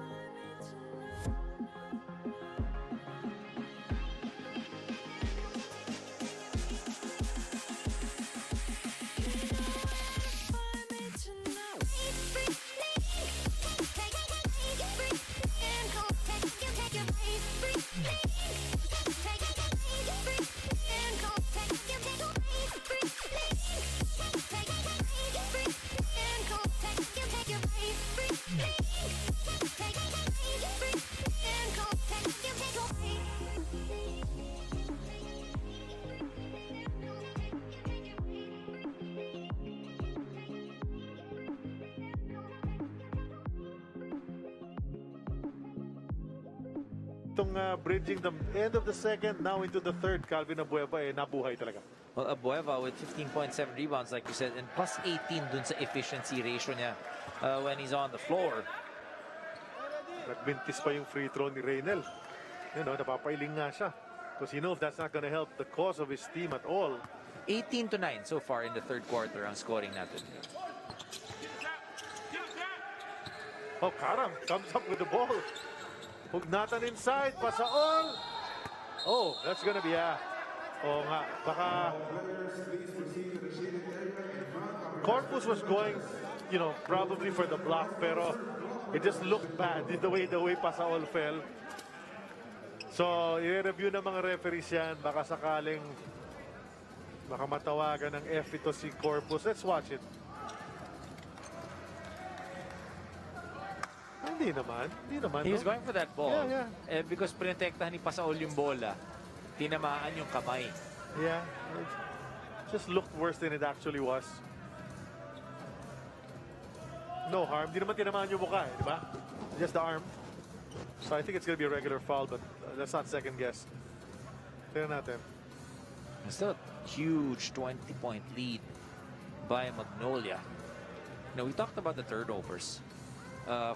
find me tonight. Find me tonight. Take Itong bridging the end of the second, now into the third, Calvin Abueva, nabuhay talaga. Well, Abueva with 15.7 rebounds, like you said, and plus 18 dun sa efficiency ratio niya when he's on the floor. Nagbintis pa yung free throw ni Reynel. Napapailing nga siya. Because you know if that's not gonna help the cause of his team at all. 18-9 so far in the third quarter ang scoring natin. Oh, Karam comes up with the ball. Hugnatan inside, Pasaol. Oh, that's gonna be oh nga, baka Corpus was going, probably for the block, pero it just looked bad the way Pasaol fell. So, i-review ng mga referees yan, baka sakaling baka matawagan ng F ito si Corpus. Let's watch it. Hindi naman. He was going for that ball. Yeah. Because pinotektahan ni Pasaol yung bola, tinamaan yung kamay. Yeah, it just looked worse than it actually was. No harm. Di naman tinamaan yung mukha, di ba? Just the arm. So I think it's gonna be a regular foul, but let's not second guess. Tignan natin. Still a huge 20-point lead by Magnolia. We talked about the turnovers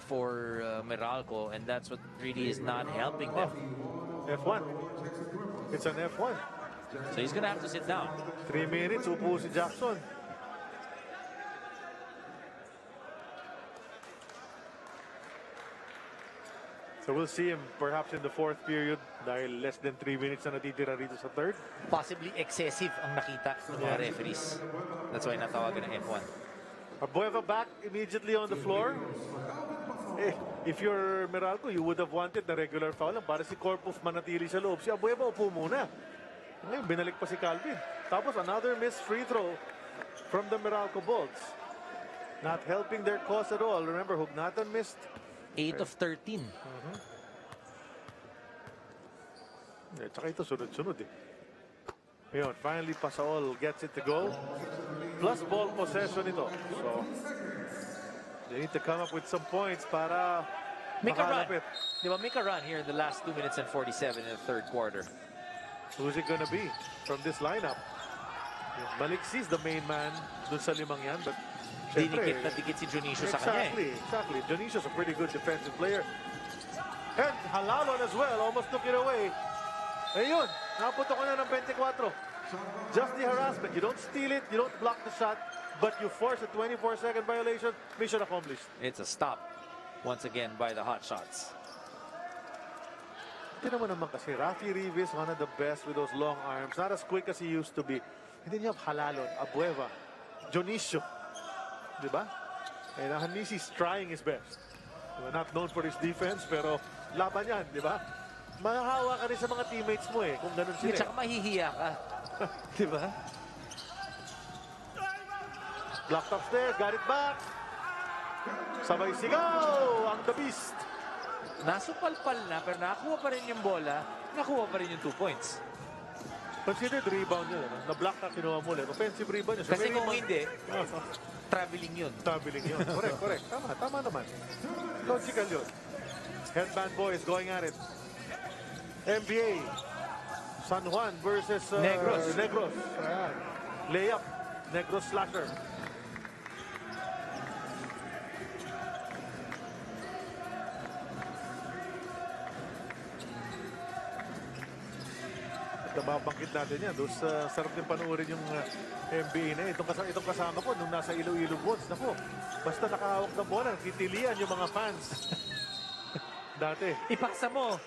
for Meralco, and that's what really is not helping them. F1. It's an F1. So he's gonna have to sit down. 3 minutes, upo si Jackson. So we'll see him perhaps in the fourth period dahil less than 3 minutes na natitira rito sa third. Possibly excessive ang nakita ng mga referees. That's why natawagan ng F1. Abueva back immediately on the floor. If you're Meralco, you would have wanted the regular foul lang para si Corpus manatili sa loob. Si Abueva upo muna. Ngayon, binalik pa si Calvin. Tapos another missed free throw from the Meralco Bolts. Not helping their cause at all. Remember, Hugnatan missed 8 of 13. Tsaka ito sunod-sunod Ngayon, finally Pasaol gets it to go. Plus ball possession ito. So, they need to come up with some points para Make a run. makalapit. Make a run here in the last 2 minutes and 47 in the third quarter. Who's it gonna be from this lineup? Maliksi is the main man dun sa limang yan, but Dinikit na dikit si Junicio sa kanya. Exactly. Dionisio's a pretty good defensive player. And Halalon as well, almost took it away. Ayun, napunta ko na ng 24. Just the harassment. You don't steal it, you don't block the shot, but you force a 24-second violation. Mission accomplished. It's a stop once again by the Hotshots. Hindi naman kasi Rafi Rivas, one of the best with those long arms. Not as quick as he used to be. And then you have Halalon, Abueva, Dionisio. Diba? And Hanisi's trying his best. Not known for his defense, pero laban yan, diba? Mahahawa ka rin sa mga teammates mo kung ganun sila. Tsaka mahihiya ka. Diba? Blocked upstairs, got it back. Sabay sigaw, ang the beast. Nasupalpal na, pero nakakuha pa rin yung bola, nakuha pa rin yung 2 points. Considered rebound yun. Na-block na kinuha mo ulit. Offensive rebound yun. So Kasi may kung rebound. hindi, traveling yun. Traveling yun. Correct. Tama naman. Logical yun. Headband boys going at it. NBA. San Juan versus Negros. Ayan. Layup. Negros slasher. Nababangkit natin yan. Doon sarap din panoorin yung NBA na. Itong kasama ko nung nasa Iloilo Woods. Naku, basta nakahawak ng bola, titilian yung mga fans. Dati. Ipaksa mo!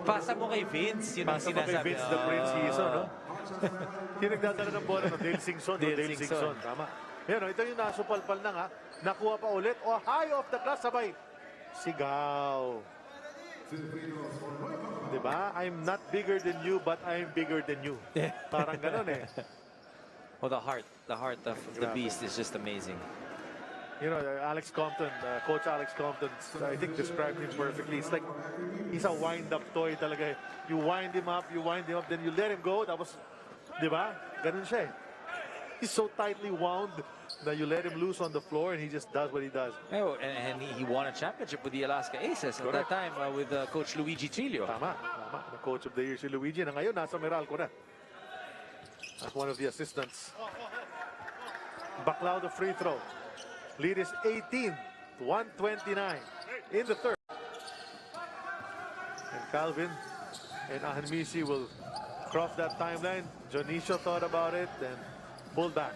Pasa mo kay Vince. Yun ang Pasa mo kay sinasabi. Vince the Prince Hison, no? Yung nagdadala ng bola, no? Dale Singson. Dale Singson. Tama. Yan, ito yung nasupalpal na nga. Nakuha pa ulit. High off the glass, sabay. Sigaw. Diba? I'm not bigger than you, but I'm bigger than you. Parang ganun Well, the heart of the beast is just amazing. You know, Alex Compton, Coach Alex Compton, I think described him perfectly. It's like he's a wind-up toy talaga. You wind him up, then you let him go. Tapos, di ba? Ganun siya He's so tightly wound that you let him loose on the floor and he just does what he does. Oh, and he won a championship with the Alaska Aces at that time with Coach Luigi Trillo. Tama. The coach of the year si Luigi na ngayon nasa Meralco na. As one of the assistants. Baclao the free throw. Lead is 18, 129 in the third. And Calvin and Ahanmisi will cross that timeline. Jonicio thought about it and pulled back.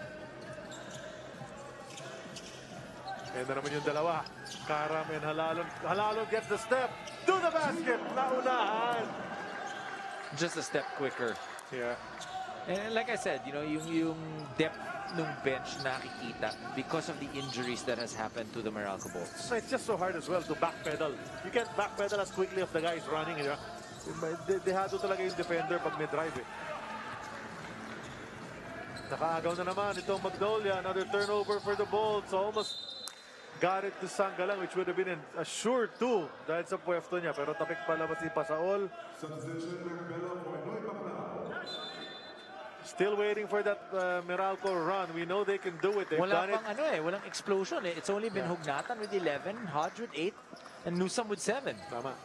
And then naman yung dalawa. Karam and Halalon. Halalon gets the step to the basket. Naunahan. Just a step quicker. Yeah. And like I said, you know, yung depth ng bench nakikita because of the injuries that has happened to the Meralco Bolts. It's just so hard as well to backpedal. You can't backpedal as quickly if the guy is running. You know? Dehado talaga yung defender pag may drive eh. Nakaagaw na naman itong Magnolia. Another turnover for the Bolts. Almost got it to Sangalang, which would have been a sure two dahil sa puwesto niya. Pero tapik palabas si Pasaol. Still waiting for that Meralco run. We know they can do it. They've done Wala pang it. walang explosion eh. It's only been Hugnatan with 11, Hodge with 8, and Newsome with 7. Tama.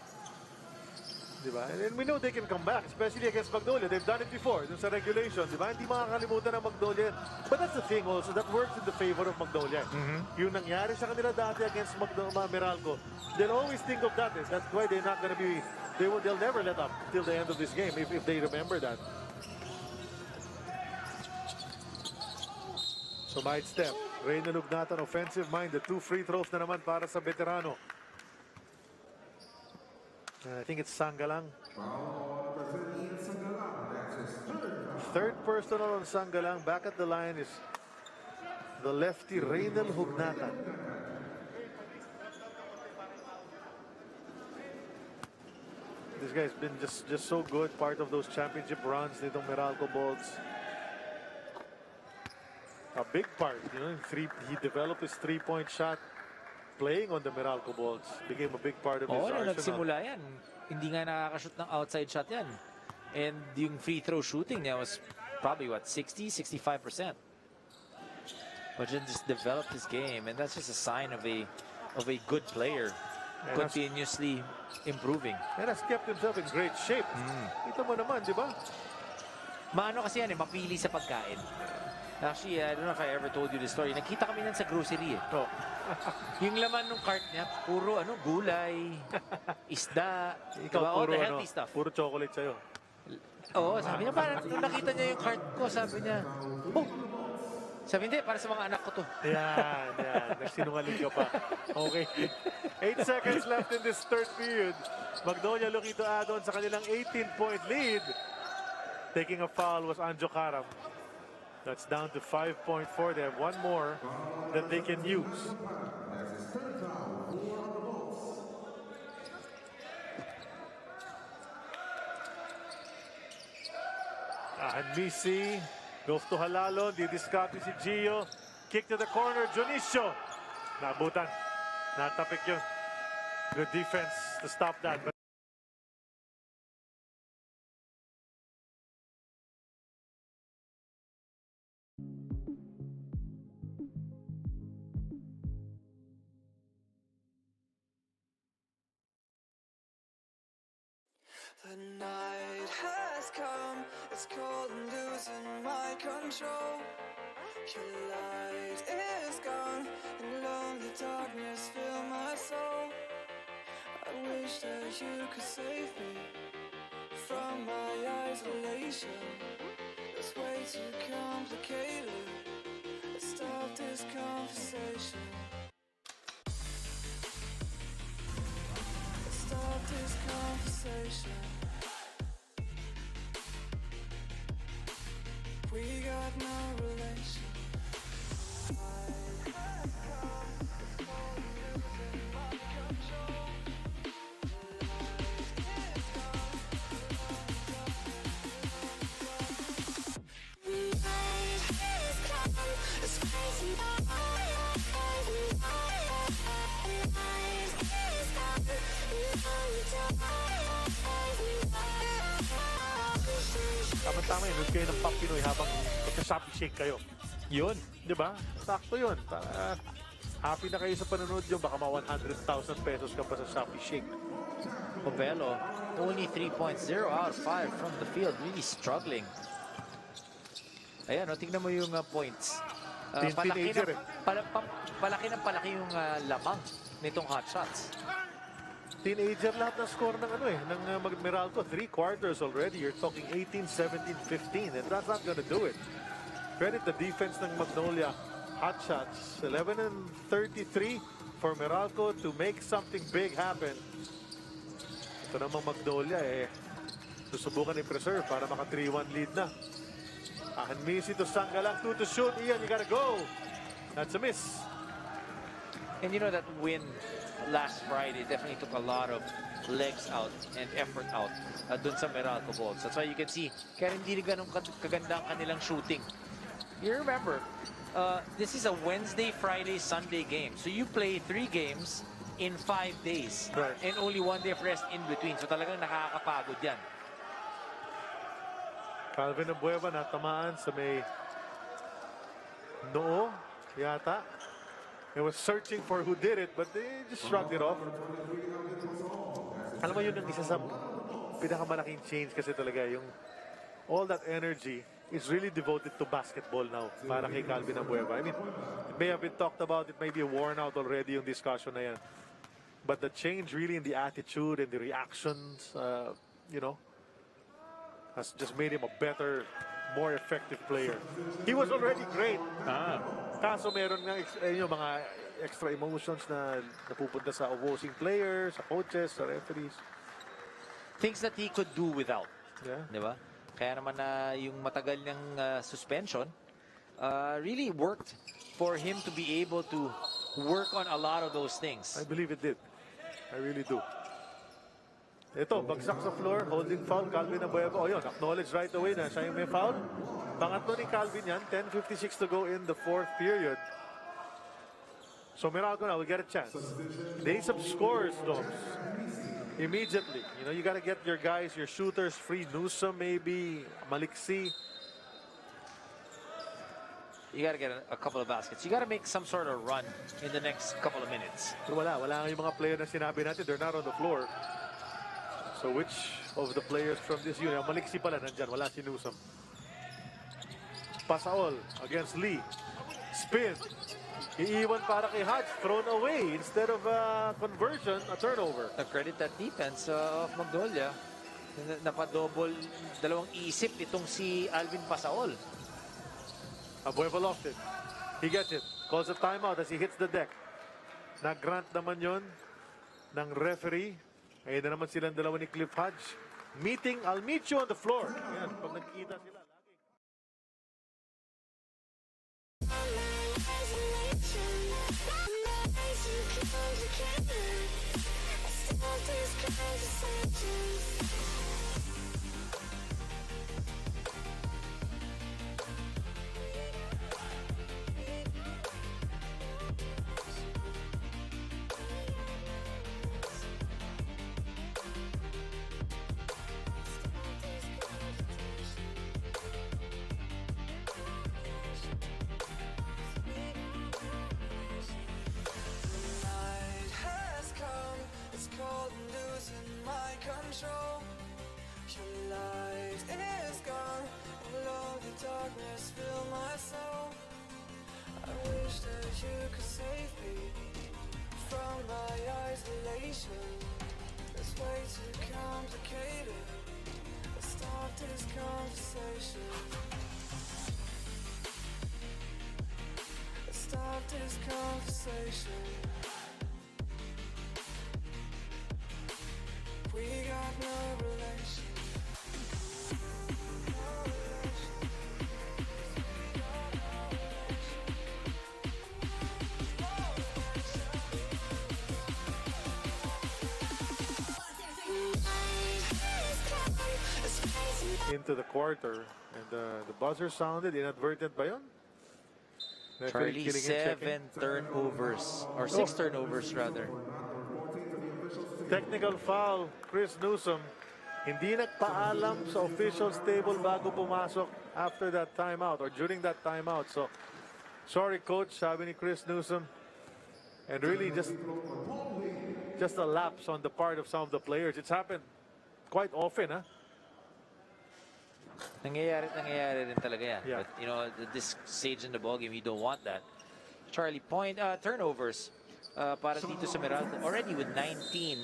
Diba? And we know they can come back, especially against Magnolia. They've done it before, dun sa regulation. Diba? Hindi makakalimutan ng Magnolia. But that's the thing also, that works in the favor of Magnolia. Yung nangyari sa kanila dati against Meralco, they'll always think of that. That's why they're not gonna be, they'll never let up till the end of this game if they remember that. So might step. Reyna Lugnatan, offensive mind. The 2 free throws na naman para sa veterano. I think it's Sangalang. Third personal on Sangalang. Back at the line is the lefty Reynel Hugnatan. This guy's been just so good. Part of those championship runs nitong Meralco Bolts. A big part, you know, he developed his three-point shot playing on the Meralco Bolts. Became a big part of his arsenal. Nagsimula yan. Hindi nga nakakashoot ng outside shot yan. And yung free throw shooting niya was probably, what, 60-65%. But just developed his game. And that's just a sign of a good player. And continuously improving. And has kept himself in great shape. Ito mo naman, di ba? Maano kasi yan eh, mapili sa pagkain. Actually, I don't know if I ever told you this story. Nakita kami nan sa grocery eh. Oh. Yung laman ng cart niya, puro gulay, isda, Ikaw, all puro, the healthy stuff. Puro chocolate sa'yo. Oo, sabi niya, parang nung nakita niya yung cart ko, sabi niya, oh, sabi hindi, para sa mga anak ko to. Yan. Nagsinungaling ka pa. Okay. 8 seconds left in this third period. Magnolia looking to add on sa kanilang 18-point lead. Taking a foul was Anjo Karam. That's down to 5.4. They have one more that they can use. Ahanmisi goes to Halalo. Didiskarte si Gio. Kick to the corner. Jonicio. Nabutan. Natapik yun. Good defense to stop that. The night has come, it's cold and losing my control. Your light is gone, and lonely darkness fill my soul. I wish that you could save me from my isolation. It's way too complicated. Let's stop this conversation. Let's stop this conversation. We got no relation. Tama-tama yun. Huwag kayo ng Pop Pinoy habang magka-shopping shake kayo. Yun. Di ba? Sakto yun. Para happy na kayo sa panonood yung baka ma 100,000 pesos ka pa sa Shopee Shake. Pobelo, only 3 points, 0 out of 5 from the field. Really struggling. Ayan, tingnan mo yung points. Teenager Palaki yung lamang nitong Hotshots. Teenager lahat ng score ng Meralco. 3 quarters already. You're talking 18, 17, 15. And that's not gonna do it. Credit the defense ng Magnolia Hotshots. 11 and 33 for Meralco to make something big happen. Ito namang Magnolia susubukan i-preserve para maka 3-1 lead na. Missy to Sangalang, 2 to shoot. Ian, you gotta go. That's a miss. And you know that win last Friday definitely took a lot of legs out and effort out dun sa Meralco Bulls. That's why you can see kaya hindi ganun kaganda ang kanilang shooting. You remember, this is a Wednesday, Friday, Sunday game. So you play 3 games in 5 days. Right. And only 1 day of rest in between. So talagang nakakapagod yan. Calvin Abueva natamaan sa may noo yata. They was searching for who did it, but they just shrugged it off. Alam mo yun ang isa sa pinakamalaking change kasi talaga yung all that energy is really devoted to basketball now para kay Calvin Abueva. I mean, it may have been talked about, it may be worn out already yung discussion na yan. But the change really in the attitude and the reactions, has just made him a better, more effective player. He was already great. Kaso meron nga mga extra emotions na napupunta sa opposing players, sa coaches, sa referees. Things that he could do without. Yeah. Di ba? Kaya naman yung matagal niyang suspension really worked for him to be able to work on a lot of those things. I believe it did. I really do. Ito, bagsak sa floor, holding foul, Calvin Abueva. Yun, acknowledge right away na siya yung may foul. Pangatlo ni Calvin yan, 10:56 to go in the 4th period. So Meralco now will get a chance. They need some scores, though. Immediately. You gotta get your guys, your shooters free. Newsom maybe, Maliksi. You gotta get a couple of baskets. You gotta make some sort of run in the next couple of minutes. Wala yung mga player na sinabi natin, they're not on the floor. So which of the players from this unit? Maliksi pala nandyan, wala si Newsom. Pasaol against Lee. Spin. Iiwan para kay Hodge. Thrown away instead of conversion, a turnover. Credit that defense of Magnolia. Napadouble, dalawang isip itong si Alvin Pasaol. Abueva lost it. He gets it. Calls a timeout as he hits the deck. Nag-grant naman yon ng referee. Ayun na naman silang dalawa ni Cliff Hodge. Meeting, I'll meet you on the floor. Ayan, pag nagkita sila. Night has come, it's cold and losing my control. Your light is gone, alone the darkness fill my soul. I wish that you could save me from my isolation. It's way too complicated. Let's stop this conversation. Let's stop this conversation. We got no relation. Into the quarter. And the buzzer sounded. Inadvertent ba yun? Referee Charlie, killing and checking. 7 turnovers, or 6 turnovers rather. Technical foul, Chris Newsom. Hindi nagpaalam sa officials table bago pumasok after that timeout or during that timeout. So Sorry, coach, sabi ni Chris Newsom. And really just a lapse on the part of some of the players. It's happened quite often, huh? Nangyayari rin talaga yan. Yeah. But, you know, at this stage in the ballgame, you don't want that. Charlie, turnovers para dito sa Meralco. Already with 19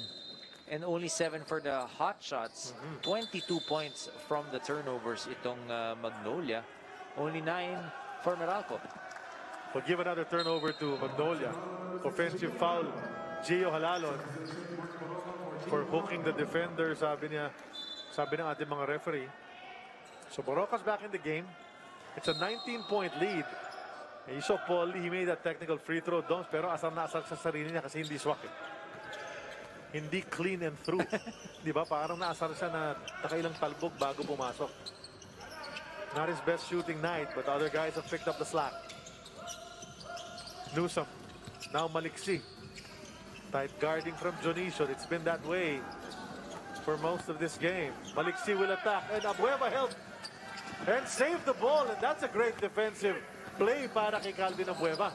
and only 7 for the Hotshots. 22 points from the turnovers itong Magnolia. Only 9 for Meralco. We'll give another turnover to Magnolia. Offensive foul, Gio Halalon for hooking the defender, sabi ng ating mga referee. So Morocco's back in the game. It's a 19-point lead. And you saw Paul Lee, he made that technical free throw, Doms, pero asar na asar sa sarili niya kasi hindi swak eh. Hindi clean and through. Di ba? Parang naasar siya na nakailang talbog bago pumasok. Not his best shooting night, but other guys have picked up the slack. Newsom, now Maliksi. Tight guarding from Jonicio. It's been that way for most of this game. Maliksi will attack, and Abueva helped and saved the ball, and that's a great defensive play para kay Calvin Abueva.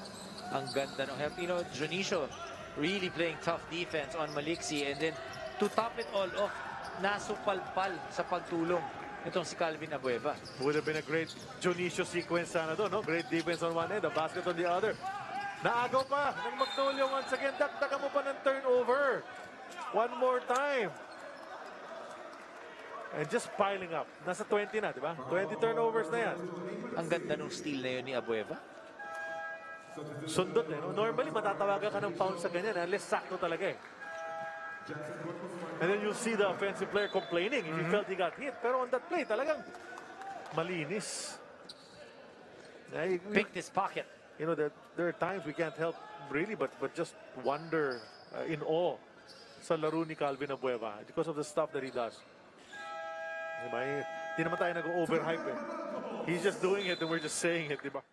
Ang ganda ng help. You know, Jonicio really playing tough defense on Maliksi, and then to top it all off, nasupalpal sa pagtulong itong si Calvin Abueva. Would have been a great Jonicio sequence sana doon, no? Great defense on one end, a basket on the other. Naagaw pa ng Magnolia once again. Dagdagan mo pa ng turnover. One more time. And just piling up. Nasa 20 na, di ba? 20 turnovers na yan. Ang ganda ng steal na yun ni Abueva. Sundot eh. No? Normally, matatawagan ka ng foul sa ganyan unless sakto talaga eh. And then you'll see the offensive player complaining if he felt he got hit. Pero on that play, talagang malinis. Picked his pocket. You know, there are times we can't help really but just wonder in awe sa laro ni Calvin Abueva because of the stuff that he does. Diba? Hindi naman tayo nag-overhype eh. He's just doing it and we're just saying it, diba?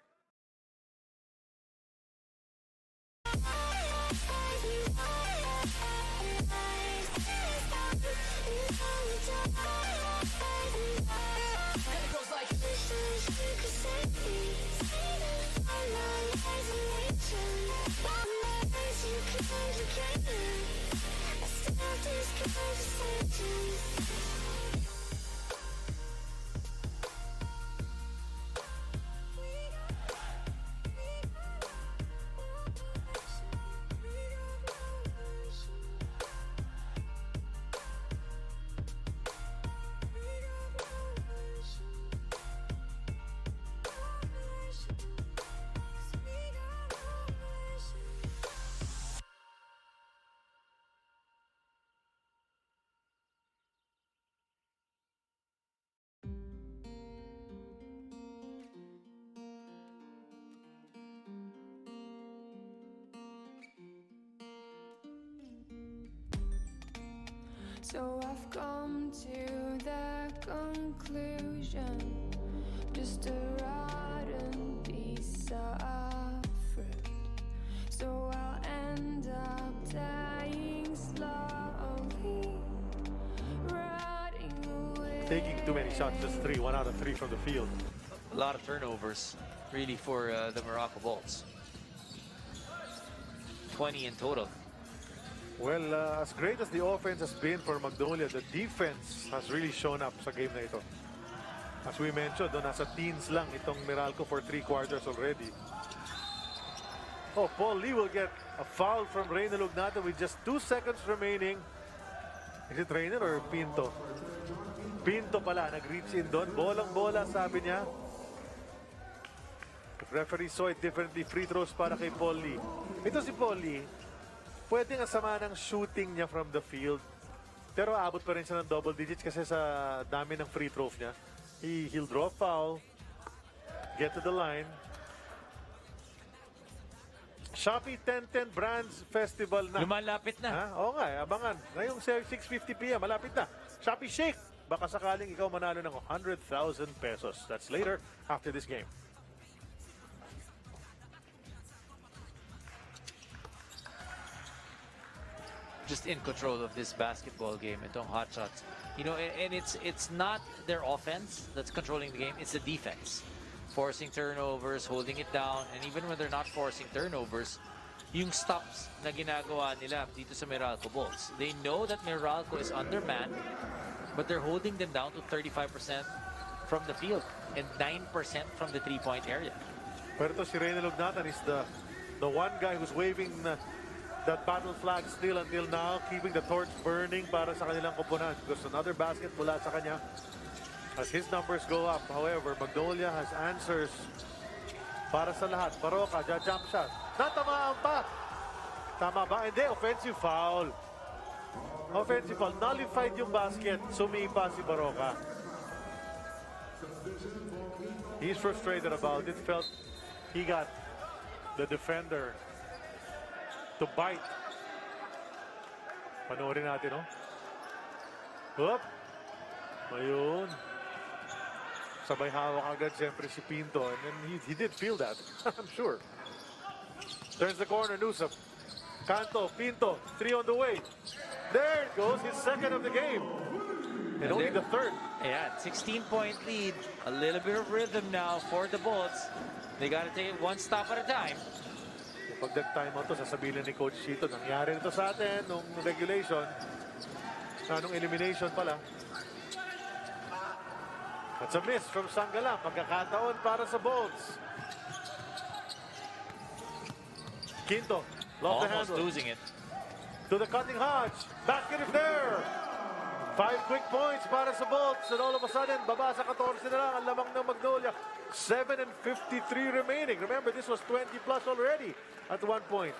So I've come to the conclusion, just a rotten piece of fruit. So I'll end up dying slowly, rotting away. Taking too many shots, just 3. 1 out of 3 from the field. A lot of turnovers, really, for the Meralco Bolts. 20 in total. Well, as great as the offense has been for Magnolia, the defense has really shown up sa game na ito. As we mentioned, nasa teens lang itong Meralco for 3 quarters already. Oh, Paul Lee will get a foul from Reynel Ugnata with just 2 seconds remaining. Is it Reynel or Pinto? Pinto pala, nag-reach in doon. Bolang-bola, sabi niya. The referee saw it differently. Free throws para kay Paul Lee. Ito si Paul Lee. Pwede nga sama ng shooting niya from the field. Pero aabot pa rin siya ng double digits kasi sa dami ng free throws niya. He'll draw a foul, get to the line. Shopee 1010 Brands Festival na. Lumalapit na. Ha? Oo nga, abangan. Ngayong 6:50 p.m. malapit na. Shopee Shake. Baka sakaling ikaw manalo ng 100,000 pesos. That's later after this game. Just in control of this basketball game, itong Hotshots. You know, and it's not their offense that's controlling the game, it's the defense. forcing turnovers, holding it down, and even when they're not forcing turnovers, yung stops na ginagawa nila dito sa Meralco Bulls. They know that Meralco is undermanned, but they're holding them down to 35% from the field and 9% from the three-point area. Pero ito si Reynel Ugnatan is the one guy who's waving that battle flag still until now, keeping the torch burning para sa kanilang koponan. Because another basket mula sa kanya as his numbers go up. However, Magnolia has answers para sa lahat. Baroka, jump shot. Natamaan pa! Tama ba? Hindi, offensive foul. Offensive foul. Nullified yung basket. Sumipa si Baroka. He's frustrated about it. Felt he got the defender to bite. Panoorin natin, no? Hop! Ayun. Sabay hawak agad siyempre si Pinto. And then he did feel that. I'm sure. Turns the corner, Newsom. Canto, Pinto, 3 on the way. There it goes, his second of the game. And only the third. Yeah, 16-point lead. A little bit of rhythm now for the Bulls. They got to take it one stop at a time. Pag nag-timeout to, sasabihin ni Coach Chito, nangyari nito sa atin nung regulation, nung elimination pala. That's a miss from Sangala. Pagkakataon para sa Bulls. Quinto, lost the Almost handle. losing it. To the cutting Hodge. Basket is there. 5 quick points para sa Bulls. And all of a sudden, baba sa 14 na lang ang lamang ng Magnolia. 7:53 remaining. Remember, this was 20 plus already at one point.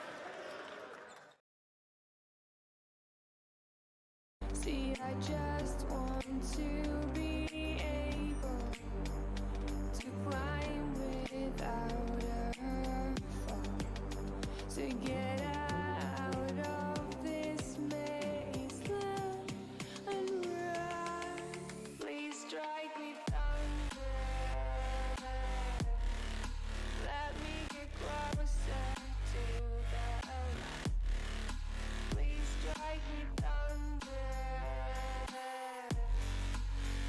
See, I just want to be able to climb without a fall, to get out of this maze and run. Please strike me thunder. Let me get closer to the light. Please strike me thunder.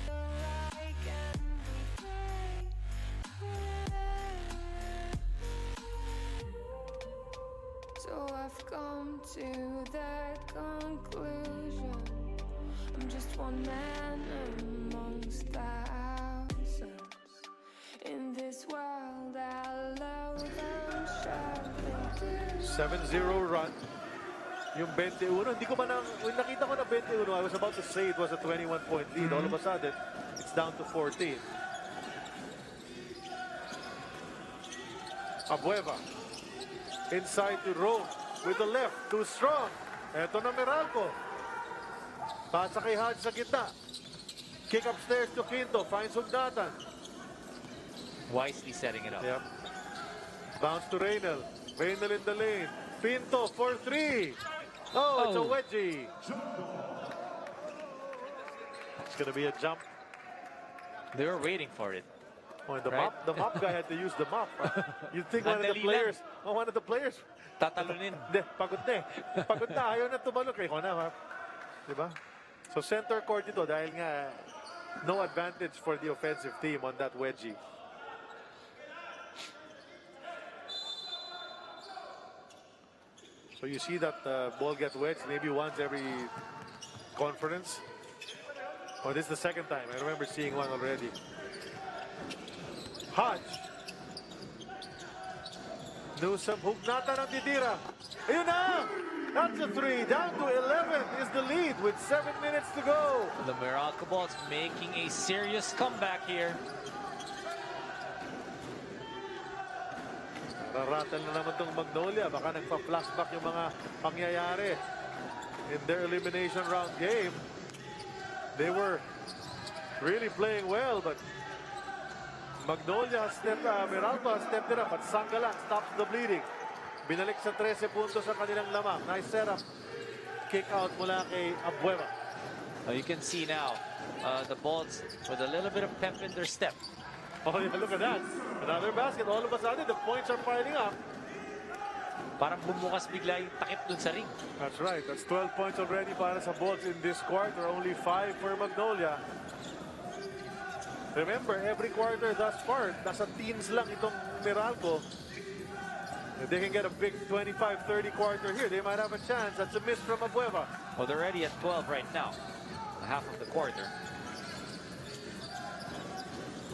So I can be free. So I've come to the conclusion I'm just one man amongst thousands. In this world I love and sharply 7-0 run. Yung 21, hindi ko man when nakita ko na 21, I was about to say it was a 21-point lead. All of a sudden, it's down to 14. Abueva. Inside to Rome with the left. Too strong. Eto na Meralco. Pasa kay Hodge sa gitna. Kick upstairs to Quinto. Finds Ugnatan. Wisely setting it up. Yep. Bounce to Reynel. Reynel in the lane. Pinto for 3. Oh, it's a Oh. wedgie. It's going to be a jump. They were waiting for it. Oh, and the Right. mop guy had to use the mop. You'd think one of the Andali players, one of the players, Tatalunin. hindi, pagod na eh. Pagod na, ayaw na tumalon kay Kona, ha? Diba? So center court ito dahil nga no advantage for the offensive team on that wedgie. So you see that ball get wedged maybe once every conference. Oh, this is the second time. I remember seeing one already. Hodge. Newsom, Hugnatan ang titira. Ayun na! That's a 3. Down to 11 is the lead with 7 minutes to go. The Meralco Bulls making a serious comeback here. Raratal na naman tong Magnolia. Baka nagpa-flashback yung mga pangyayari in their elimination round game. They were really playing well, but Magnolia has stepped up, Meralco has stepped it up, but Sangala stops the bleeding. Binalik sa 13 puntos sa kanilang lamang. Nice setup. Kick out mula kay Abueva. You can see now the Bulls with a little bit of pep in their step. Oh, yeah, look at that. Another basket. All of a sudden, the points are piling up. Parang bumukas bigla yung takip dun sa ring. That's right. That's 12 points already para sa Bulls in this quarter. Only 5 for Magnolia. Remember, every quarter thus far, nasa teens lang itong Meralco. If they can get a big 25-30 quarter here, they might have a chance. That's a miss from Abueva. Well, they're already at 12 right now. Half of the quarter.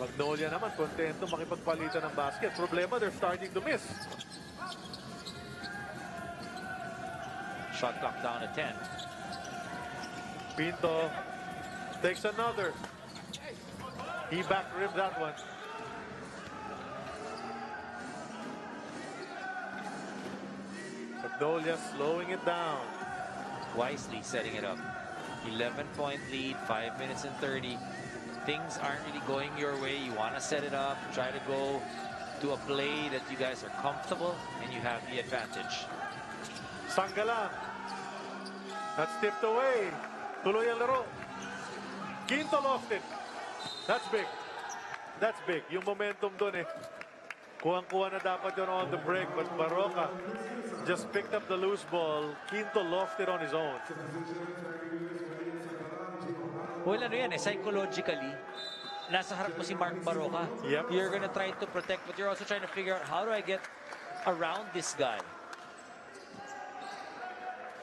Magnolia naman, kontento makipagpalitan ng basket. Problema, they're starting to miss. Shot clock down to 10. Pinto takes another. He back ribbed that one. Magnolia slowing it down. Wisely setting it up. 11-point lead, 5 minutes and 30. Things aren't really going your way. You want to set it up, try to go to a play that you guys are comfortable, and you have the advantage. Sanggalang. That's tipped away. Tuloy ang laro. Quinto lofted. That's big. That's big. Yung momentum doon eh. Kuhang-kuha na dapat yun on the break, but Baroka just picked up the loose ball. Quinto lofted on his own. Well, ano yan eh, psychologically, nasa harap mo si Mark Baroka. Yep. You're gonna try to protect, but you're also trying to figure out how do I get around this guy.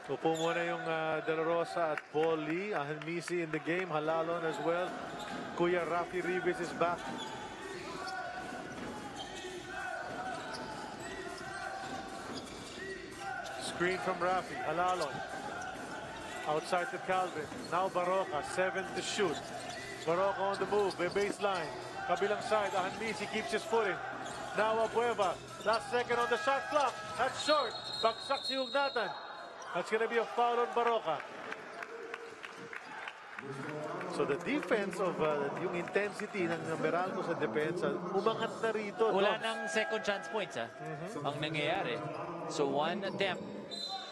Upo muna yung De La Rosa at Paul Lee. Ahanmisi in the game. Halalon as well. Kuya Rafi Ribes is back. Screen from Rafi. Halalon. Outside to Calvin. Now Baroka. 7 to shoot. Baroka on the move. May baseline. Kabilang side. Ahanmisi keeps his footing. Now Abueva. Last second on the shot clock. That's short. Bagsak si Ugnatan. That's going to be a foul on Baroka. So the defense of yung intensity ng Meralco sa depensa, umangat na rito. Wala nang second chance points ang nangyayari. So one attempt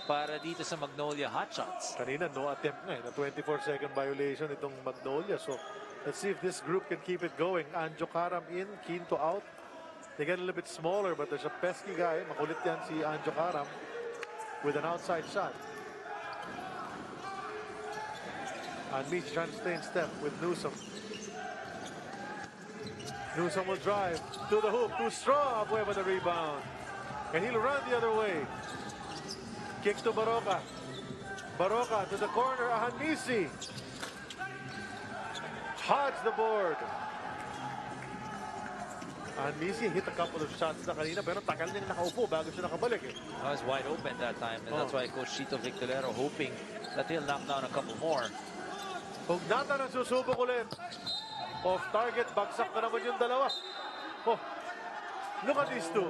para dito sa Magnolia Hotshots. Kanina no attempt na eh. Na 24-second violation itong Magnolia. So let's see if this group can keep it going. Anjo Karam in, Quinto out. They get a little bit smaller but there's a pesky guy. Makulit yan si Anjo Karam with an outside shot. And Meach trying to stay in step with Newsom. Newsom will drive to the hoop. Too strong. Abueva the rebound. And he'll run the other way. Kick to Baroka. Baroka to the corner. Ahanmisi. Hodge the board. Ahanmisi hit a couple of shots na kanina pero tagal niya nakaupo bago siya nakabalik eh. I was wide open that time, and that's why Coach Chito Victorero hoping that he'll knock down a couple more. Ugnatan ang susubok ulit. Off target, bagsak na naman yung dalawa. Oh, look at these two.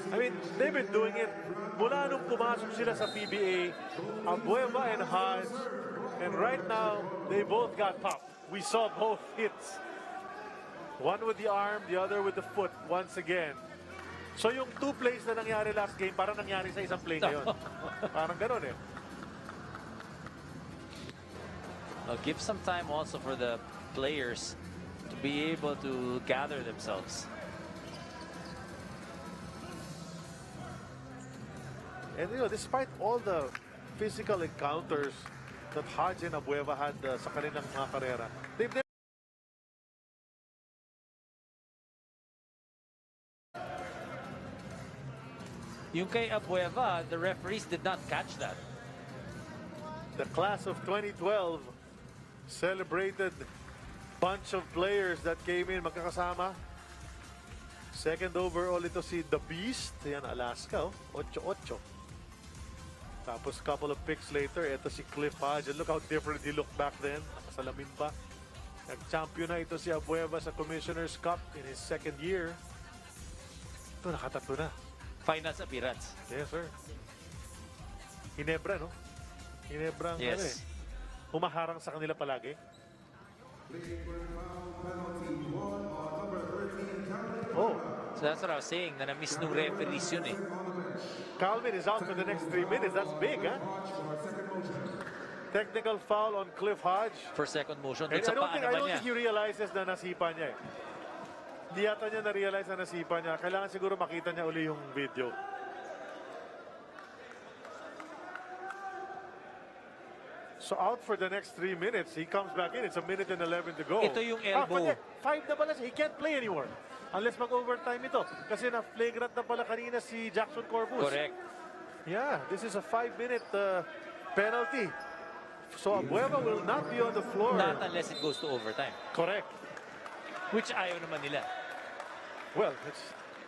I mean, they've been doing it mula nung pumasok sila sa PBA. Abueva and Hodge. And right now, they both got popped. We saw both hits. One with the arm, the other with the foot once again. So yung two plays na nangyari last game, parang nangyari sa isang play ngayon. Parang ganun eh. Give some time also for the players to be able to gather themselves. And you know, despite all the physical encounters that Hodge and Abueva had sa kanilang mga karera, they've never Yung kay Abueva, the referees did not catch that. the class of 2012 celebrated bunch of players that came in magkakasama. Second overall ito si The Beast. Yan, Alaska. 8-8. Tapos couple of picks later, ito si Cliff Hodge. And look how different he looked back then. Nakasalamin pa. Nag-champion na ito si Abueva sa Commissioner's Cup in his second year. Ito, nakatatlo na. Finals appearance. Yes, sir. Hinebra, no? Hinebra ang Yes. ano eh. Humaharang sa kanila palagi. Oh, So that's what I was saying, na na-miss nung referees yun eh. Calvin is out for the next 3 minutes. That's big, huh? Technical foul on Cliff Hodge. For second motion, And dun sa paa I naman don't niya. think he realizes na nasipa niya eh. Hindi yata niya na-realize na nasipa niya. Kailangan siguro makita niya uli yung video. So out for the next 3 minutes. He comes back in. It's a minute and 11 to go. Ito yung elbow. Forget. 5 na pala siya. He can't play anymore. Unless mag-overtime ito. Kasi na-flagrant na pala kanina si Jackson Corpus. Correct. Yeah, this is a 5-minute penalty. So Abueva will not be on the floor. Not unless it goes to overtime. Correct. Which ayaw naman nila. Well,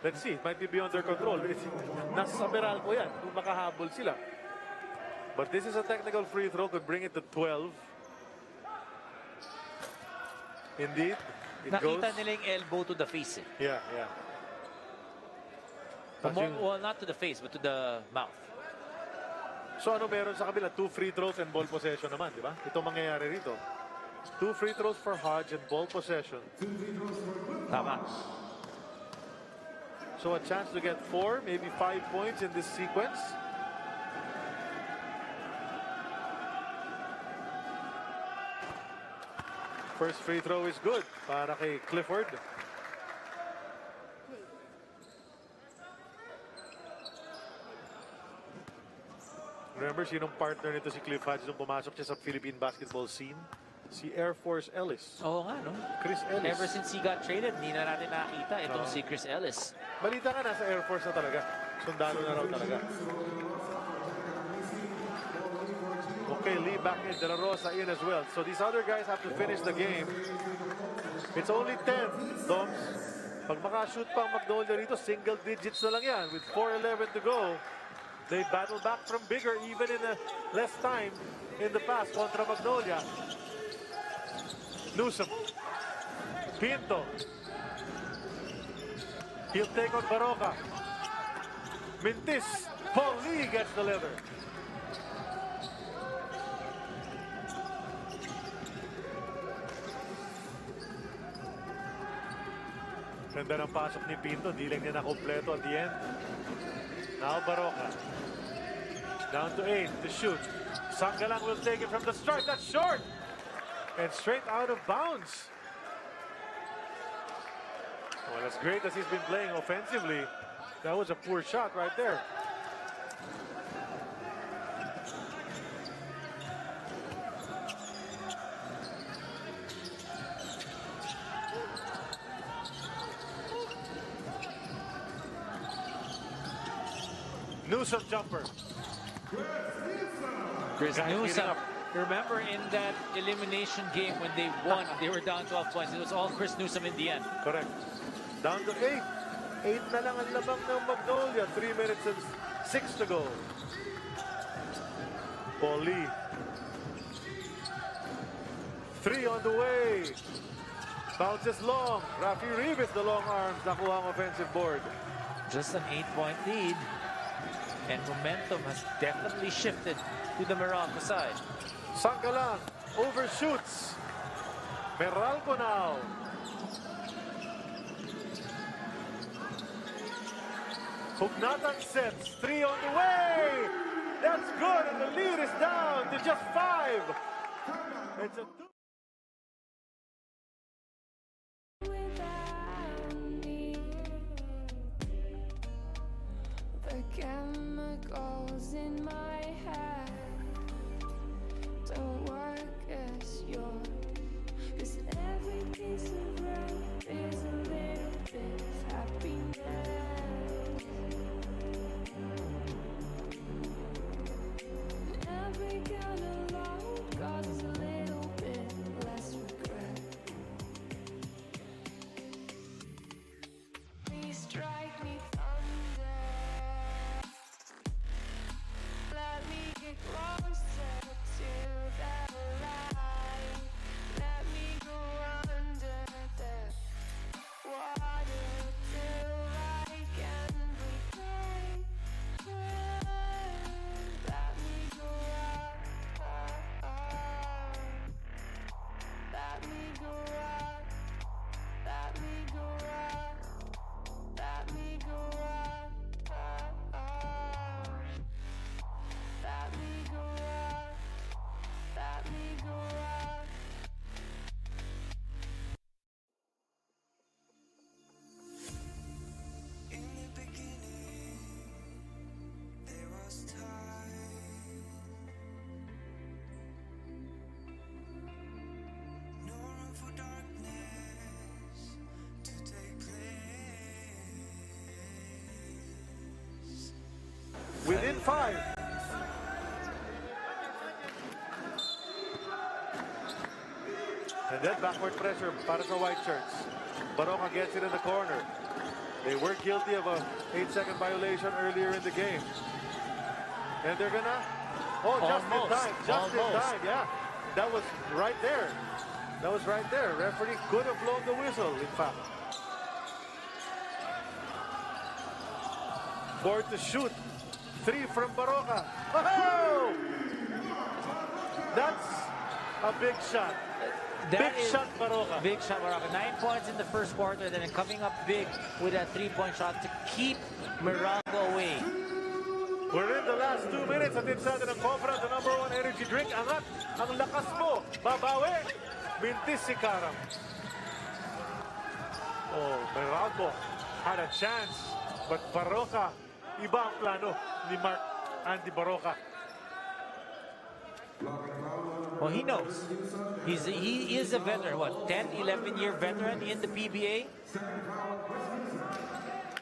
let's see. It might be beyond their control. Nasa Meralco yan kung makahabol sila. But this is a technical free throw. Could bring it to 12. Indeed. It Nakita goes. nila yung elbow to the face. Yeah. Tapos yung- Well, not to the face, but to the mouth. So ano meron sa kabila? 2 free throws and ball possession naman, di ba? Ito mangyayari rito. 2 free throws for Hodge and ball possession. Tama. So a chance to get 4, maybe 5 points in this sequence. First free throw is good para kay Clifford. Remember, sinong partner nito si Cliff Hodge nung pumasok siya sa Philippine basketball scene? Si Air Force Ellis. Oo nga, no? Chris Ellis. Ever since he got traded, hindi na natin nakita itong si Chris Ellis. Balita ka, nasa Air Force na talaga. Sundalo na raw talaga. Okay, Lee back in. De La Rosa in as well. So these other guys have to finish the game. It's only 10, Doms. Pag makashoot pa ang Magnolia rito, single digits na lang yan. With 4:11 to go, they battle back from bigger even in less time in the past kontra Magnolia. Newsom. Pinto. He'll take on Baroka. Mintis. Paul Lee gets the leather. Ganda ng pasok ni Pinto. Di lang niya nakompleto at the end. Now Baroka. Down to 8 to shoot. Sangalang will take it from the start. That's short. And straight out of bounds. Well, as great as he's been playing offensively, that was a poor shot right there. Newsom jumper. Chris Guys Newsom. heating up. Remember in that elimination game when they won, they were down 12 points. It was all Chris Newsom in the end. Correct. Down to 8. 8 na lang ang lamang ng Magnolia. 3 minutes and 6 to go. Paul Lee. 3 on the way. Bounces long. Rafi Rivas, the long arms. Nakuha ang offensive board. Just an 8-point lead. And momentum has definitely shifted to the Meralco side. Sangalang overshoots. Meralco now. Hugnatan sets. 3 on the way. That's good. And the lead is down to just 5. It's a 2. Without me, the chemicals in my head don't work as yours. 'Cause every piece of road is a little bit of happiness. Every kind of love causes a little bit less regret. Please strike me thunder. 5. And then backward pressure para sa white shirts. Baroka gets it in the corner. They were guilty of a 8-second violation earlier in the game. And they're gonna, just in time, in time, yeah. That was right there. That was right there. Referee could have blown the whistle, in fact. 4 to shoot. 3 from Baroka. Oh! That's a big shot. Big shot, Baroka. Big shot, Baroka. 9 points in the first quarter, then coming up big with a 3-point shot to keep Meralco away. We're in the last 2 minutes. Atid sa atin ang Cobra, the #1 energy drink. Angat, ang lakas mo. Babawi. Mintis si Karam. Oh, Meralco had a chance. But Baroka, iba ang plano ni Mark Andy Baroka. Well, he knows. He is a veteran, what, 10, 11-year veteran in the PBA?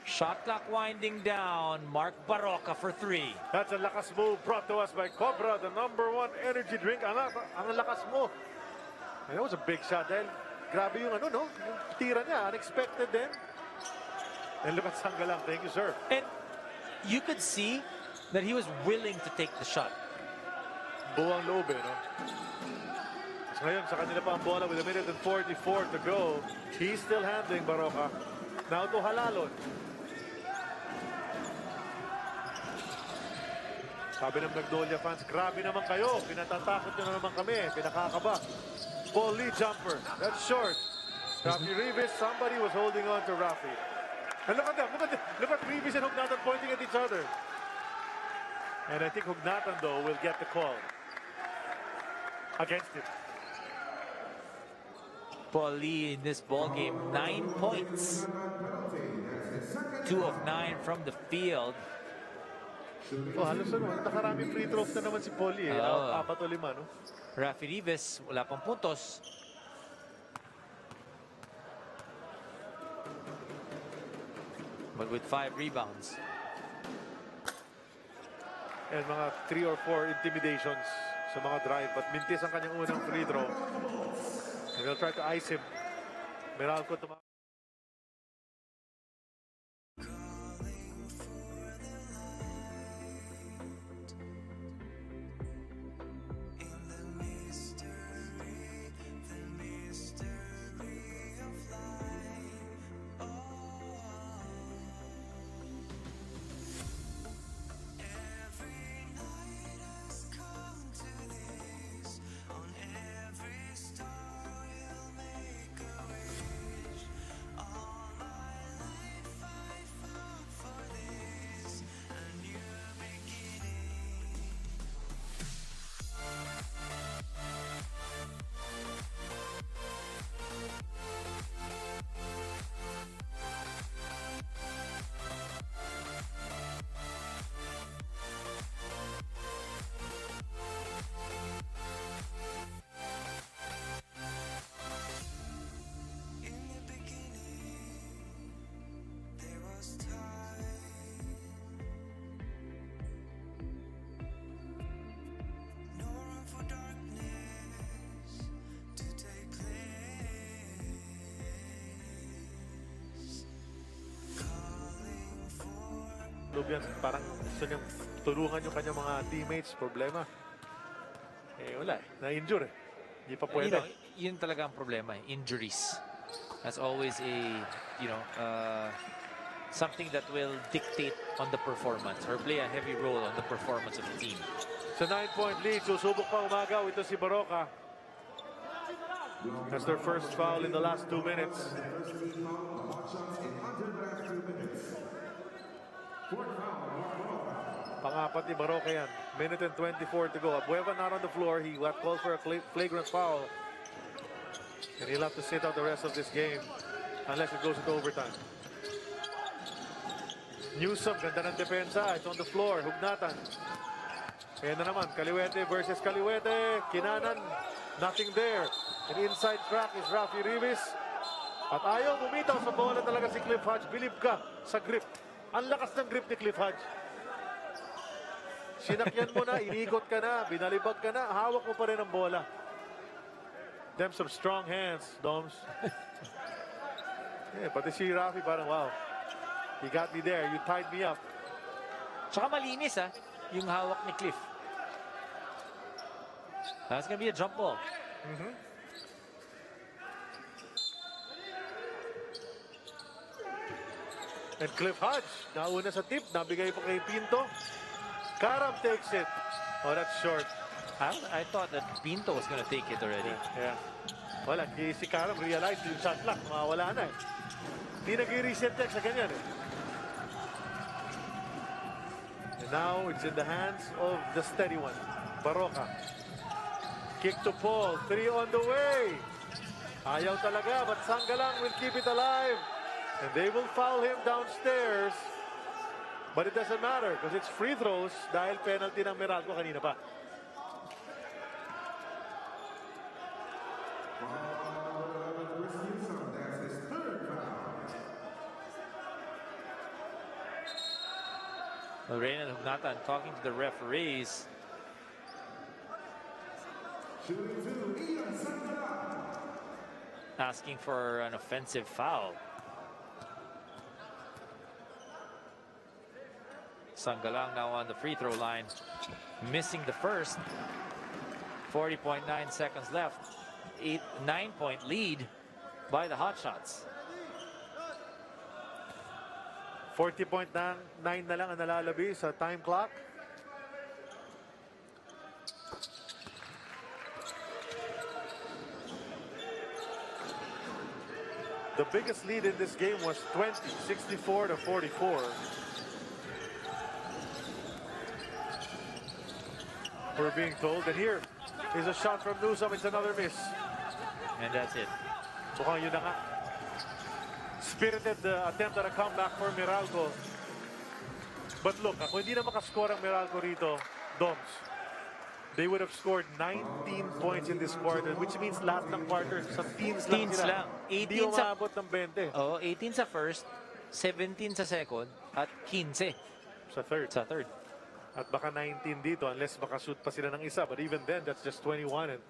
Shot clock winding down. Mark Baroka for 3. That's a lakas move brought to us by Cobra, the #1 energy drink. Ang lakas mo. And that was a big shot dahil grabe yung yung tira niya. Unexpected din. And look at Sangalang. Thank you, sir. And you could see that he was willing to take the shot. Buwang loob no? So ngayon, sa kanila pa ang bola with 1:44 to go. He's still handling Baroka. Now to Halalon. Sabi ng Magnolia fans, grabe naman kayo. Pinatatakot nyo na naman kami. Pinakakaba. Paul Lee jumper. That's short. Rafi Rivas, somebody was holding on to Rafi. And look at them. Look at Rivas and Hugnatan pointing at each other. And I think Hugnatan, though, will get the call against it. Paul Lee in this ball game, 9 points. 2 of 9 from the field. Oh, halos nakaraming free throws na naman si Paul Lee. 4 o 5, no? Rafi Rivas, wala pang puntos. But with 5 rebounds. And mga 3 or 4 intimidations sa mga drive. But mintis ang kanyang unang free throw. And they'll try to ice him. Meralco to Lubian, parang gusto niyang tulungan yung kanyang mga teammates. Problema. Wala na-injure Hindi pa pwede. Yun talaga ang problema, injuries. That's always a, something that will dictate on the performance or play a heavy role on the performance of the team. Sa 9-point lead, susubok pa umagaw ito si Baroka. That's their first foul in the last 2 minutes. Pang-apat ni Baroka yan. 1:24 to go. Abueva not on the floor. He got called for a flagrant foul. And he'll have to sit out the rest of this game unless it goes into overtime. Newsom, ganda ng depensa. It's on the floor. Hugnatan. Kaya na naman, Kaliwete versus Kaliwete. Kinanan, nothing there. And inside track is Rafi Rivas. At ayaw bumitaw sa bola talaga si Cliff Hodge. Believe ka sa grip. Ang lakas ng grip ni Cliff Hodge. Sinakyan mo na, inikot ka na, binalibag ka na, hawak mo pa rin ang bola. Them some strong hands, Doms. Yeah, pati si Rafi parang, wow. You got me there, you tied me up. Tsaka malinis yung hawak ni Cliff. That's gonna be a jump ball. And Cliff Hodge, nauna sa tip, nabigay pa kay Pinto. Karam takes it. Oh, that's short. I thought that Pinto was gonna take it already. Yeah. Wala, si Karam realized yung shot clock, mawawala na eh. Hindi nag-reset check sa ganyan eh. And now it's in the hands of the steady one, Baroka. Kick to Paul, 3 on the way. Ayaw talaga, but Sangalang will keep it alive. And they will foul him downstairs. But it doesn't matter because it's free throws dahil penalty ng Meralco kanina pa. Lorena Hugnatan talking to the referees. Asking for an offensive foul. Sangalang now on the free throw line, missing the first. 40.9 seconds left. 9-point lead by the Hotshots. 40.9 na lang ang nalalabi sa time clock. The biggest lead in this game was 20, 64 to 44. We're being told. And here is a shot from Newsom. It's another miss. And that's it. So yun na nga. Spirited attempt at a comeback for Meralco. But look, kung hindi na makascore ang Meralco rito, Doms, they would have scored 19 points in this quarter, which means lahat ng quarter, sa teens lang Teens sila. lang. Hindi 18 sa... umabot ng 20 Oh, 18 sa first, 17 sa second, at 15 sa third. sa third. At baka 19 dito unless makashoot pa sila ng isa. But even then, that's just 21. And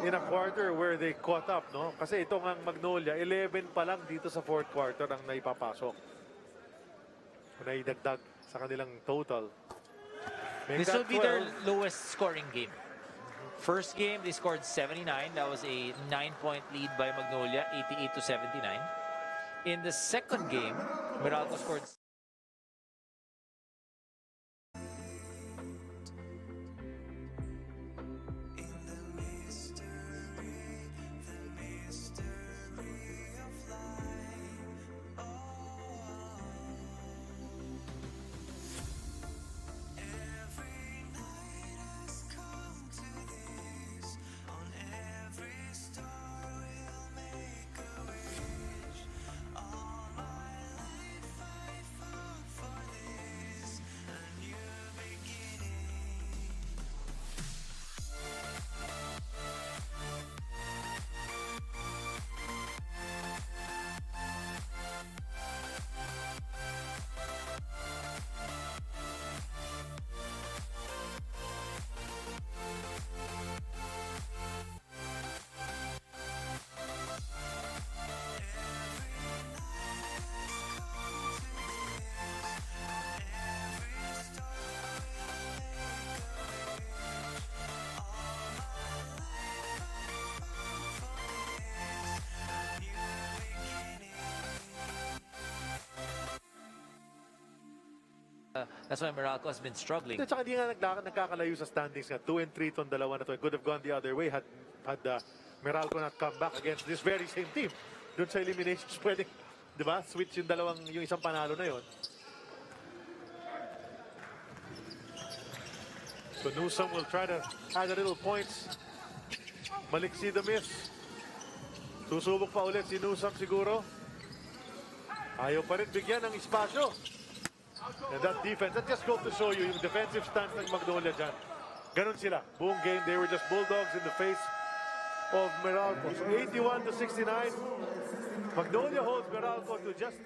in a quarter where they caught up, no? Kasi itong ang Magnolia, 11 pa lang dito sa fourth quarter ang naipapasok. Naidagdag sa kanilang total. Make This that will be their 12. lowest scoring game. First game, they scored 79. That was a 9-point lead by Magnolia, 88 to 79. In the second game, Meralco scored that's why Meralco has been struggling. At saka hindi nga nagkakalayo sa standings nga. 2 and 3 itong dalawa na to. It could have gone the other way had Meralco not come back against this very same team. Doon sa eliminations, pwedeng, di ba? Switch yung isang panalo na yon. So Newsom will try to add a little points. Maliksi the miss. Susubok pa ulit si Newsom siguro. Ayaw pa rin bigyan ng espasyo. And that defense, that just goes to show you yung defensive stance ng Magnolia dyan. Ganun sila. Buong game, they were just bulldogs in the face of Meralco. So 81 to 69. Magnolia holds Meralco to just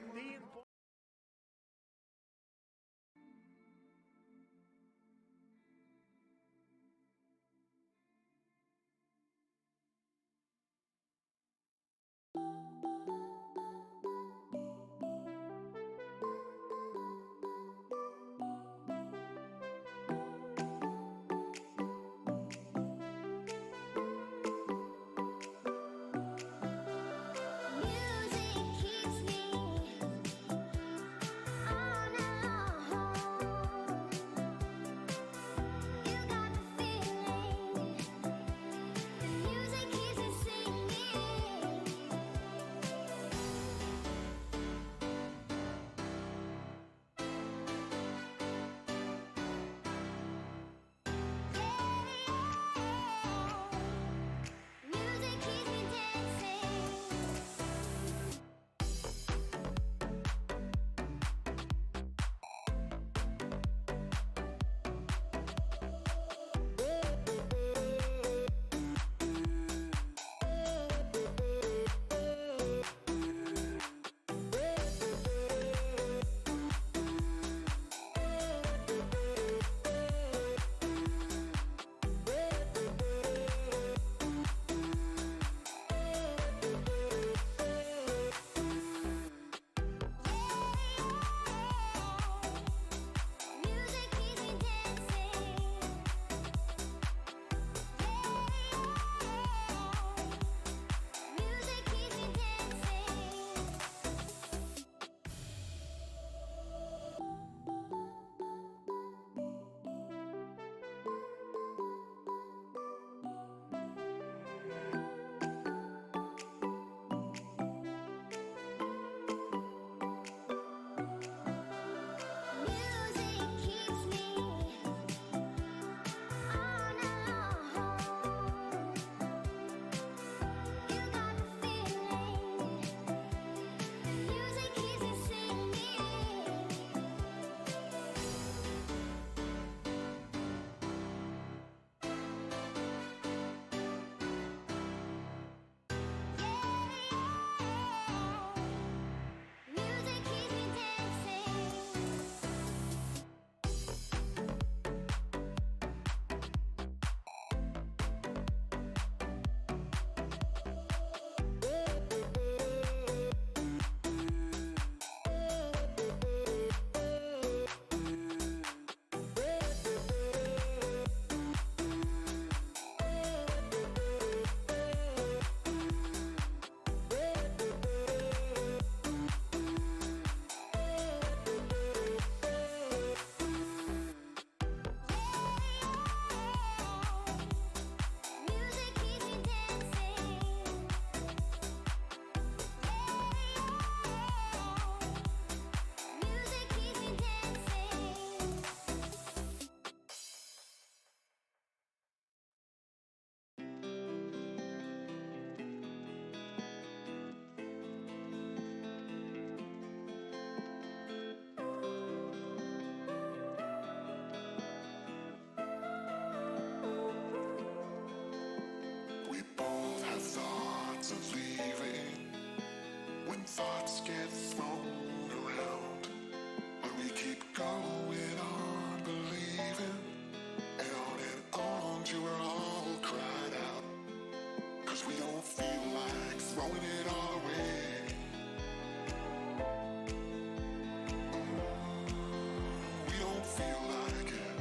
throwing it all away. We don't feel like it.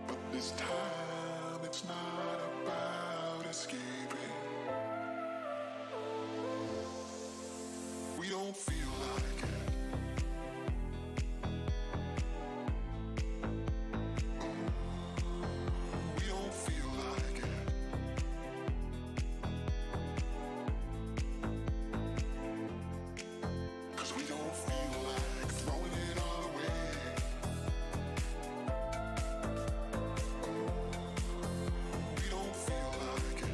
But this time it's not about escaping. We don't feel like it. We don't feel like it. 'Cause we don't feel like throwing it all away. We don't feel like it.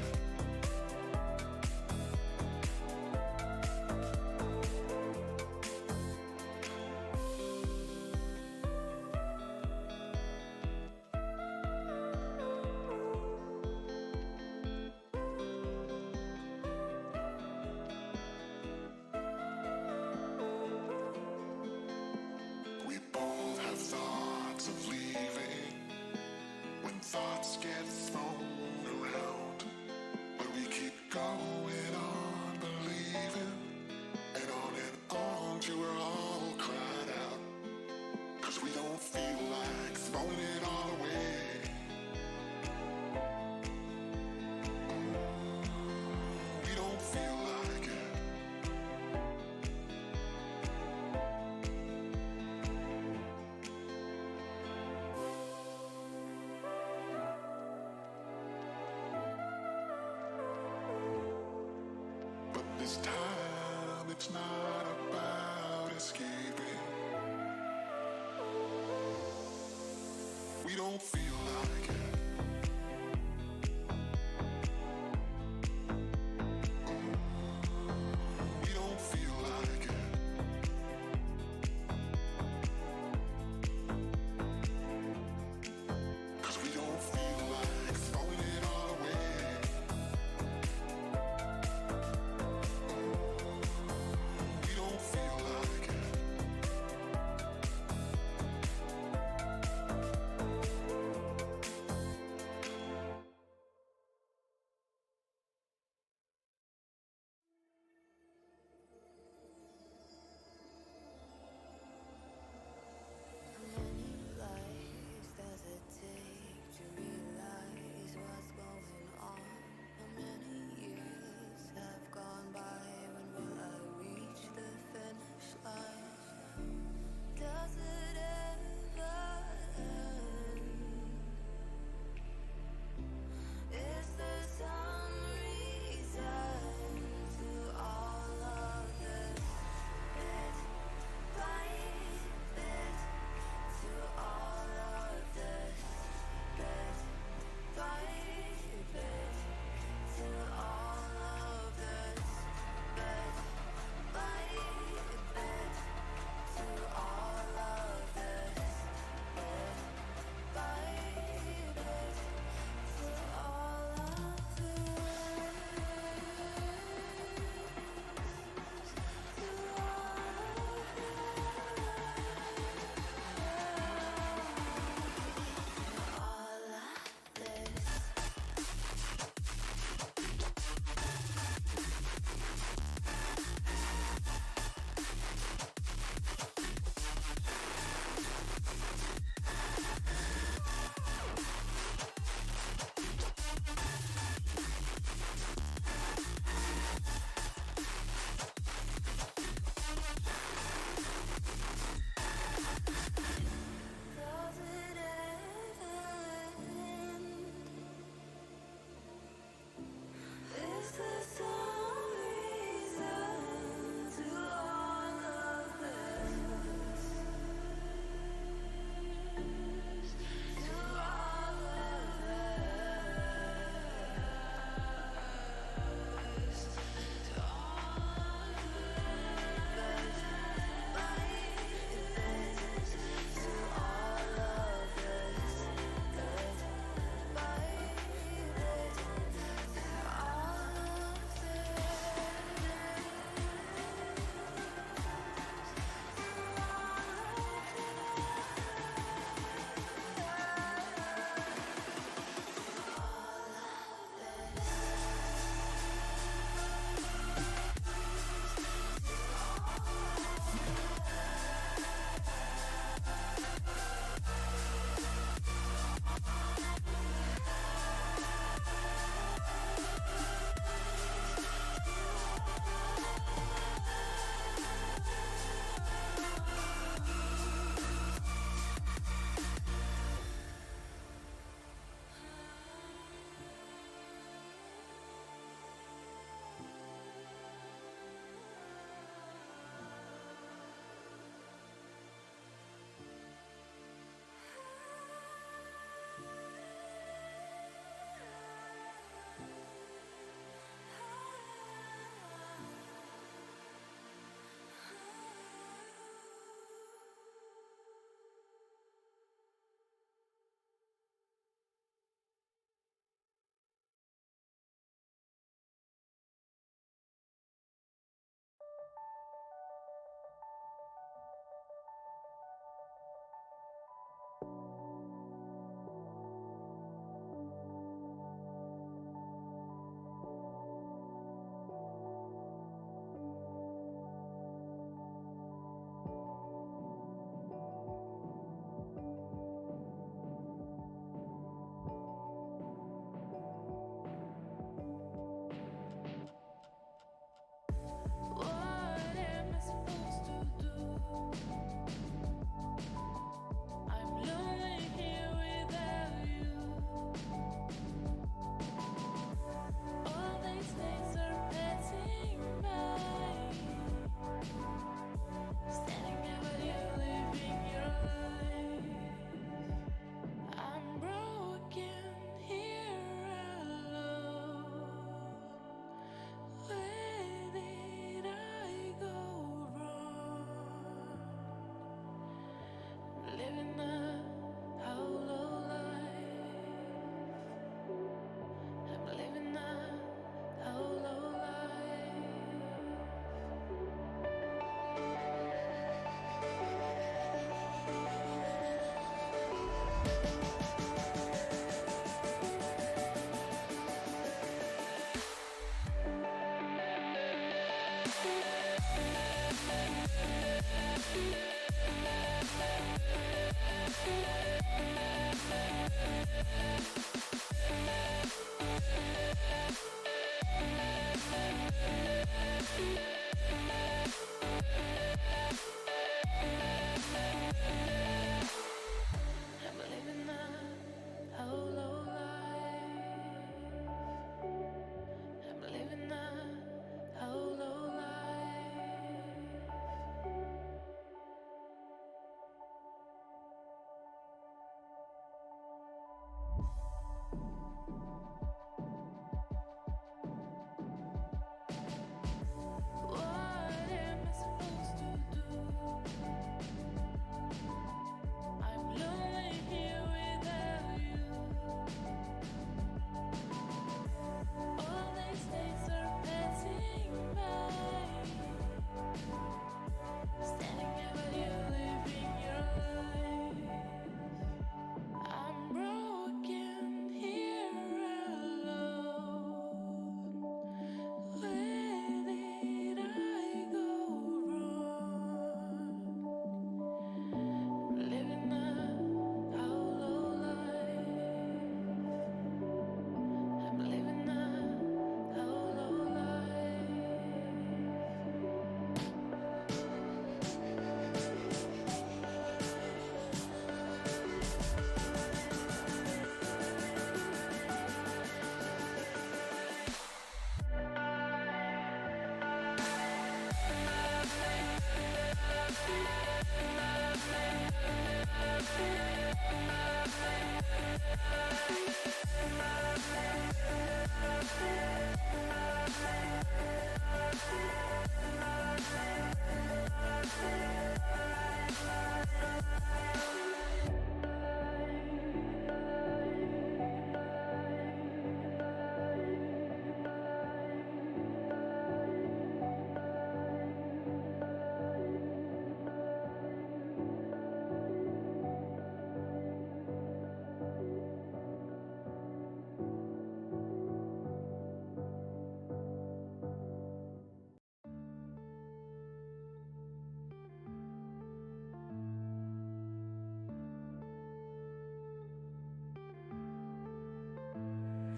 We both have thoughts of leaving when thoughts get thrown around. But we keep going on believing and on till we're all cried out. 'Cause we don't feel like throwing it all away. We don't feel like it. But this time it's not about escaping. We don't feel like it. We don't feel like it. 'Cause we don't feel like throwing it all away. We don't feel like it. What am I supposed to do? I'm lonely here without you. All these days are passing by, standing there while you're living your life. I'm broken here alone. Where did I go wrong? Living a hollow life. I'm living a hollow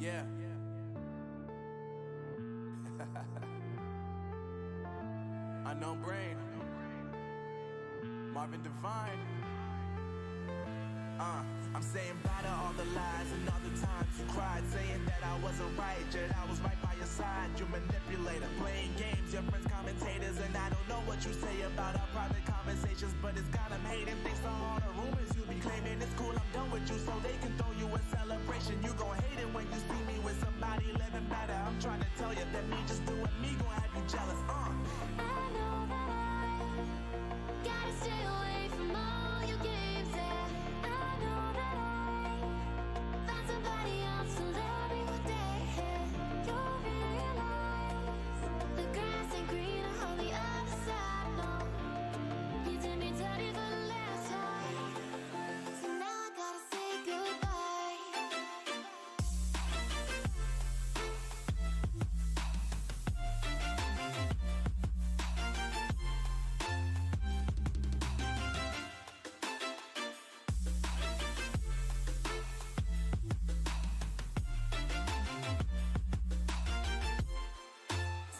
Yeah. Unknown Brain. Marvin Devine. I'm saying bye to all the lies and all the times you cried, saying that I wasn't right, yet I was right by your side. You manipulator, playing games, your friends commentators, and I don't know what you say about our private conversations, but it's got them hating. Thanks to all the rumors you be claiming. It's cool, I'm done with you, so they can throw you a celebration. You gon' hate it when you see me with somebody living better. I'm trying to tell you that me just doing me gon' have you jealous. I know that I gotta stay away from all your games. Yeah, I know that I found somebody else to love me one day. You'll realize the grass ain't greener on the other side. No, you did me dirty for the last time, so now I gotta say goodbye.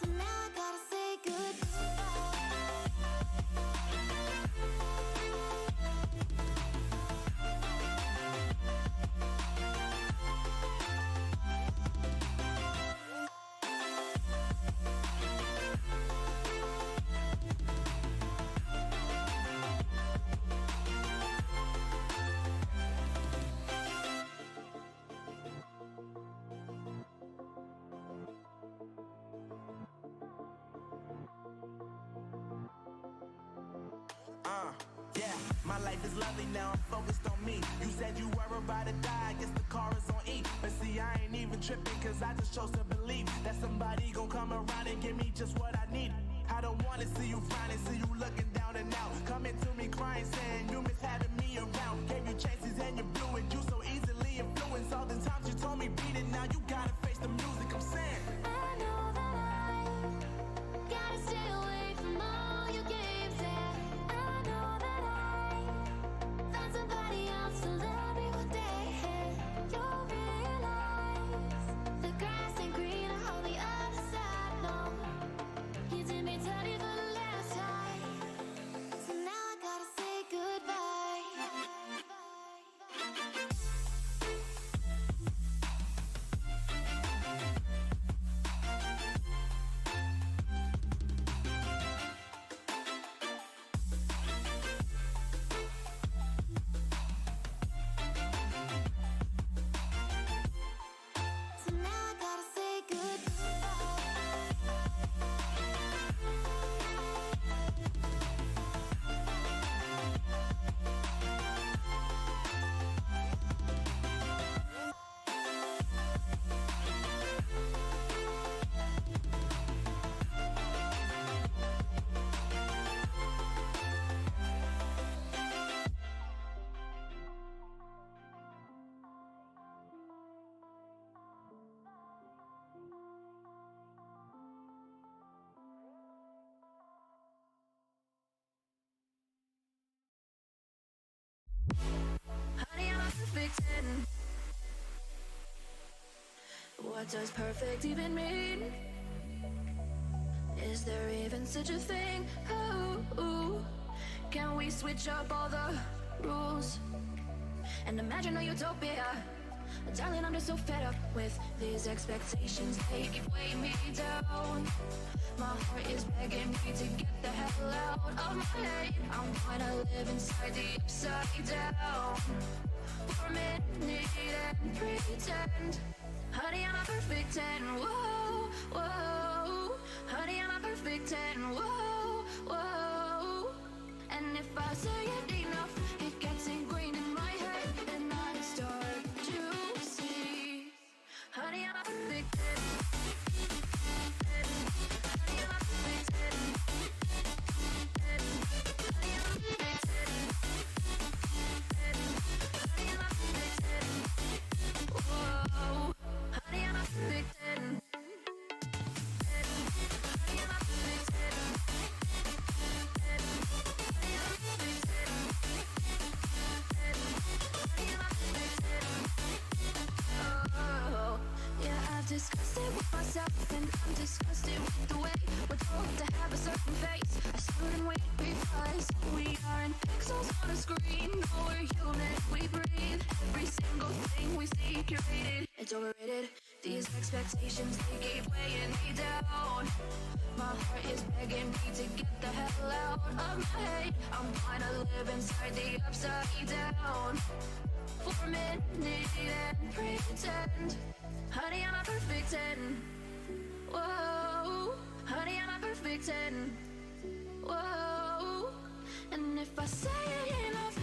So now I gotta say Yeah, my life is lovely now, I'm focused on me. You said you were about to die, I guess the car is on E. But see, I ain't even tripping, cause I just chose to believe that somebody gon' come around and give me just what I need. I don't wanna see you frowning, see you looking down and out. Coming to me crying, saying you miss having me around. Gave you chances and you blew it, you so easily influenced. All the times you told me beat it, now you gotta face the music, I'm saying. I know that I gotta stay away from all your games. Yeah, I know that I found somebody else to love me one day. You'll realize the grass ain't greener on the other side. No, you did me dirty for the last time, so now I gotta say goodbye. What does perfect even mean? Is there even such a thing? Oh, can we switch up all the rules and imagine a utopia? Darling, I'm just so fed up with these expectations. They keep weighing me down. My heart is begging me to get the hell out of my head. I'm gonna live inside the upside down for a minute and pretend. Honey, I'm a perfect 10. Whoa, whoa. Honey, I'm a perfect 10. Whoa, whoa. And if I say it enough, it gets ingrained in my head, and I start to see. Honey, I'm a perfect 10. Honey, I'm a perfect 10. Honey, I'm a perfect 10. Honey, I'm a perfect 10. Whoa. Honey, I'm a perfect 10. Honey, I'm a perfect 10. Honey, I'm a perfect 10. Honey, I'm a perfect 10. Oh, yeah, I've discussed it with myself, and I'm disgusted with the way we're told to have a certain face. I stood and wait because we aren't pixels on a screen. No, we're human, we breathe. Every single thing we see curated. It's overrated. These expectations, they keep weighing me down. My heart is begging me to get the hell out of my head. I'm gonna live inside the upside down for a minute and pretend. Honey, I'm a perfect 10. Whoa, honey, I'm a perfect 10. Whoa, and if I say it enough,